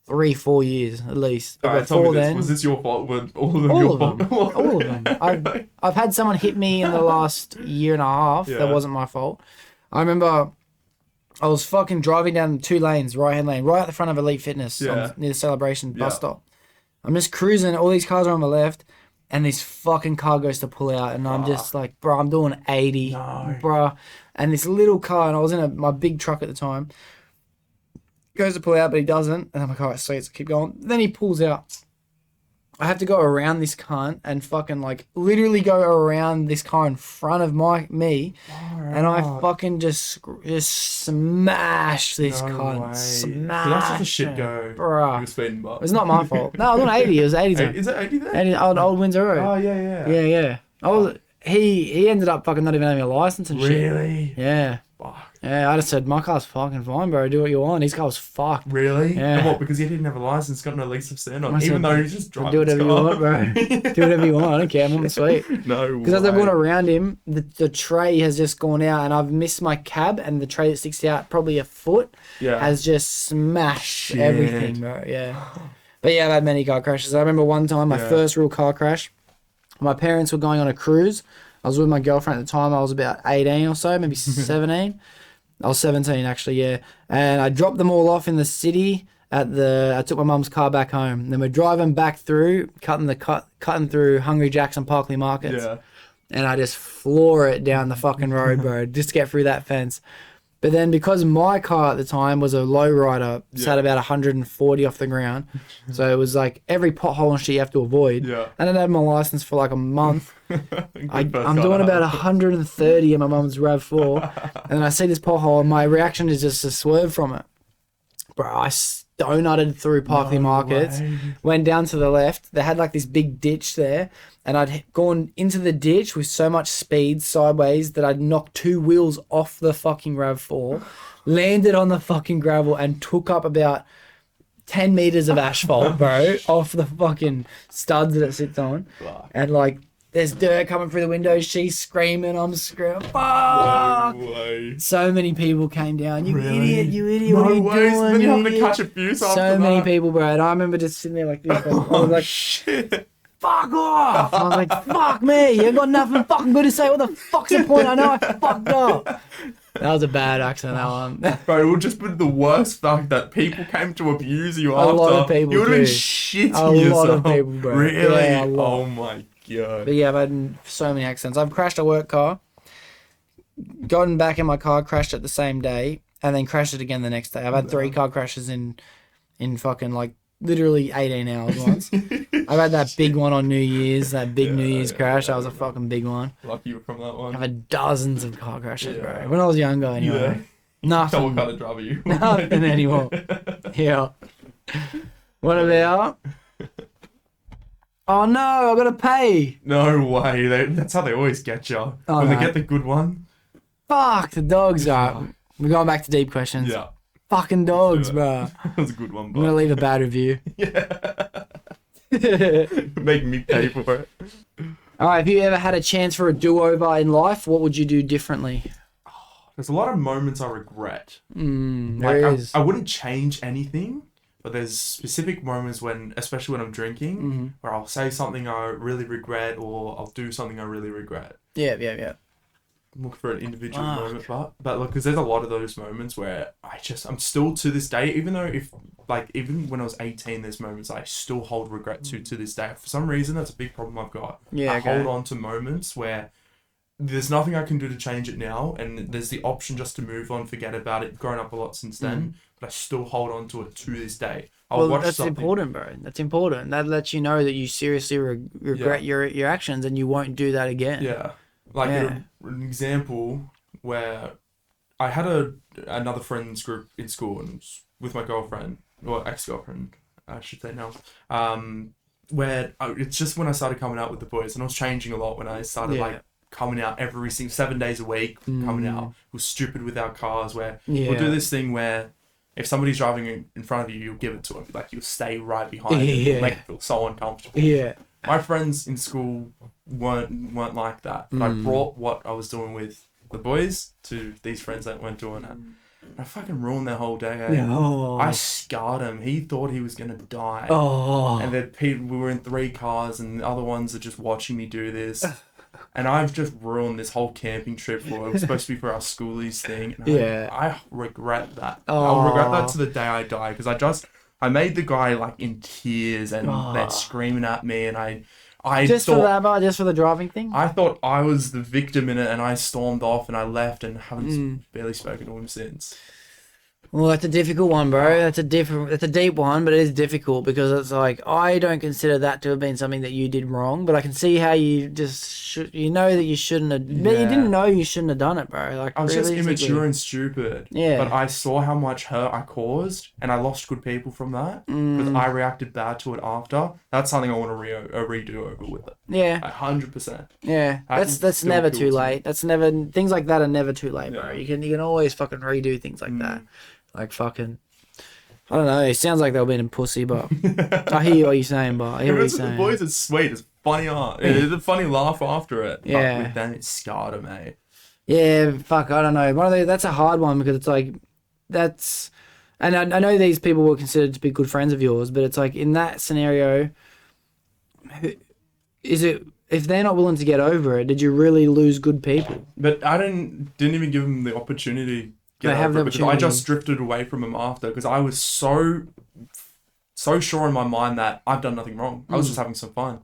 3-4 years at least. Alright, tell me this. Was this your fault? Were all of them your fault? All of them. I've had someone hit me in the last year and a half. Yeah. That wasn't my fault. I remember I was fucking driving down 2 lanes, right-hand lane, right at the front of Elite Fitness near the Celebration bus stop. I'm just cruising. All these cars are on the left. And this fucking car goes to pull out. And I'm just like, bro, I'm doing 80. No. Bro. And this little car, and I was in my big truck at the time, goes to pull out, but he doesn't. And I'm like, all right, sweet, so keep going. Then he pulls out. I have to go around this cunt and fucking like literally go around this car in front of me. Right. And I fucking just smashed this cunt. Smashed. That's just a shit go. Bruh. You were speeding, but... It's not my fault. No, I was on 80. It was 80 zone. Is it 80 there? 80, old Windsor Road. Oh, yeah. Yeah. He ended up fucking not even having a license and shit. Really? Yeah. Fuck. Yeah, I just said, my car's fucking fine, bro. Do what you want. His car was fucked. Really? Yeah. And what, because he didn't have a license, got no lease of stand on, I said, even though he's just driving do whatever his you car. want, bro. Do whatever you want. I don't care. I'm on the sweet. No Because as I've way. gone around him, the tray has just gone out, and I've missed my cab, and the tray that sticks out probably a foot has just smashed everything, bro. Yeah. But yeah, I've had many car crashes. I remember one time, my first real car crash, my parents were going on a cruise. I was with my girlfriend at the time. I was about 18 or so, maybe 17. I was 17 actually, yeah. And I dropped them all off in the city I took my mum's car back home. Then we're driving back through, cutting through Hungry Jack's and Parkley Markets. Yeah. And I just floor it down the fucking road, bro, just to get through that fence. But then because my car at the time was a lowrider, sat about 140 off the ground. So it was like every pothole and shit you have to avoid. Yeah. And I had my license for like a month. I'm doing about 130 in my mum's RAV4. And then I see this pothole and my reaction is just to swerve from it. Bro, I donutted through Parkley Markets, went down to the left. They had like this big ditch there. And I'd gone into the ditch with so much speed sideways that I'd knocked 2 wheels off the fucking RAV4, landed on the fucking gravel and took up about 10 meters of asphalt, bro, off the fucking studs that it sits on. And like, there's dirt coming through the window. She's screaming. I'm screaming. Fuck! No way. So many people came down. You idiot, you idiot. No what are you way. doing? So then you have to catch a fuse after that. So many people, bro. And I remember just sitting there like this. I was like, shit. Fuck off! I was like, fuck me, you ain't got nothing fucking good to say. What the fuck's the point? I know I fucked up. That was a bad accident, that one. Bro, it would just be the worst fact that people came to abuse you a after. Lot of people you would have been too. shitting yourself. yourself. A lot of people, bro. Really? Yeah, oh my god. But yeah, I've had so many accidents. I've crashed a work car, gotten back in my car, crashed it the same day, and then crashed it again the next day. I've had 3 car crashes in fucking like literally 18 hours once. I've had that big one on New Year's, that big New Year's crash. That was a fucking big one. Lucky you were from that one. I've had dozens of car crashes, bro. When I was younger, anyway. Nothing. What kind of driver you? Nothing anymore. Yeah. What about? Oh no, I gotta pay. No way. That's how they always get you. When they get the good one. Fuck, the dogs are. We're going back to deep questions. Yeah. Fucking dogs, bro. That was a good one, bro. I'm gonna leave a bad review. Yeah. Make me pay for it. Alright, have you ever had a chance for a do-over in life? What would you do differently? There's a lot of moments I regret. There is. I wouldn't change anything, but there's specific moments when, especially when I'm drinking, where I'll say something I really regret or I'll do something I really regret. Yeah. Look for an individual moment, but look, because there's a lot of those moments where I'm still to this day, even when I was 18, there's moments I still hold regret to this day. For some reason, that's a big problem I've got. Yeah, I hold on to moments where there's nothing I can do to change it now, and there's the option just to move on, forget about it. Grown up a lot since then, but I still hold on to it to this day. That's important, bro. That's important. That lets you know that you seriously regret your actions, and you won't do that again. Yeah. An example where I had another friends group in school and was with my girlfriend, or ex-girlfriend, I should say now, where it's just when I started coming out with the boys, and I was changing a lot when I started coming out every 7 days a week, coming out. We're stupid with our cars where we'll do this thing where if somebody's driving in front of you, you'll give it to them. Like, you'll stay right behind them, make it feel so uncomfortable. Yeah. My friends in school weren't like that. But I brought what I was doing with the boys to these friends that weren't doing it. I fucking ruined their whole day. I scarred him. He thought he was going to die. And then we were in 3 cars and the other ones are just watching me do this. And I've just ruined this whole camping trip for it was supposed to be for our schoolies thing. And I regret that. I'll regret that to the day I die because I made the guy like in tears and they're screaming at me, and I just for the driving thing. I thought I was the victim in it, and I stormed off and I left and haven't barely spoken to him since. Well, that's a difficult one, bro. That's a deep one, but it is difficult because it's like I don't consider that to have been something that you did wrong, but I can see how you just you know that you shouldn't have. You didn't know you shouldn't have done it, bro. Like I was just immature and stupid. Yeah. But I saw how much hurt I caused, and I lost good people from that because I reacted bad to it after. That's something I want to redo over with it. Yeah. 100%. Yeah. That's never too late. That's never things like that are never too late, bro. You can always fucking redo things like that. Like fucking, I don't know. It sounds like they were being a pussy, but I hear what you're saying. But I hear what you're saying. The boys, it's sweet. It's funny art. It's a funny laugh after it. Yeah. But with them, it scarred them, mate. Yeah, fuck. I don't know. That's a hard one because it's like that's, and I know these people were considered to be good friends of yours, but it's like in that scenario, is it if they're not willing to get over it? Did you really lose good people? But I didn't even give them the opportunity. I just drifted away from him after because I was so sure in my mind that I've done nothing wrong. I was just having some fun.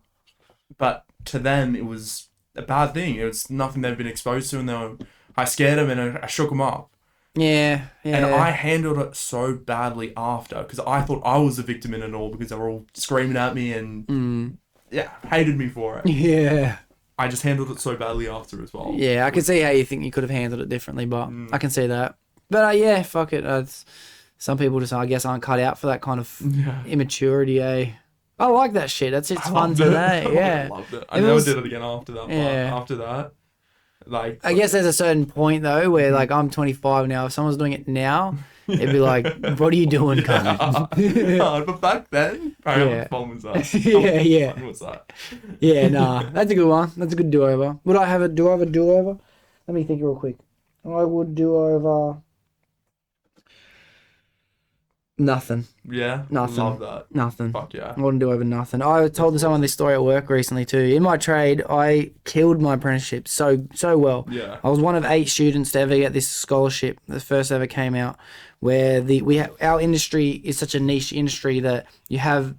But to them, it was a bad thing. It was nothing they've been exposed to, and I scared them and I shook them up. Yeah. And I handled it so badly after because I thought I was the victim in it all because they were all screaming at me and hated me for it. Yeah. I just handled it so badly after as well. Yeah, I can see how you think you could have handled it differently, but I can see that. But yeah, fuck it. Some people just, I guess, aren't cut out for that kind of immaturity, eh? I like that shit. It's fun today. Yeah. I loved it. I never did it again after that. Yeah. After that, like... I guess there's a certain point, though, where, like, I'm 25 now. If someone's doing it now, it'd be like, what are you doing, cunt? But back then, how fun was that? Yeah. Fun was that? Yeah, nah. That's a good one. That's a good do-over. Would I have a do-over? Let me think real quick. I would do over... Nothing. Yeah? Nothing. Love that. Nothing. Fuck yeah. I wouldn't do over nothing. I told someone this story at work recently too. In my trade, I killed my apprenticeship so well. Yeah. I was one of 8 students to ever get this scholarship. The first ever came out where our industry is such a niche industry that you have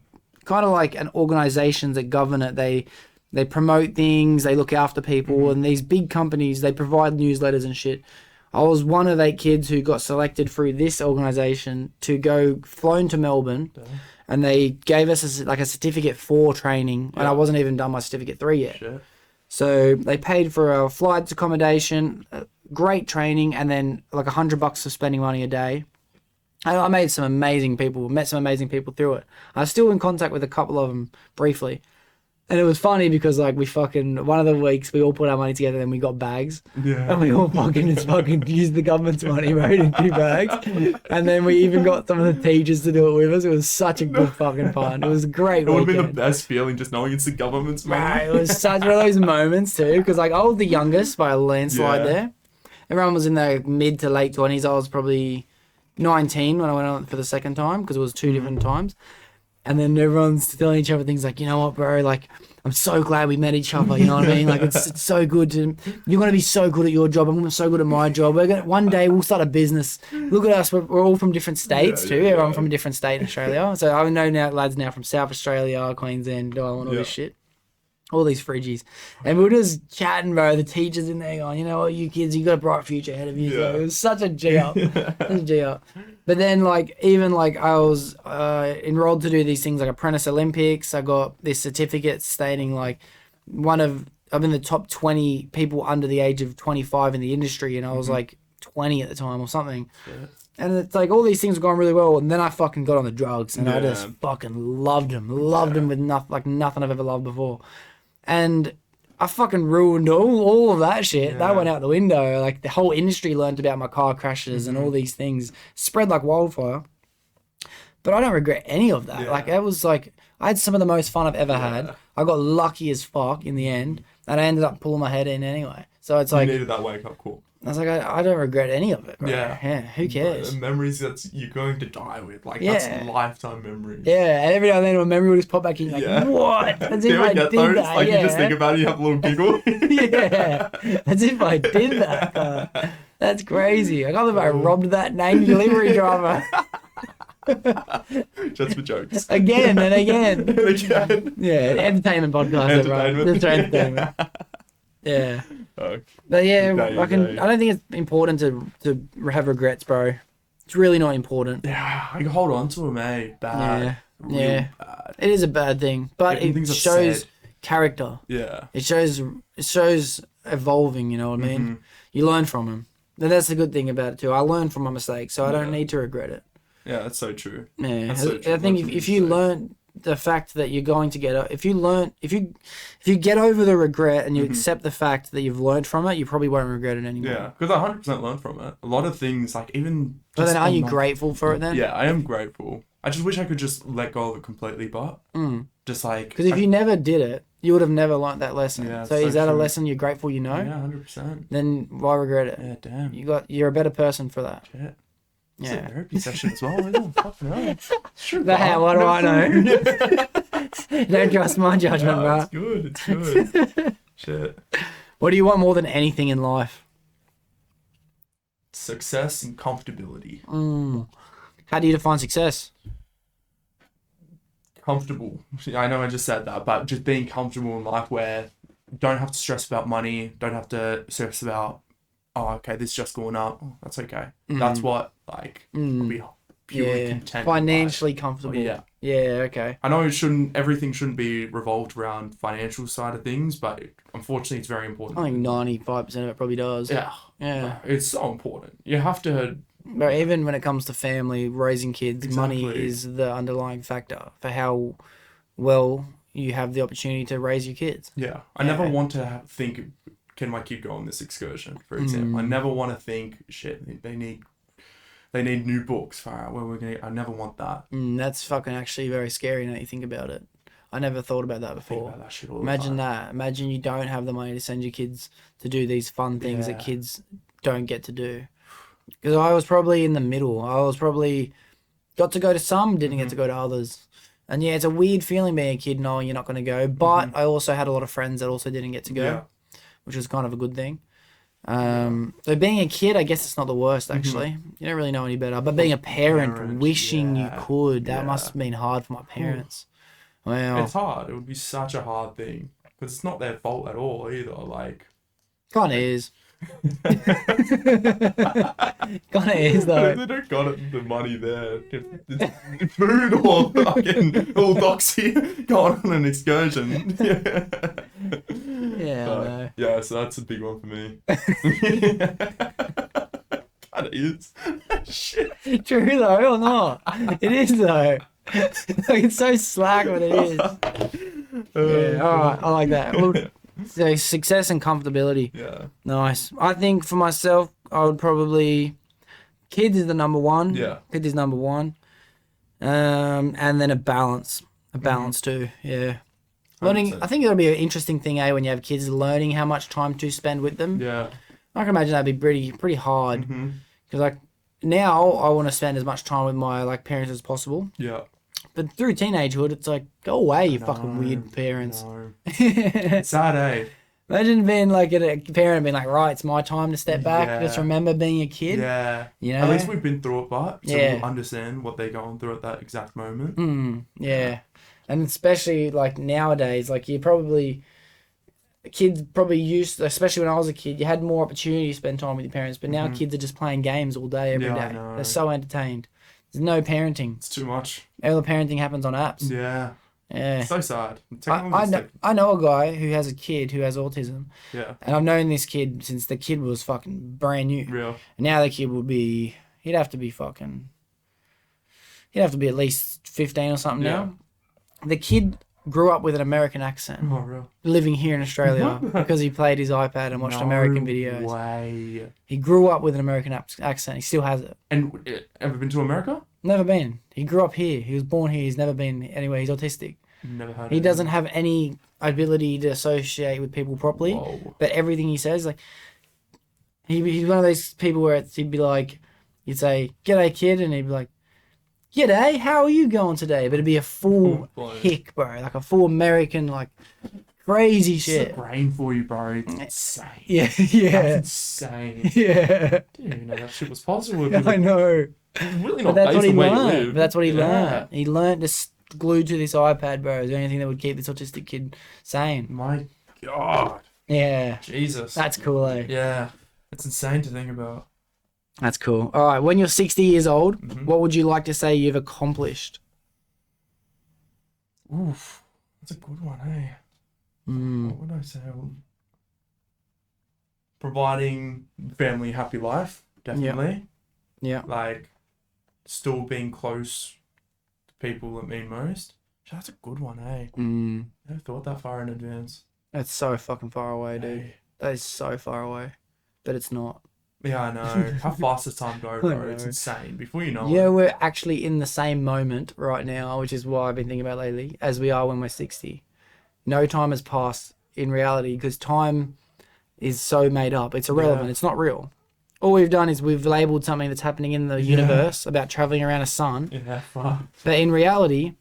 kind of like an organizations that govern it. They promote things, they look after people, and these big companies, they provide newsletters and shit. I was one of 8 kids who got selected through this organisation to go flown to Melbourne, and they gave us a certificate 4 training, and I wasn't even done my certificate 3 yet. Shit. So they paid for our flights, accommodation, great training, and then like $100 for spending money a day. And I met some amazing people through it. I'm still in contact with a couple of them briefly. And it was funny because, like, one of the weeks, we all put our money together and we got bags. Yeah. And we all fucking used the government's money, right, in 2 bags. And then we even got some of the teachers to do it with us. It was such a good fucking fun. It was a great It would have been the best feeling just knowing it's the government's money. Right, it was such one of those moments, too, because, like, I was the youngest by a landslide there. Everyone was in their mid to late 20s. I was probably 19 when I went on for the second time because it was 2 different times. And then everyone's telling each other things like, you know what, bro, like, I'm so glad we met each other, you know what I mean? Like, it's so good you're going to be so good at your job. I'm so good at my job. One day we'll start a business. Look at us. We're all from different states too. Everyone from a different state in Australia. So I know now lads now from South Australia, Queensland, Darwin, all this shit. All these fridgies. And we were just chatting, bro. The teachers in there going, you know what, you kids, you got a bright future ahead of you. So it was such a G up. But then, like, even, like, I was enrolled to do these things like Apprentice Olympics. I got this certificate stating, like, I'm in the top 20 people under the age of 25 in the industry. And I was, like, 20 at the time or something. Yeah. And it's like all these things were going really well, and then I fucking got on the drugs, and I just fucking loved them with nothing I've ever loved before. And I fucking ruined all of that shit. Yeah. That went out the window. Like, the whole industry learned about my car crashes and all these things. Spread like wildfire. But I don't regret any of that. Yeah. Like, it was like, I had some of the most fun I've ever had. I got lucky as fuck in the end, and I ended up pulling my head in anyway. So it's like... You needed that wake-up call. I was like, I don't regret any of it, bro. Yeah. Who cares? The memories that you're going to die with. Like, that's lifetime memories. Yeah, and every now and then a memory will just pop back in, like, what? As if I did that. Like, you just think about it, you have a little giggle. Yeah, as if I did that. That's crazy. I can't believe I robbed that name delivery driver. Just for jokes. Again and again. Yeah, entertainment podcast. Entertainment. Yeah. But yeah, I don't think it's important to have regrets, bro. It's really not important. Yeah, I hold on to them, bad. Real bad. It is a bad thing, but it shows character. Yeah. It shows evolving, you know what I mean? You learn from them. And that's the good thing about it too. I learn from my mistakes, so I don't need to regret it. Yeah, that's so true. Yeah, that's so true. I think if you learn the fact that you're going to get, if you get over the regret and you accept the fact that you've learned from it, you probably won't regret it anymore. Yeah, because I 100% learned from it. A lot of things, like even. But then, are you grateful for it then? Yeah, I am grateful. I just wish I could just let go of it completely, but just like. Because if you never did it, you would have never learnt that lesson. Yeah, so is that a lesson you're grateful you know? Yeah, 100%. Then why regret it? Yeah, damn. You're a better person for that. Shit. Yeah. It's a therapy session as well, isn't it? Fucking hell. Sure. What do I know? Don't trust my judgment, bro. It's good. It's good. Shit. What do you want more than anything in life? Success and comfortability. How do you define success? Comfortable. I know I just said that, but just being comfortable in life where you don't have to stress about money, don't have to stress about, oh, okay, this just going up. Oh, that's okay. That's what, like, will be purely content. Financially comfortable. Yeah. Yeah, okay. I know everything shouldn't be revolved around financial side of things, but unfortunately it's very important. I think 95% of it probably does. Yeah. Yeah. It's so important. You have to... But even when it comes to family, raising kids, money Exactly. is the underlying factor for how well you have the opportunity to raise your kids. Yeah. I never want to think, can my kid go on this excursion, for example? I never want to think, shit, they need new books. Far where we're gonna. I never want that. That's fucking actually very scary now you think about it. I never thought about that before. Think about that shit all the Imagine time. that. Imagine you don't have the money to send your kids to do these fun things that kids don't get to do. Because I was probably in the middle. I was probably got to go to some, didn't get to go to others. And yeah, it's a weird feeling being a kid knowing you're not going to go. But I also had a lot of friends that also didn't get to go, which was kind of a good thing. So being a kid, I guess it's not the worst actually. You don't really know any better. But being a parent wishing you could, that must have been hard for my parents. Wow. It's hard. It would be such a hard thing because it's not their fault at all either. Like, kind of is. Kind of is though. They don't got the money there. Food or fucking all doxy going on an excursion. Yeah. I know. Yeah, so that's a big one for me. Kinda is. Shit. True though, or not? It is though. Like, it's so slack, but it is. Yeah, alright, I like that. Well, so success and comfortability. Yeah. Nice. I think for myself, I would probably... Kids is the number one. Yeah. Kids is number one. And then a balance. A balance too, yeah. Learning, I think it'll be an interesting thing, when you have kids, learning how much time to spend with them. Yeah. I can imagine that'd be pretty hard. Because like now I want to spend as much time with my parents as possible. Yeah. But through teenagehood, it's like, go away, you fucking weird parents. No. It's sad, eh? Imagine being like a parent being like, right, it's my time to step back. Yeah. Just remember being a kid. Yeah. You know? At least we've been through it, but so Yeah. we'll understand what they're going through at that exact moment. Yeah. And especially like nowadays, like kids probably used, especially when I was a kid, you had more opportunity to spend time with your parents. But now kids are just playing games all day, every day. I know. They're so entertained. There's no parenting. It's too much. All the parenting happens on apps. Yeah. Yeah. So sad. I know a guy who has a kid who has autism. Yeah. And I've known this kid since the kid was fucking brand new. Real. And now the kid would be, he'd have to be at least 15 or something now. The kid grew up with an American accent. Oh, real. Living here in Australia because he played his iPad and watched American videos. Way. He grew up with an American accent. He still has it. And ever been to America? Never been. He grew up here. He was born here. He's never been anywhere. He's autistic. Never heard. He doesn't have any ability to associate with people properly. Whoa. But everything he says, like, he's one of those people where he'd be like, you'd say, "G'day, kid," and he'd be like, "G'day, how are you going today?" But it'd be a full hick, bro, like a full American, like crazy shit. It's the brain for you, bro. It's insane. Yeah. That's insane. Yeah. Didn't even know that shit was possible. I know. It's really But not that's what he based on where you learned. live. But that's what he Yeah. learned. He learned to glued to this iPad, bro. Is there anything that would keep this autistic kid sane? My God. Yeah. Jesus. That's cool, eh? Yeah. It's insane to think about. That's cool. All right, when you're 60 years old, what would you like to say you've accomplished? Oof, that's a good one, eh? What would I say? Providing family a happy life, definitely. Yeah. Like, still being close to people that mean most. That's a good one, eh? Never thought that far in advance. That's so fucking far away, dude. Hey. That is so far away. But it's not. Yeah, I know. How fast does time go, bro? It's insane. Before you know it. Yeah, we're actually in the same moment right now, which is what I've been thinking about lately, as we are when we're 60. No time has passed in reality because time is so made up. It's irrelevant. Yeah. It's not real. All we've done is we've labeled something that's happening in the universe about traveling around a sun. Yeah, fuck. But in reality,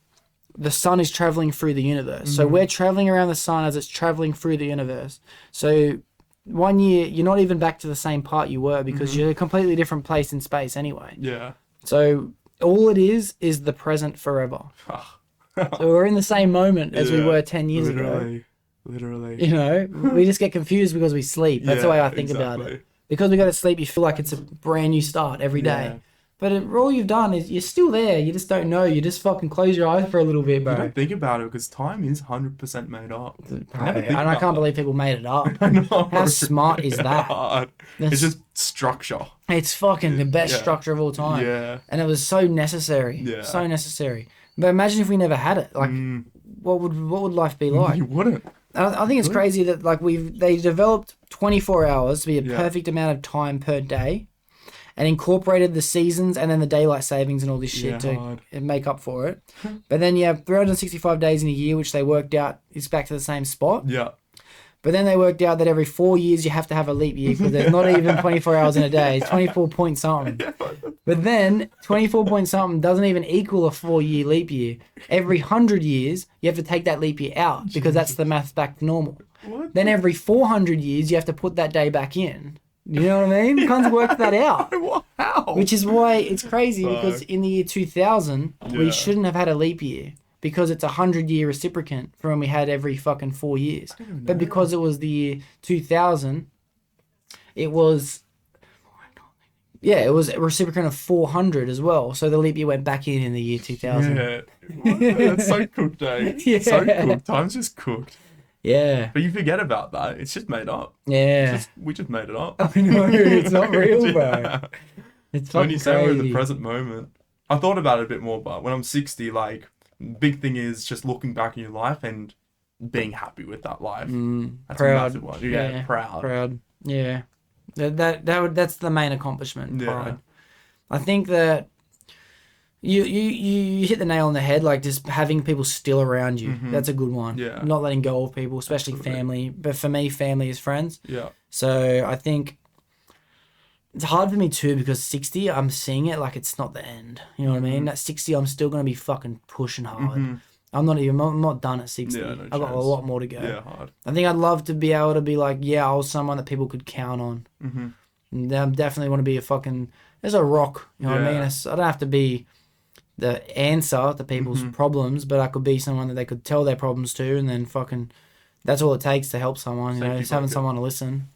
the sun is traveling through the universe. So we're traveling around the sun as it's traveling through the universe. So 1 year, you're not even back to the same part you were because you're a completely different place in space anyway. Yeah. So all it is the present forever. So we're in the same moment as we were 10 years ago. Literally. You know, we just get confused because we sleep. That's the way I think about it. Because we go to sleep, you feel like it's a brand new start every day. But all you've done is you're still there. You just don't know. You just fucking close your eyes for a little bit, bro. You don't think about it because time is 100% made up. I can't believe people made it up. I know. How smart is that? God. It's just structure. It's fucking the best structure of all time. Yeah. And it was so necessary. Yeah. So necessary. But imagine if we never had it. Like, what would life be like? You wouldn't. I think it's crazy that like they developed 24 hours to be a perfect amount of time per day, and incorporated the seasons and then the daylight savings and all this shit to make up for it. But then you have 365 days in a year, which they worked out is back to the same spot. Yeah. But then they worked out that every 4 years you have to have a leap year because there's not even 24 hours in a day. It's 24 point something. But then 24 point something doesn't even equal a 4-year leap year. Every 100 years, you have to take that leap year out because that's the maths back to normal. What? Then every 400 years, you have to put that day back in. You know what I mean? You can't work that out. How? Which is why it's crazy because in the year 2000, we shouldn't have had a leap year. Because it's 100-year reciprocant from when we had every fucking 4 years. But because it was the year 2000, it was... Yeah, it was a reciprocant of 400 as well. So the leap year went back in the year 2000. Yeah. That's so cooked, eh? Yeah. So cooked. Time's just cooked. Yeah. But you forget about that. It's just made up. Yeah. We just made it up. I know, it's not real, bro. It's fucking When you say we're in the crazy. present moment, I thought about it a bit more, but when I'm 60, like... Big thing is just looking back in your life and being happy with that life. That's proud. a massive one. Yeah, proud. Proud. Yeah. That's the main accomplishment. Pride. I think that you hit the nail on the head, like just having people still around you. That's a good one. Yeah. Not letting go of people, especially family. But for me, family is friends. Yeah. So I think it's hard for me too because 60, I'm seeing it like it's not the end. You know what I mean? At 60, I'm still going to be fucking pushing hard. I'm not done at 60. Yeah, no I've got a chance. lot more to go. Yeah, hard. I think I'd love to be able to be like, I was someone that people could count on. And I definitely want to be there's a rock. You know what I mean? I don't have to be the answer to people's problems, but I could be someone that they could tell their problems to, and then that's all it takes to help someone. You know, just having someone to listen.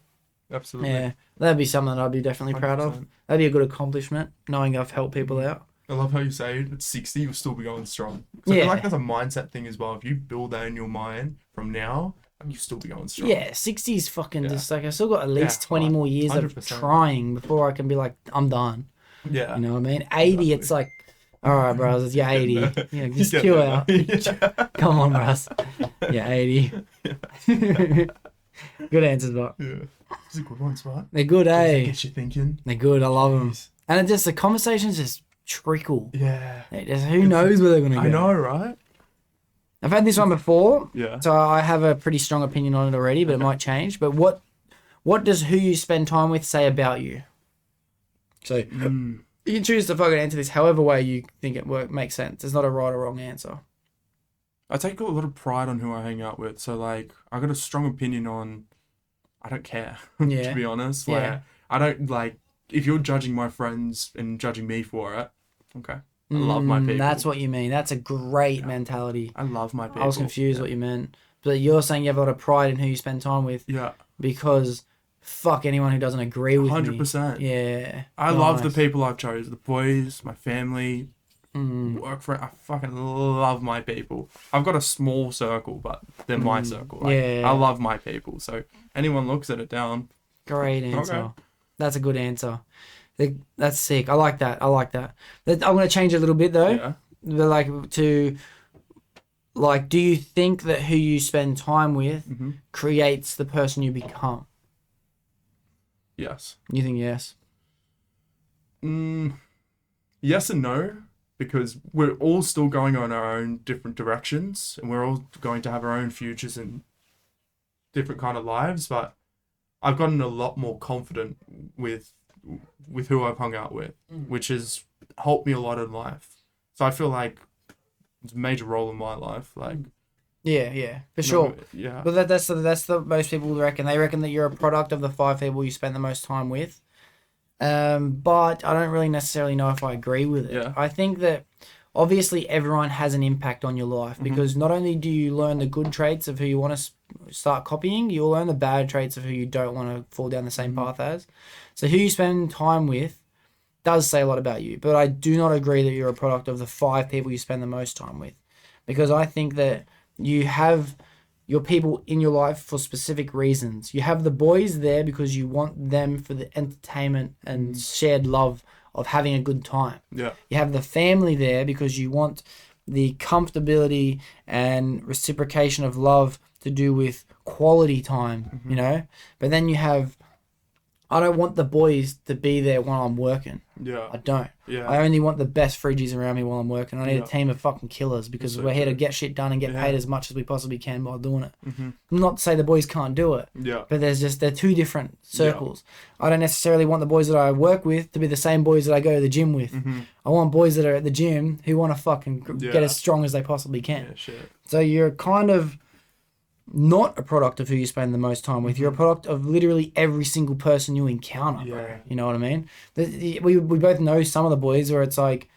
Absolutely. Yeah, that'd be something that I'd be definitely proud of. 100%. That'd be a good accomplishment, knowing I've helped people out. I love how you say at 60 you'll still be going strong. So I feel like that's a mindset thing as well. If you build that in your mind from now, you'll still be going strong. Yeah, 60 is fucking just like, I still got at least 20 more years 100%. of trying before I can be like, I'm done. Yeah. You know what I mean? 80, it's like, all right, bros, you're 80. Yeah, just get chill there. out. Yeah. Come on, bros. You're 80. Good answers, but Yeah. These are good ones, right? they're good, eh? Get you thinking. They're good. I love them. And the conversations just trickle. Yeah. Who knows where they're going to go? I know, right? I've had this one before. Yeah. So I have a pretty strong opinion on it already, but it might change. But what does who you spend time with say about you? So you can choose to fucking answer this however way you think it makes sense. There's not a right or wrong answer. I take a lot of pride on who I hang out with. So, like, I got a strong opinion on... I don't care, Yeah. to be honest. Yeah. Like, I don't, like... If you're judging my friends and judging me for it, okay. I love my people. That's what you mean. That's a great mentality. I love my people. I was confused what you meant. But you're saying you have a lot of pride in who you spend time with Yeah. because fuck anyone who doesn't agree with 100%. me. Yeah. I love the people I've chose. The boys, my family, work for it. I fucking love my people. I've got a small circle, but they're my circle. Like, Yeah. I love my people. So anyone looks at it down. Great answer. Okay. That's a good answer. That's sick. I like that. I'm going to change it a little bit though. Yeah. But do you think that who you spend time with creates the person you become? Yes. You think yes? Yes and no, because we're all still going on our own different directions, and we're all going to have our own futures and different kind of lives. But I've gotten a lot more confident with who I've hung out with, which has helped me a lot in life. So I feel like it's a major role in my life. Like, yeah, for sure. Yeah. But that's the most people reckon. They reckon that you're a product of the 5 people you spend the most time with. But I don't really necessarily know if I agree with it. Yeah. I think that obviously everyone has an impact on your life because not only do you learn the good traits of who you want to start copying, you'll learn the bad traits of who you don't want to fall down the same path as. So who you spend time with does say a lot about you. But I do not agree that you're a product of the 5 people you spend the most time with, because I think that you have your people in your life for specific reasons. You have the boys there because you want them for the entertainment and shared love of having a good time. Yeah. You have the family there because you want the comfortability and reciprocation of love to do with quality time, you know? But then you have, I don't want the boys to be there while I'm working. Yeah. I don't. Yeah. I only want the best fridgies around me while I'm working. I need a team of fucking killers because So we're here to true. get shit done and get paid as much as we possibly can while doing it. Mm-hmm. Not to say the boys can't do it, Yeah. but they're 2 different circles. I don't necessarily want the boys that I work with to be the same boys that I go to the gym with. I want boys that are at the gym who want to fucking get as strong as they possibly can. Yeah, shit. So you're kind of not a product of who you spend the most time with. You're a product of literally every single person you encounter, bro. Yeah. You know what I mean? We both know some of the boys where it's like,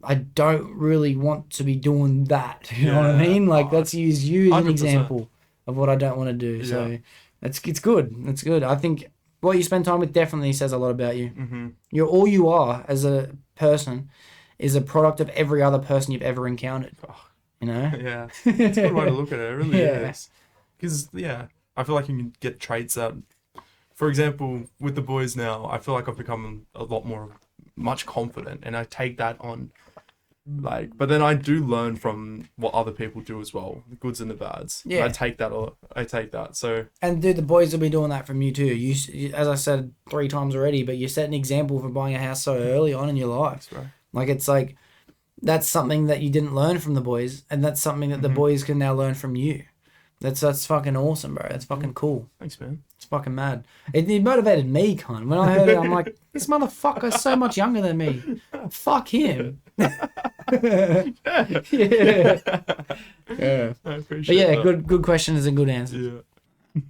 I don't really want to be doing that. You know what I mean? Like, let's use you as an 100%. example of what I don't want to do. So it's good. It's good. I think what you spend time with definitely says a lot about you. You're all you are as a person is a product of every other person you've ever encountered. You know? Yeah. It's a good way to look at it. It really Yeah. is. Because, I feel like you can get traits that, for example, with the boys now, I feel like I've become a lot much confident, and I take that on, but then I do learn from what other people do as well, the goods and the bads. Yeah. And I take that. So, And dude, the boys will be doing that from you too. You, as I said 3 times already, but you set an example for buying a house so early on in your life. right. Like, it's like, that's something that you didn't learn from the boys, and that's something that the boys can now learn from you. That's fucking awesome, bro. That's fucking cool. Thanks, man. It's fucking mad. It motivated me, cunt. When I heard it, I'm like, this motherfucker's so much younger than me. Fuck him. Yeah. I appreciate But yeah, that. good questions and good answers. Yeah.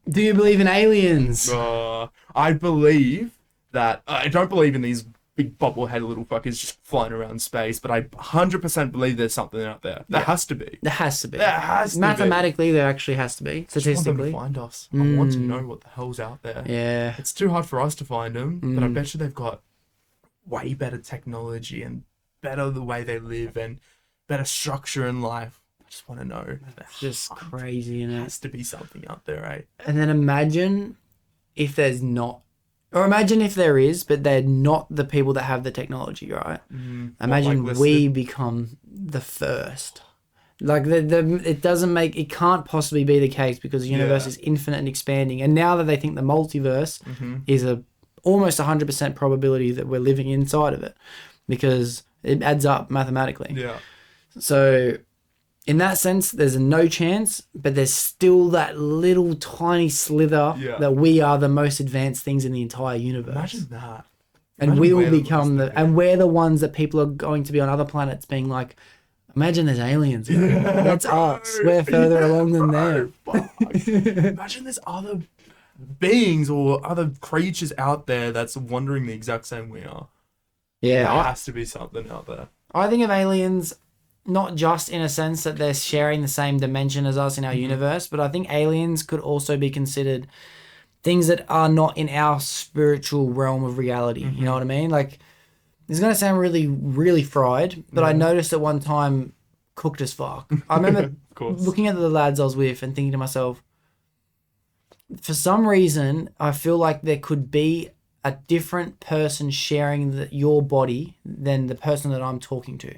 Do you believe in aliens? I believe that I don't believe in these big bobblehead little fuckers just flying around space, but I 100% believe there's something out there. There has to be. There has to be. There has to be. Mathematically, there actually has to be. I just want Statistically. them to find us. I want to know what the hell's out there. Yeah. It's too hard for us to find them, but I bet you they've got way better technology and better the way they live and better structure in life. I just want to know. It's just crazy, isn't There it? has to be something out there, right? And then imagine if there's not. Or imagine if there is, but they're not the people that have the technology, right? Imagine like we listed? become the first. Like, it can't possibly be the case because the universe is infinite and expanding. And now that they think the multiverse is almost 100% probability that we're living inside of it, because it adds up mathematically. Yeah. So in that sense, there's a no chance, but there's still that little tiny slither that we are the most advanced things in the entire universe. Imagine that. And Imagine we will we're the become most and we're the ones that people are going to be on other planets being like, imagine there's aliens. That's us. We're further along than them. Imagine there's other beings or other creatures out there that's wondering the exact same we are. Yeah, There has to be something out there. I think of aliens not just in a sense that they're sharing the same dimension as us in our universe, but I think aliens could also be considered things that are not in our spiritual realm of reality. You know what I mean? Like, it's going to sound really, really fried, but I noticed at one time, cooked as fuck. I remember looking at the lads I was with and thinking to myself, for some reason, I feel like there could be a different person sharing your body than the person that I'm talking to.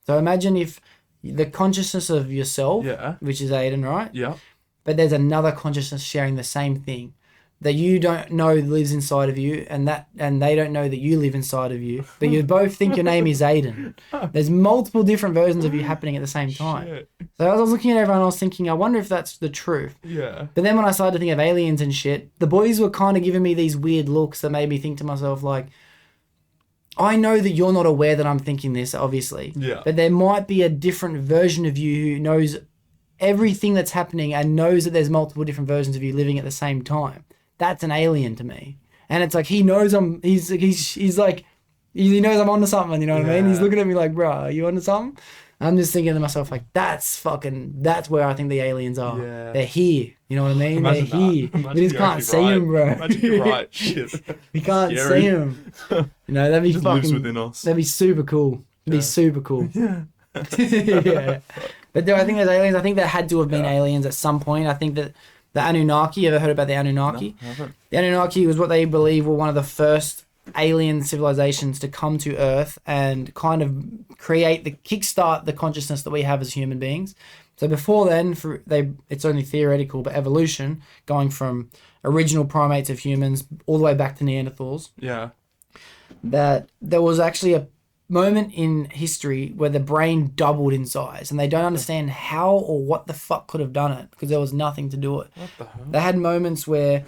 So imagine if the consciousness of yourself, which is Aiden, right? Yeah. But there's another consciousness sharing the same thing that you don't know lives inside of you, and they don't know that you live inside of you, but you both think your name is Aiden. There's multiple different versions of you happening at the same time. Shit. So as I was looking at everyone, I was thinking, I wonder if that's the truth. Yeah. But then when I started to think of aliens and shit, the boys were kind of giving me these weird looks that made me think to myself, like, I know that you're not aware that I'm thinking this, obviously. Yeah. But there might be a different version of you who knows everything that's happening and knows that there's multiple different versions of you living at the same time. That's an alien to me. And it's like, he knows he's like, he knows I'm onto something, you know what I mean? He's looking at me like, bro, are you onto something? I'm just thinking to myself, like, that's where I think the aliens are. Yeah. They're here. You know what I mean? They're here. We just can't see them, bro. Imagine you're right. Shit. We can't see them. You know, that'd be just fucking, lives within us. That'd be super cool. It'd be super cool. Yeah. Yeah. But I think there's aliens. I think there had to have been aliens at some point. I think that the Anunnaki, you ever heard about the Anunnaki? No, I haven't. The Anunnaki was what they believe were one of the first alien civilizations to come to Earth and kind of kickstart the consciousness that we have as human beings. So before then, it's only theoretical, but evolution, going from original primates of humans all the way back to Neanderthals. Yeah. That there was actually a moment in history where the brain doubled in size, and they don't understand how or what the fuck could have done it because there was nothing to do it. What the hell? They had moments where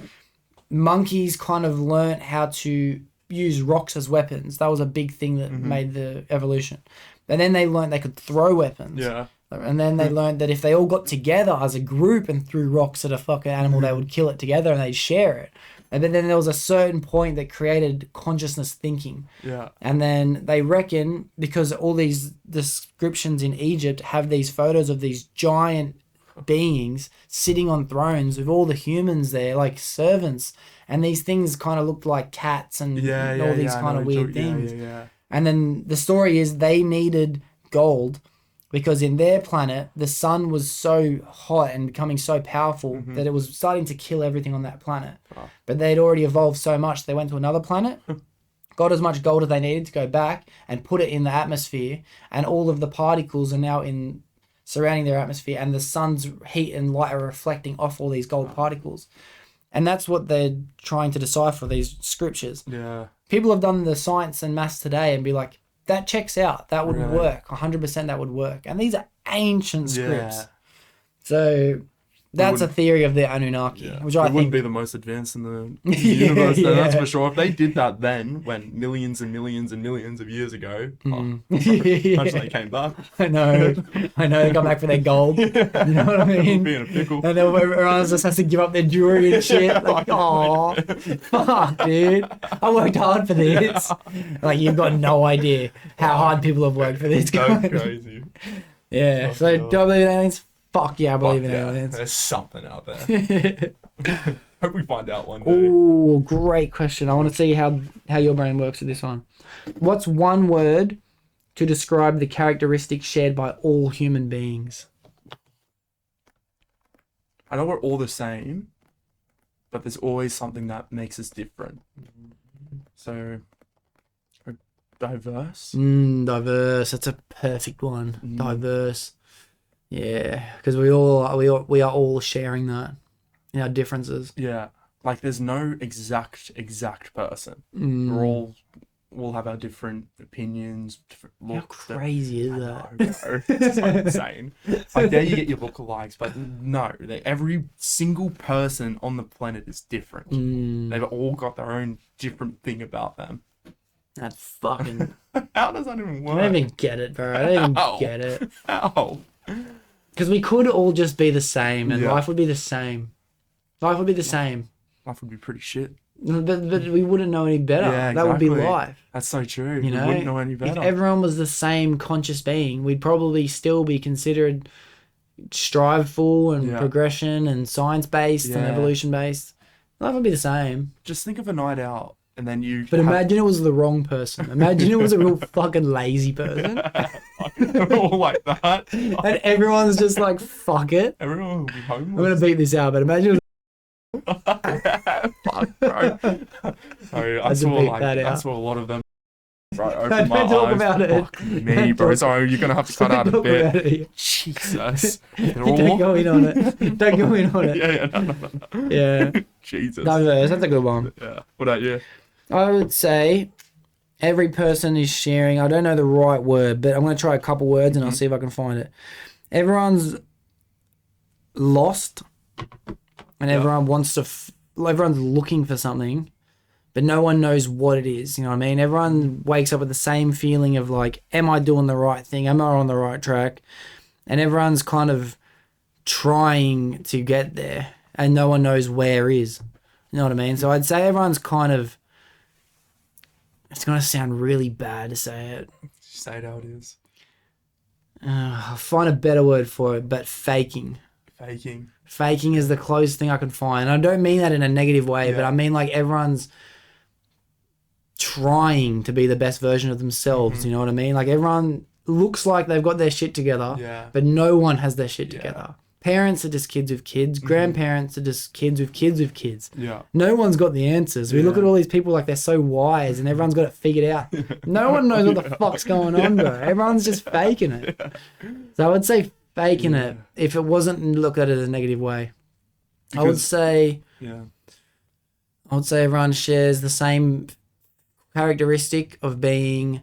monkeys kind of learnt how to use rocks as weapons. That was a big thing that made the evolution. And then they learned they could throw weapons. Yeah. And then they learned that if they all got together as a group and threw rocks at a fucking animal, they would kill it together and they'd share it. And then there was a certain point that created consciousness thinking. Yeah. And then they reckon, because all these descriptions in Egypt have these photos of these giant beings sitting on thrones with all the humans there, like servants. And these things kind of looked like cats and all these kind of weird things. Yeah. And then the story is they needed gold because in their planet, the sun was so hot and becoming so powerful that it was starting to kill everything on that planet. Oh. But they'd already evolved so much, they went to another planet, got as much gold as they needed to go back and put it in the atmosphere. And all of the particles are now surrounding their atmosphere, and the sun's heat and light are reflecting off all these gold particles. And that's what they're trying to decipher, these scriptures. Yeah. People have done the science and maths today and be like, that checks out. That would work. 100% that would work. And these are ancient scripts. Yeah. So that's a theory of the Anunnaki, which I think wouldn't be the most advanced in the universe. That's for sure. If they did that then, when millions and millions and millions of years ago, imagine they came back. I know. They come back for their gold. You know what I mean? Being a pickle. And then everyone just has to give up their jewelry and shit. Like, oh, fuck, dude. I worked hard for this. Like, you've got no idea how hard people have worked for this. So crazy. Yeah. So, do I believe in aliens? Fuck yeah, I believe in aliens. There's something out there. Hope we find out one day. Oh, great question. I want to see how your brain works with this one. What's one word to describe the characteristics shared by all human beings? I know we're all the same, but there's always something that makes us different. So, diverse? Diverse. That's a perfect one. Diverse. Yeah, because we are all sharing that in our differences. Yeah, like there's no exact person. We'll have our different opinions, different looks. How crazy is that? It's so insane. Like there you get your lookalikes, but no, every single person on the planet is different. They've all got their own different thing about them. That's fucking. How does that even work? I don't even get it, bro. I don't even get it. How? Because we could all just be the same, and life would be the same. Life would be the same. Life would be pretty shit. But we wouldn't know any better. Yeah, exactly. That would be life. That's so true. You know? We wouldn't know any better. If everyone was the same conscious being, we'd probably still be considered striveful and progression and science-based and evolution-based. Life would be the same. Just think of a night out, and then you. But imagine it was the wrong person. Imagine it was a real fucking lazy person. all like that. And everyone's just like, fuck it. Everyone will be homeless. I'm going to beat this out, but imagine it Fuck, bro. Sorry, I saw a lot of them. Right, open my don't talk eyes. about it. Fuck me, bro. Sorry, you're gonna have to cut out a bit. Jesus. Don't go in on it. Don't go in on it. Yeah, no. Yeah. Jesus. No, that's a good one. Yeah. What about you? I would say every person is sharing. I don't know the right word, but I'm going to try a couple words and I'll see if I can find it. Everyone's lost and everyone wants to, everyone's looking for something, but no one knows what it is. You know what I mean? Everyone wakes up with the same feeling of like, am I doing the right thing? Am I on the right track? And everyone's kind of trying to get there and no one knows where is. You know what I mean? So I'd say everyone's kind of, it's going to sound really bad to say it. Say it how it is. I'll find a better word for it, but faking. Faking is the closest thing I can find. And I don't mean that in a negative way, but I mean like everyone's trying to be the best version of themselves. You know what I mean? Like everyone looks like they've got their shit together, but no one has their shit together. Parents are just kids with kids. Grandparents are just kids with kids with kids. Yeah. No one's got the answers. We look at all these people like they're so wise and everyone's got it figured out. No one knows what the fuck's going on, bro. Everyone's just faking it. So I would say faking it if it wasn't looked at it as a negative way. I would say everyone shares the same characteristic of being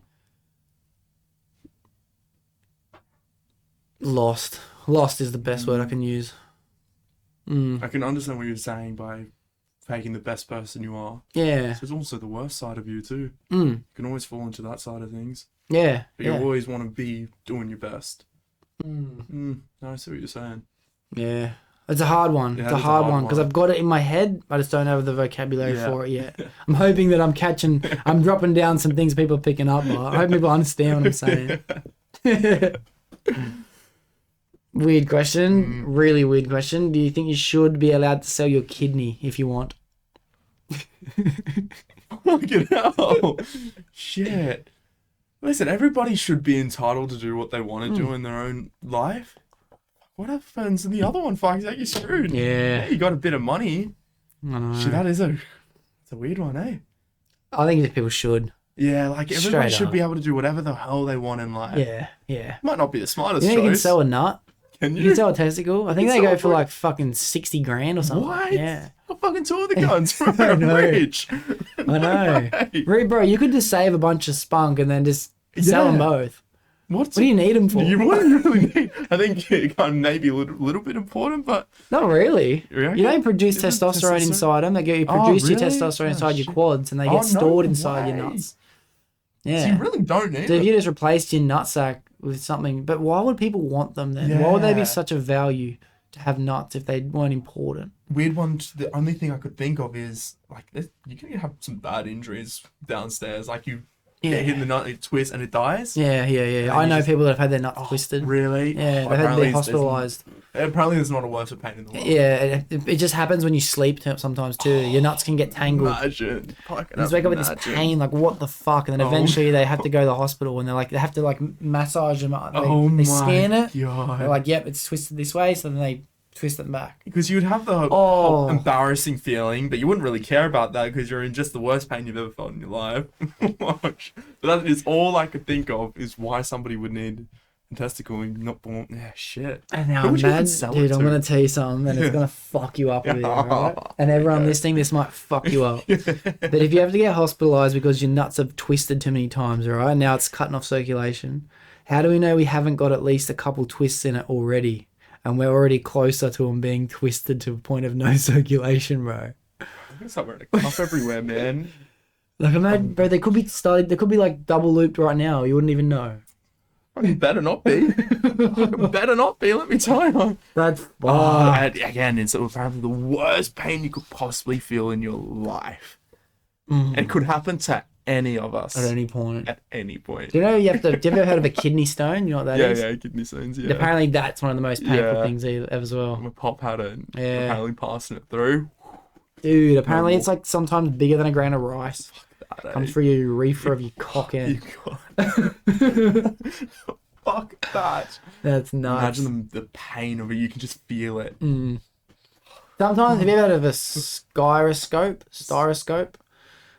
lost. Lost is the best word I can use. I can understand what you're saying by faking the best person you are. Yeah. So there's also the worst side of you too. Mm. You can always fall into that side of things. Yeah. But you always want to be doing your best. No, I see what you're saying. Yeah. It's a hard one. It's a hard one because I've got it in my head. I just don't have the vocabulary for it yet. I'm hoping that I'm dropping down some things people are picking up. I hope people understand what I'm saying. Weird question. Really weird question. Do you think you should be allowed to sell your kidney if you want? Fucking hell. Shit. Listen, everybody should be entitled to do what they want to do in their own life. What happens in the other one? Fuck, you're screwed. Yeah. You got a bit of money. I know. Shit, it's a weird one, eh? I think that people should. Yeah, like everybody should be able to do whatever the hell they want in life. Yeah. Might not be the smartest You know choice. you can sell a nut? Can you? You can sell a testicle? I think they sell go a for like fucking 60 grand or something. What? Yeah. Got fucking two of the guns, bro. I know. Rich. I know. Right. Really, bro, you could just save a bunch of spunk and then just sell them both. What do you need them for? What do you really need? I think it kind of maybe a little bit important, but... Not really. You You don't produce testosterone inside them. They get you produce your testosterone inside your quads and they get stored inside your nuts. Yeah. So you really don't need So if it. you just replaced your nutsack with something... But why would people want them then? Why would they be such a value to have nuts if they weren't important? Weird one, the only thing I could think of is, like, you can have some bad injuries downstairs. Like, you get hit in the nut, it twists, and it dies. Yeah. I know people that have had their nuts twisted. Really? Yeah, they've had to be hospitalised. Apparently there's not a worse pain in the world. Yeah, it just happens when you sleep sometimes too. Your nuts can get tangled. Imagine. You just wake up with this pain, like what the fuck, and then eventually they have to go to the hospital, and they have to massage them up. They scan it. God. They're like, yep, it's twisted this way, so then they twist it back. Because you'd have the whole embarrassing feeling, but you wouldn't really care about that because you're in just the worst pain you've ever felt in your life. But that is all I could think of is why somebody would need a testicle and not born. Yeah, shit. And now I'm mad, dude. I'm gonna tell you something, and it's gonna fuck you up with it, right? And everyone listening, this might fuck you up. But if you have to get hospitalized because your nuts have twisted too many times, all right, now it's cutting off circulation. How do we know we haven't got at least a couple twists in it already? And we're already closer to them being twisted to a point of no circulation, bro. There's somewhere in a cup everywhere, man. Like, imagine, bro, they could be started. They could be like double looped right now. You wouldn't even know. Better not be. Better not be. Let me tell you. That's again, it's apparently the worst pain you could possibly feel in your life. And it could happen to any of us at any point. At any point. Do you know have you ever heard of a kidney stone? You know what that is? Yeah, kidney stones. Yeah. Apparently, that's one of the most painful things as well. My pop had it. Apparently, passing it through. Dude, apparently it's like sometimes bigger than a grain of rice. Comes through your urethra of your cock end. Fuck that. That's nuts. Imagine the pain of it. You can just feel it. Sometimes, have you ever heard of a styroscope?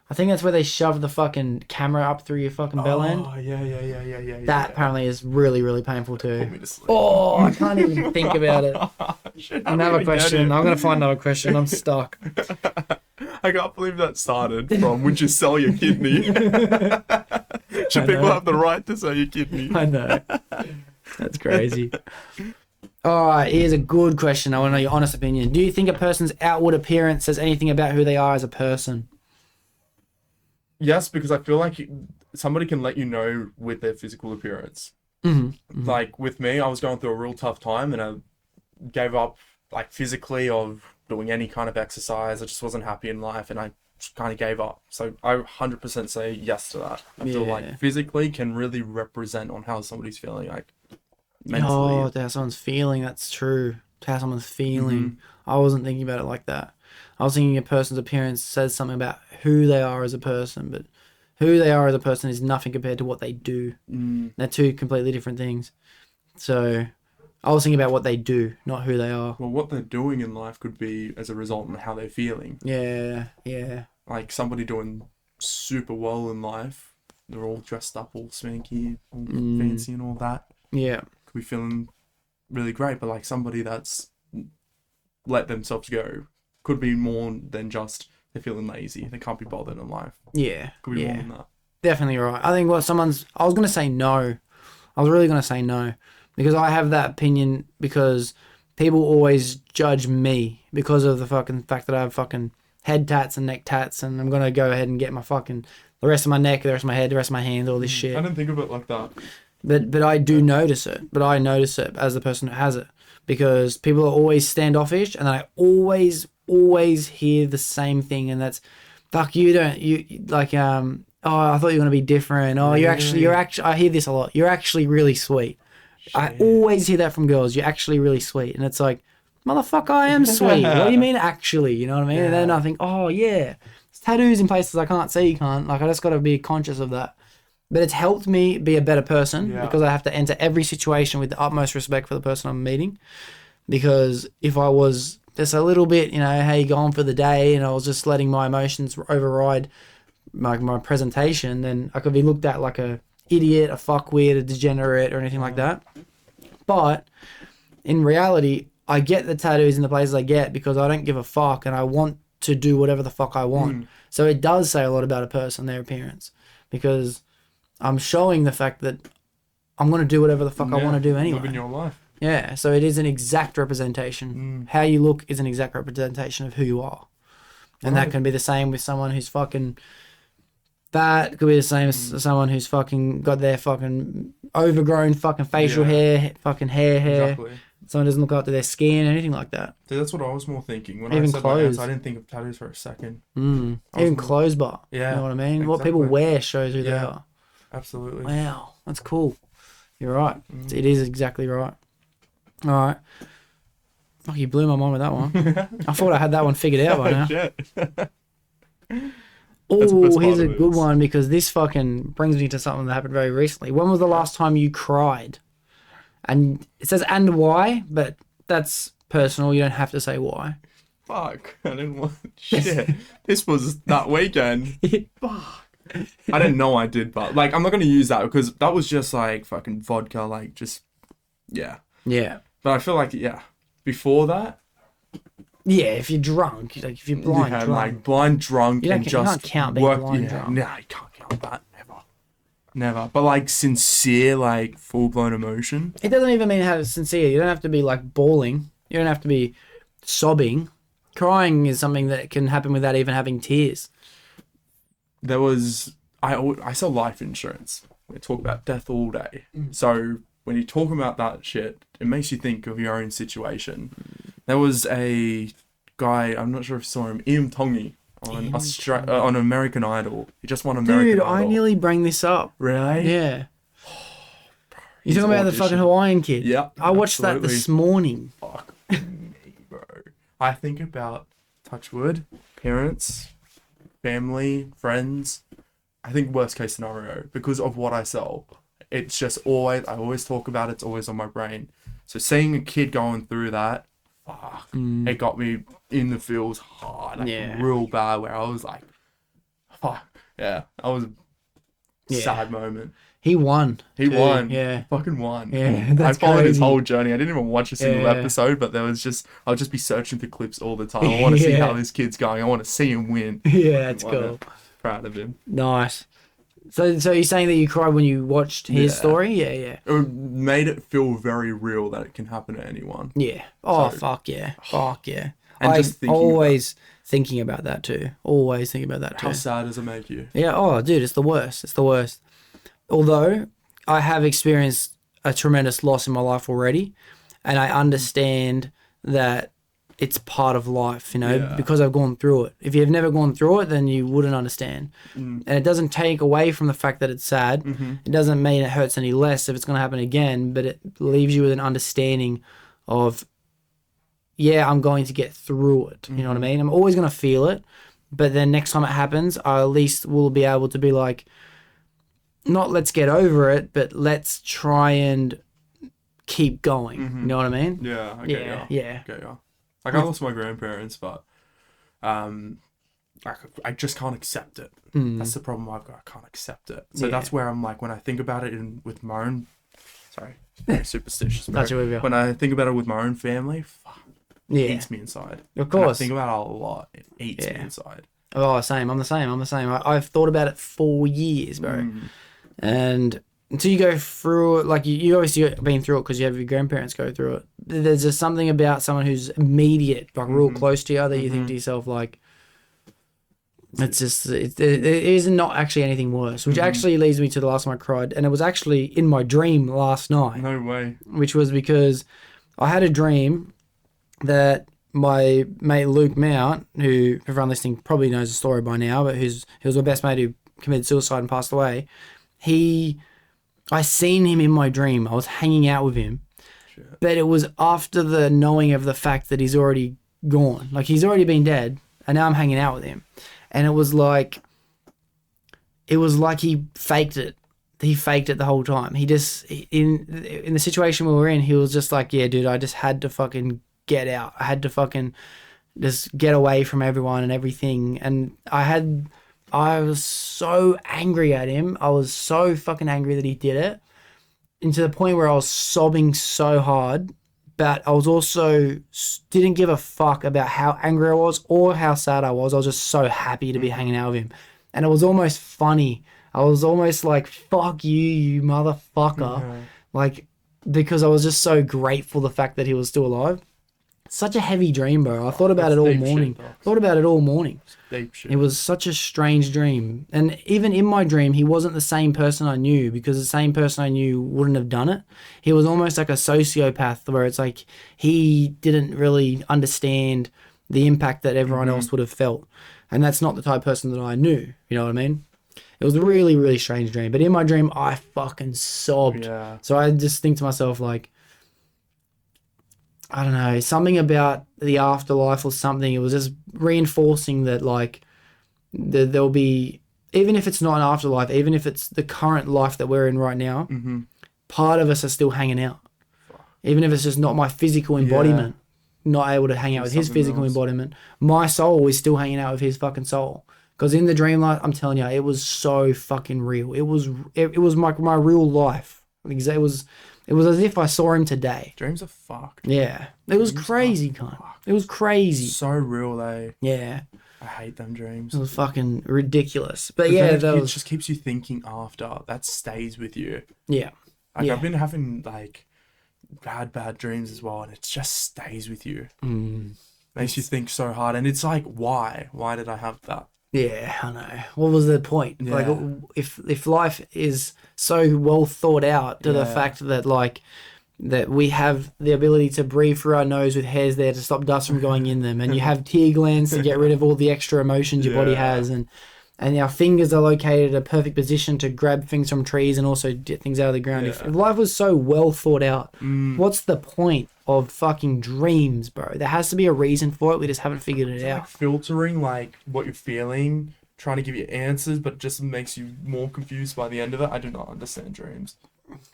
I think that's where they shove the fucking camera up through your fucking bell end. Oh, yeah. That apparently is really, really painful too. Put me to sleep. Oh, I can't even think about it. Another question. I'm going to find another question. I'm stuck. I can't believe that started from, would you sell your kidney? Should people have the right to sell your kidney? I know. That's crazy. All right, here's a good question. I want to know your honest opinion. Do you think a person's outward appearance says anything about who they are as a person? Yes, because I feel like somebody can let you know with their physical appearance. Like with me, I was going through a real tough time and I gave up like physically of doing any kind of exercise. I just wasn't happy in life and I just kind of gave up. So I 100% say yes to that. I feel like physically can really represent on how somebody's feeling, like mentally. Oh, how someone's feeling. That's true. How someone's feeling. I wasn't thinking about it like that. I was thinking a person's appearance says something about who they are as a person, but who they are as a person is nothing compared to what they do. They're two completely different things. So I was thinking about what they do, not who they are. Well, what they're doing in life could be as a result of how they're feeling. Yeah. Like somebody doing super well in life, they're all dressed up, all swanky, all fancy and all that. Yeah. Could be feeling really great, but like somebody that's let themselves go could be more than just they're feeling lazy. They can't be bothered in life. Yeah. Could be more than that. Definitely right. I think I was going to say no. I was really going to say no because I have that opinion because people always judge me because of the fucking fact that I have fucking head tats and neck tats and I'm going to go ahead and get my fucking the rest of my neck, the rest of my head, the rest of my hands, all this shit. I didn't think of it like that. But I do notice it. But I notice it as the person who has it because people are always standoffish and I always hear the same thing and that's fuck you like oh I thought you were gonna be different. Oh you're actually I hear this a lot. You're actually really sweet. Shit. I always hear that from girls. You're actually really sweet. And it's like, motherfucker, I am sweet. What do you mean actually? You know what I mean? And then I think, oh yeah. It's tattoos in places I can't see, you can't. Like I just gotta be conscious of that. But it's helped me be a better person because I have to enter every situation with the utmost respect for the person I'm meeting. Because if I was just a little bit, hey, going for the day, and I was just letting my emotions override my presentation, then I could be looked at like a idiot, a fuckwit, a degenerate, or anything like that. But in reality, I get the tattoos in the places I get because I don't give a fuck and I want to do whatever the fuck I want. So it does say a lot about a person, their appearance, because I'm showing the fact that I'm going to do whatever the fuck I want to do anyway. Living your life. Yeah, so it is an exact representation. How you look is an exact representation of who you are. And that can be the same with someone who's fucking fat. Could be the same as someone who's fucking got their fucking overgrown fucking facial hair, fucking hair. Exactly. Someone doesn't look after their skin, anything like that. Dude, that's what I was more thinking. When even I said clothes. I didn't think of tattoos for a second. Even clothes bar. Yeah. You know what I mean? Exactly. What people wear shows who they are. Absolutely. Wow, that's cool. You're right. It is exactly right. All right. Fuck, you blew my mind with that one. I thought I had that one figured out by now. Oh, here's a good one because this fucking brings me to something that happened very recently. When was the last time you cried? And it says and why, but that's personal. You don't have to say why. Fuck. I didn't want shit. This was that weekend. Fuck. I didn't know I did, but like I'm not gonna use that because that was just like fucking vodka, like just yeah. But I feel like before that. Yeah, if you're drunk, like if you're blind drunk. Like blind drunk and just you can't count being blind drunk. No, you can't count that. Never. But like sincere, like full blown emotion. It doesn't even mean how sincere. You don't have to be like bawling. You don't have to be sobbing. Crying is something that can happen without even having tears. There was I sell life insurance. We talk about death all day. So when you talk about that shit, it makes you think of your own situation. There was a guy, I'm not sure if you saw him, Ian Tongi on American Idol. He just won American Idol. Dude, I nearly bring this up. Really? Yeah. You talking about the fucking Hawaiian kid? Yeah. I watched that this morning. Fuck me, bro. I think about, touch wood, parents, family, friends. I think worst case scenario, because of what I sell, it's just I always talk about it, it's always on my brain. So seeing a kid going through that, fuck, it got me in the feels hard, like real bad, where I was like, fuck, yeah, that was a sad moment. He won. He won. Yeah. Fucking won. Yeah, that's I followed his crazy. whole journey. I didn't even watch a single episode, but I'll just be searching for clips all the time. I want to see how this kid's going. I want to see him win. Yeah, that's cool. Proud of him. Nice. So you're saying that you cried when you watched his story? Yeah. It made it feel very real that it can happen to anyone. Yeah. Oh, fuck yeah. Fuck yeah. And I just always thinking about that too. Always thinking about that too. How sad does it make you? Yeah. Oh, dude, it's the worst. It's the worst. Although I have experienced a tremendous loss in my life already, and I understand that it's part of life, because I've gone through it. If you've never gone through it, then you wouldn't understand. And it doesn't take away from the fact that it's sad. It doesn't mean it hurts any less if it's going to happen again, but it leaves you with an understanding of, I'm going to get through it. You know what I mean? I'm always going to feel it, but then next time it happens, I at least will be able to be like, not let's get over it, but let's try and keep going. You know what I mean? Yeah, I get ya. Yeah. I get ya. Like, I lost my grandparents, but I just can't accept it. That's the problem I've got. I can't accept it. So that's where I'm like, when I think about it with my own, very superstitious. When I think about it with my own family, it eats me inside. Of course. When I think about it a lot. It eats me inside. Oh, same. I'm the same. I've thought about it for years, bro. And until you go through it, like you obviously been through it because you have your grandparents go through it. There's just something about someone who's immediate, like real close to you, that you think to yourself, like, it's just, it is not actually anything worse, which actually leads me to the last time I cried. And it was actually in my dream last night. No way. Which was because I had a dream that my mate Luke Mount, who everyone listening probably knows the story by now, but he was my best mate who committed suicide and passed away. I seen him in my dream. I was hanging out with him. Shit. But it was after the knowing of the fact that he's already gone. Like, he's already been dead, and now I'm hanging out with him. And it was like he faked it. He faked it the whole time. He just, in the situation we were in, he was just like, yeah, dude, I just had to fucking get out. I had to fucking just get away from everyone and everything. And I was so angry at him. I was so fucking angry that he did it. And to the point where I was sobbing so hard, but I was also didn't give a fuck about how angry I was or how sad I was. I was just so happy to be hanging out with him. And it was almost funny. I was almost like, fuck you, you motherfucker. Like, because I was just so grateful the fact that he was still alive. Such a heavy dream, bro. I thought about it all morning. Deep shit. It was such a strange dream. And even in my dream, he wasn't the same person I knew, because the same person I knew wouldn't have done it. He was almost like a sociopath, where it's like he didn't really understand the impact that everyone else would have felt. And that's not the type of person that I knew. You know what I mean? It was a really, really strange dream. But in my dream, I fucking sobbed. Yeah. So I just think to myself, like, I don't know, something about the afterlife or something. It was just reinforcing that, like, there'll be, even if it's not an afterlife, even if it's the current life that we're in right now, part of us are still hanging out. Even if it's just not my physical embodiment, not able to hang out with his physical embodiment, my soul is still hanging out with his fucking soul. Because in the dream life, I'm telling you, it was so fucking real. It was my real life. It was as if I saw him today. Dreams are fucked. Yeah. It was crazy, cunt. It was crazy. So real, Yeah. I hate them dreams. It was fucking ridiculous. But it just keeps you thinking after. That stays with you. Yeah. Like, I've been having, like, bad dreams as well, and it just stays with you. Makes you think so hard. And it's like, why? Why did I have that? Yeah, I know. What was the point? Yeah. Like, if life is so well thought out to the fact that, like, that we have the ability to breathe through our nose with hairs there to stop dust from going in them, and you have tear glands to get rid of all the extra emotions your body has, and and our fingers are located at a perfect position to grab things from trees and also get things out of the ground. Yeah. If life was so well thought out, what's the point of fucking dreams, bro? There has to be a reason for it. We just haven't figured it out. Like filtering like what you're feeling, trying to give you answers, but it just makes you more confused by the end of it. I do not understand dreams.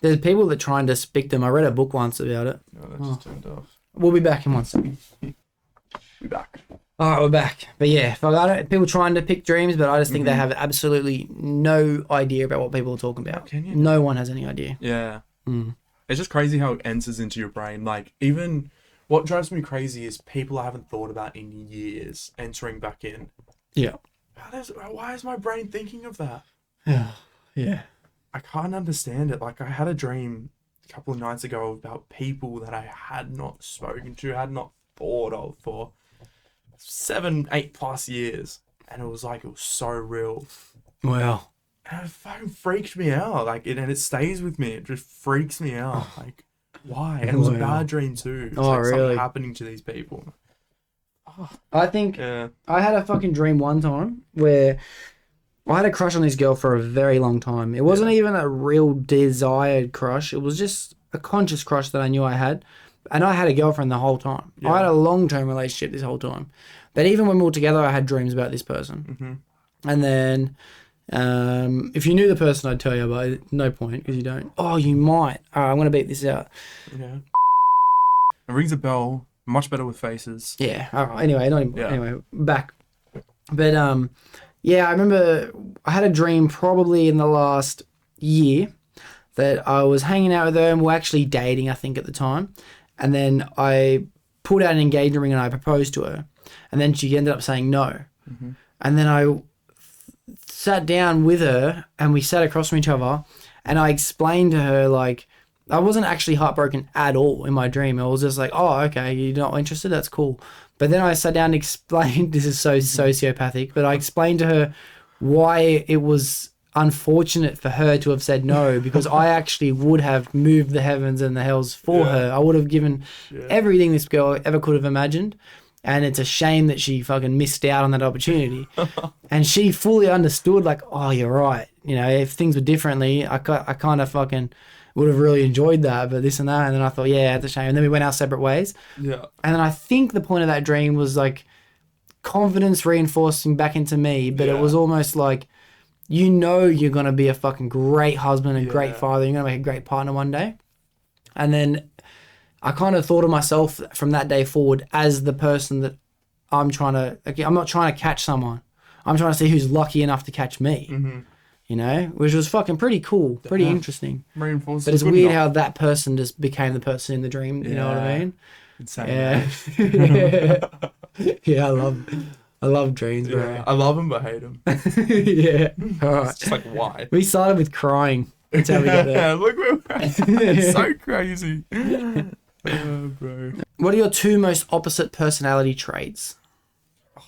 There's people that try and depict them. I read a book once about it. No, that just turned off. We'll be back in 1 second. Be back. All right, we're back. But yeah, people trying to pick dreams, but I just think they have absolutely no idea about what people are talking about. Can you? No one has any idea. Yeah. It's just crazy how it enters into your brain. Like, even what drives me crazy is people I haven't thought about in years entering back in. Yeah. Why is my brain thinking of that? Yeah. I can't understand it. Like, I had a dream a couple of nights ago about people that I had not spoken to, had not thought of for 7, 8+ years. And it was so real. Well. And it fucking freaked me out. Like, and it stays with me. It just freaks me out. Like, why? And it was a bad dream too. It's like really? something happening to these people. I think I had a fucking dream one time where I had a crush on this girl for a very long time. It wasn't even a real desired crush. It was just a conscious crush that I knew I had. And I had a girlfriend the whole time. I had a long-term relationship this whole time. But even when we were together, I had dreams about this person. And then if you knew the person, I'd tell you, but no point because you don't. Oh, you might. All right, I'm going to beat this out. Yeah. It rings a bell. Much better with faces. Yeah. All right. Anyway, anyway, back. But yeah, I remember I had a dream probably in the last year that I was hanging out with her and we were actually dating, I think, at the time. And then I pulled out an engagement ring and I proposed to her. And then she ended up saying no. And then I sat down with her and we sat across from each other and I explained to her, like, I wasn't actually heartbroken at all in my dream. I was just like, oh, okay, you're not interested? That's cool. But then I sat down and explained, this is so sociopathic, but I explained to her why it was unfortunate for her to have said no, because I actually would have moved the heavens and the hells for her. I would have given everything this girl ever could have imagined. And it's a shame that she fucking missed out on that opportunity. And she fully understood, like, oh, you're right. You know, if things were differently, I kind of fucking would have really enjoyed that, but this and that. And then I thought, yeah, it's a shame. And then we went our separate ways. Yeah. And then I think the point of that dream was like confidence reinforcing back into me, but it was almost like, you know, you're going to be a fucking great husband and great father. You're going to make a great partner one day. And then I kind of thought of myself from that day forward as the person that I'm not trying to catch someone. I'm trying to see who's lucky enough to catch me. You know, which was fucking pretty cool, pretty interesting. But it's weird how that person just became the person in the dream. You know what I mean? Insane. Yeah, I love dreams, bro. Yeah, I love them but hate them. Yeah. All right. It's just like, why? We started with crying. That's how we got there. Yeah, look where we're at. It's so crazy. Oh, bro. What are your two most opposite personality traits? Oh,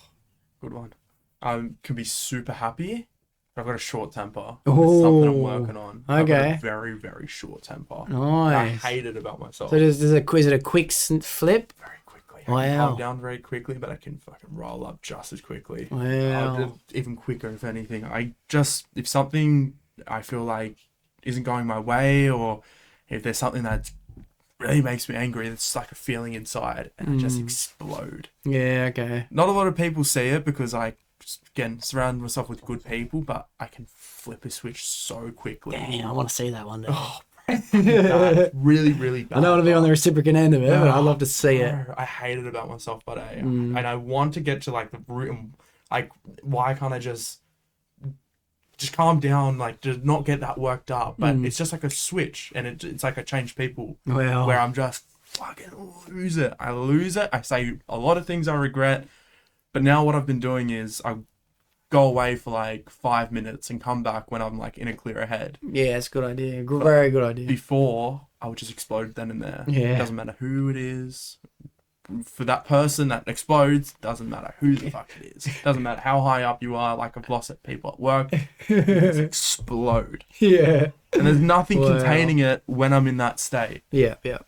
good one. I can be super happy. I've got a short temper. Oh, it's something I'm working on. Okay. I've got a very, very short temper. Nice. I hate it about myself. So is it a quick flip? Very quickly. Wow. I can calm down very quickly, but I can fucking roll up just as quickly. Wow. Even quicker, if anything. If something I feel like isn't going my way, or if there's something that really makes me angry, it's like a feeling inside, and I just explode. Yeah, okay. Not a lot of people see it because again, surround myself with good people, but I can flip a switch so quickly. Damn, I want to see that one day. Oh, bad. Really, really bad. I don't want to be on the reciprocant end of it, but I'd love to see it. I hate it about myself, but and I want to get to like the root and like, why can't I just calm down, like just not get that worked up? But it's just like a switch, and it's like I change people where I'm just fucking lose it. I say a lot of things I regret. But now what I've been doing is I go away for like 5 minutes and come back when I'm like in a clearer head. Yeah, it's a good idea. Very good idea. Before, I would just explode then and there. Yeah. It doesn't matter who it is. For that person that explodes, doesn't matter who the fuck it is. Doesn't matter how high up you are. Like, I've lost people at work. You just explode. Yeah. And there's nothing containing it when I'm in that state. Yeah, yeah.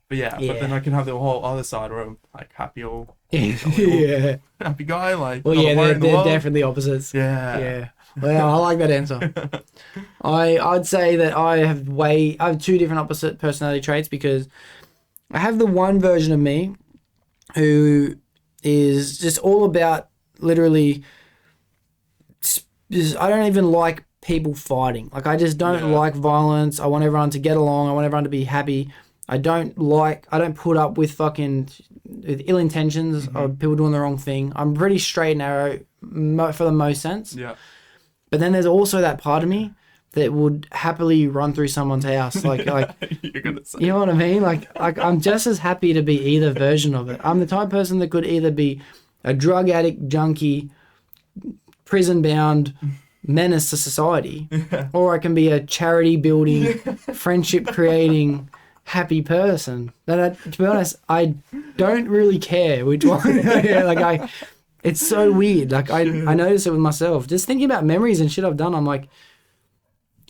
But But then I can have the whole other side where I'm like happy all Yeah. happy guy, like Well, not a yeah, worry in the they're world. definitely opposites. Yeah. Yeah. Well, I like that answer. I'd say that I have two different opposite personality traits, because I have the one version of me who is just all about literally I don't even like people fighting. Like, I just don't like violence. I want everyone to get along. I want everyone to be happy. I don't put up with with ill intentions or people doing the wrong thing. I'm pretty straight and narrow for the most sense. Yeah. But then there's also that part of me that would happily run through someone's house. Like You're gonna say. You know what I mean? Like I'm just as happy to be either version of it. I'm the type of person that could either be a drug addict, junkie, prison-bound menace to society, or I can be a charity-building, friendship-creating, happy person. To be honest, I don't really care which one. It's so weird. Like, I notice it with myself. Just thinking about memories and shit I've done, I'm like,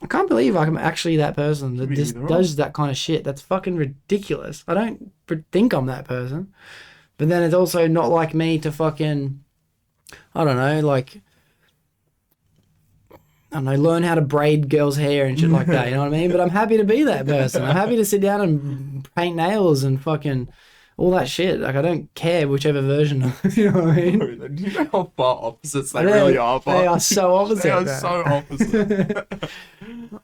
I can't believe I'm actually that person that just does that kind of shit. That's fucking ridiculous. I don't think I'm that person. But then it's also not like me to fucking, I don't know, learn how to braid girls' hair and shit like that, you know what I mean? But I'm happy to be that person. I'm happy to sit down and paint nails and fucking all that shit. Like, I don't care whichever version of, you know what I mean? Do you know how far opposites they really are? They are so opposite. They are so opposite.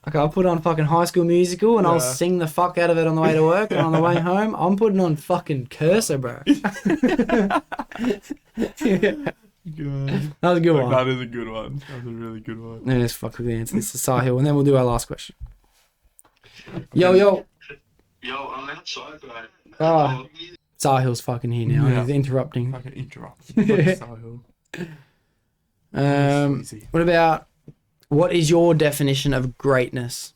Like, I'll put on fucking High School Musical and I'll sing the fuck out of it on the way to work, and on the way home, I'm putting on fucking Cursor, bro. God. That was a good one. That is a good one. That was a really good one. Yeah, let's fuck with the answer. This is Sahil, and then we'll do our last question. Yo. Yo, I'm outside, bro. Oh, Sahil's fucking here now. Yeah. He's interrupting. Fucking interrupt. Sahil. What about, what is your definition of greatness?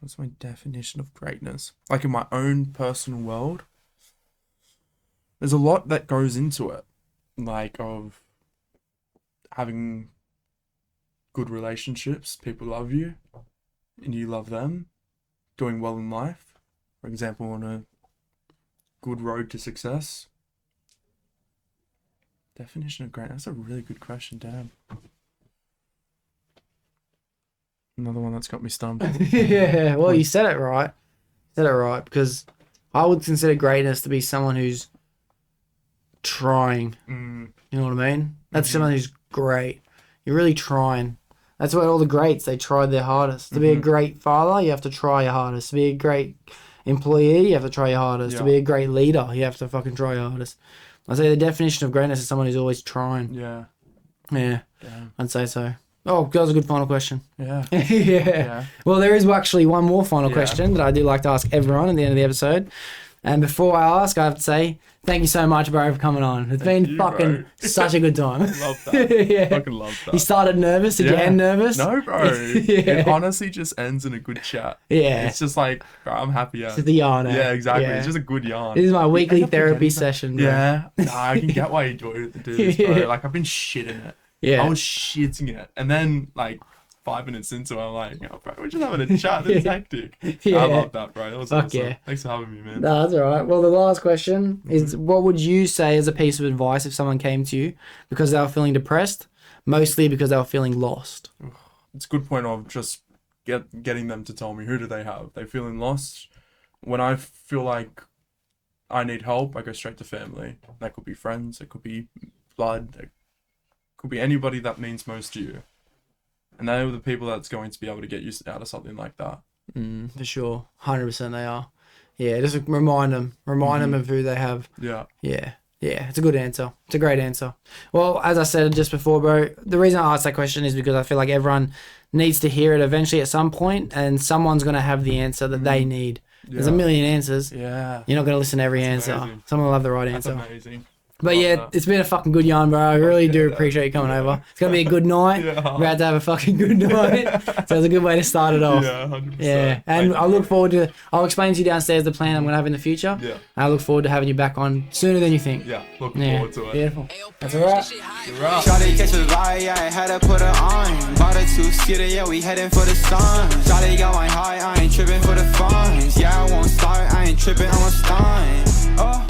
What's my definition of greatness? Like, in my own personal world, there's a lot that goes into it. Like, of having good relationships, people love you, and you love them, doing well in life, for example, on a good road to success. Definition of greatness, that's a really good question, damn. Another one that's got me stumped. Yeah, well, you said it right. Because I would consider greatness to be someone who's trying. You know what I mean? That's someone who's great. You're really trying. That's what all the greats, they tried their hardest. To be a great father, you have to try your hardest. To be a great employee, you have to try your hardest. To be a great leader, you have to fucking try your hardest. I say the definition of greatness is someone who's always trying. Yeah. Yeah. Damn. I'd say so. Oh, that was a good final question. Yeah. Yeah. Well, there is actually one more final question that I do like to ask everyone at the end of the episode. And before I ask, I have to say, thank you so much, bro, for coming on. It's been fucking such a good time. Love that. Yeah. Fucking love that. You started nervous. Did you end nervous? No, bro. It honestly just ends in a good chat. Yeah. It's just like, bro, I'm happy. It's the yarn. Yeah, exactly. Yeah. It's just a good yarn. This is my weekly therapy session, bro. Yeah. Nah, I can get why you enjoy it, dude, bro. Like, I've been shitting it. Yeah. I was shitting it. And then, like, 5 minutes into it, I'm like, oh, bro, we're just having a chat. This is hectic. Yeah. I love that, bro. That was Fuck awesome. yeah. Thanks for having me, man. No, that's all right. Well, the last question is, what would you say as a piece of advice if someone came to you because they were feeling depressed, mostly because they were feeling lost? It's a good point of just getting them to tell me, who do they have? They feeling lost? When I feel like I need help, I go straight to family. That could be friends, it could be blood, it could be anybody that means most to you. And they're the people that's going to be able to get you out of something like that. For sure. 100% they are. Yeah, just remind them of who they have. Yeah. Yeah, it's a good answer. It's a great answer. Well, as I said just before, bro, the reason I asked that question is because I feel like everyone needs to hear it eventually at some point, and someone's going to have the answer that they need. There's a million answers. Yeah. You're not going to listen to every answer. amazing. Someone will have the right That's answer. amazing. But yeah, it's been a fucking good yarn, bro. I really do appreciate you coming over. It's gonna be a good night. Yeah. We're about to have a fucking good night. So it's a good way to start it off. Yeah, 100%. Yeah, and I look forward to. I'll explain to you downstairs the plan I'm gonna have in the future. Yeah. And I look forward to having you back on sooner than you think. Yeah, looking forward to it. Beautiful. That's alright. Shawty catch a vibe, yeah, I had to put her on. Bought a two-seater, yeah, we heading for the sun. Shawty going high, I ain't tripping for the funds. Yeah, I won't start, I ain't tripping, I'm a stunt.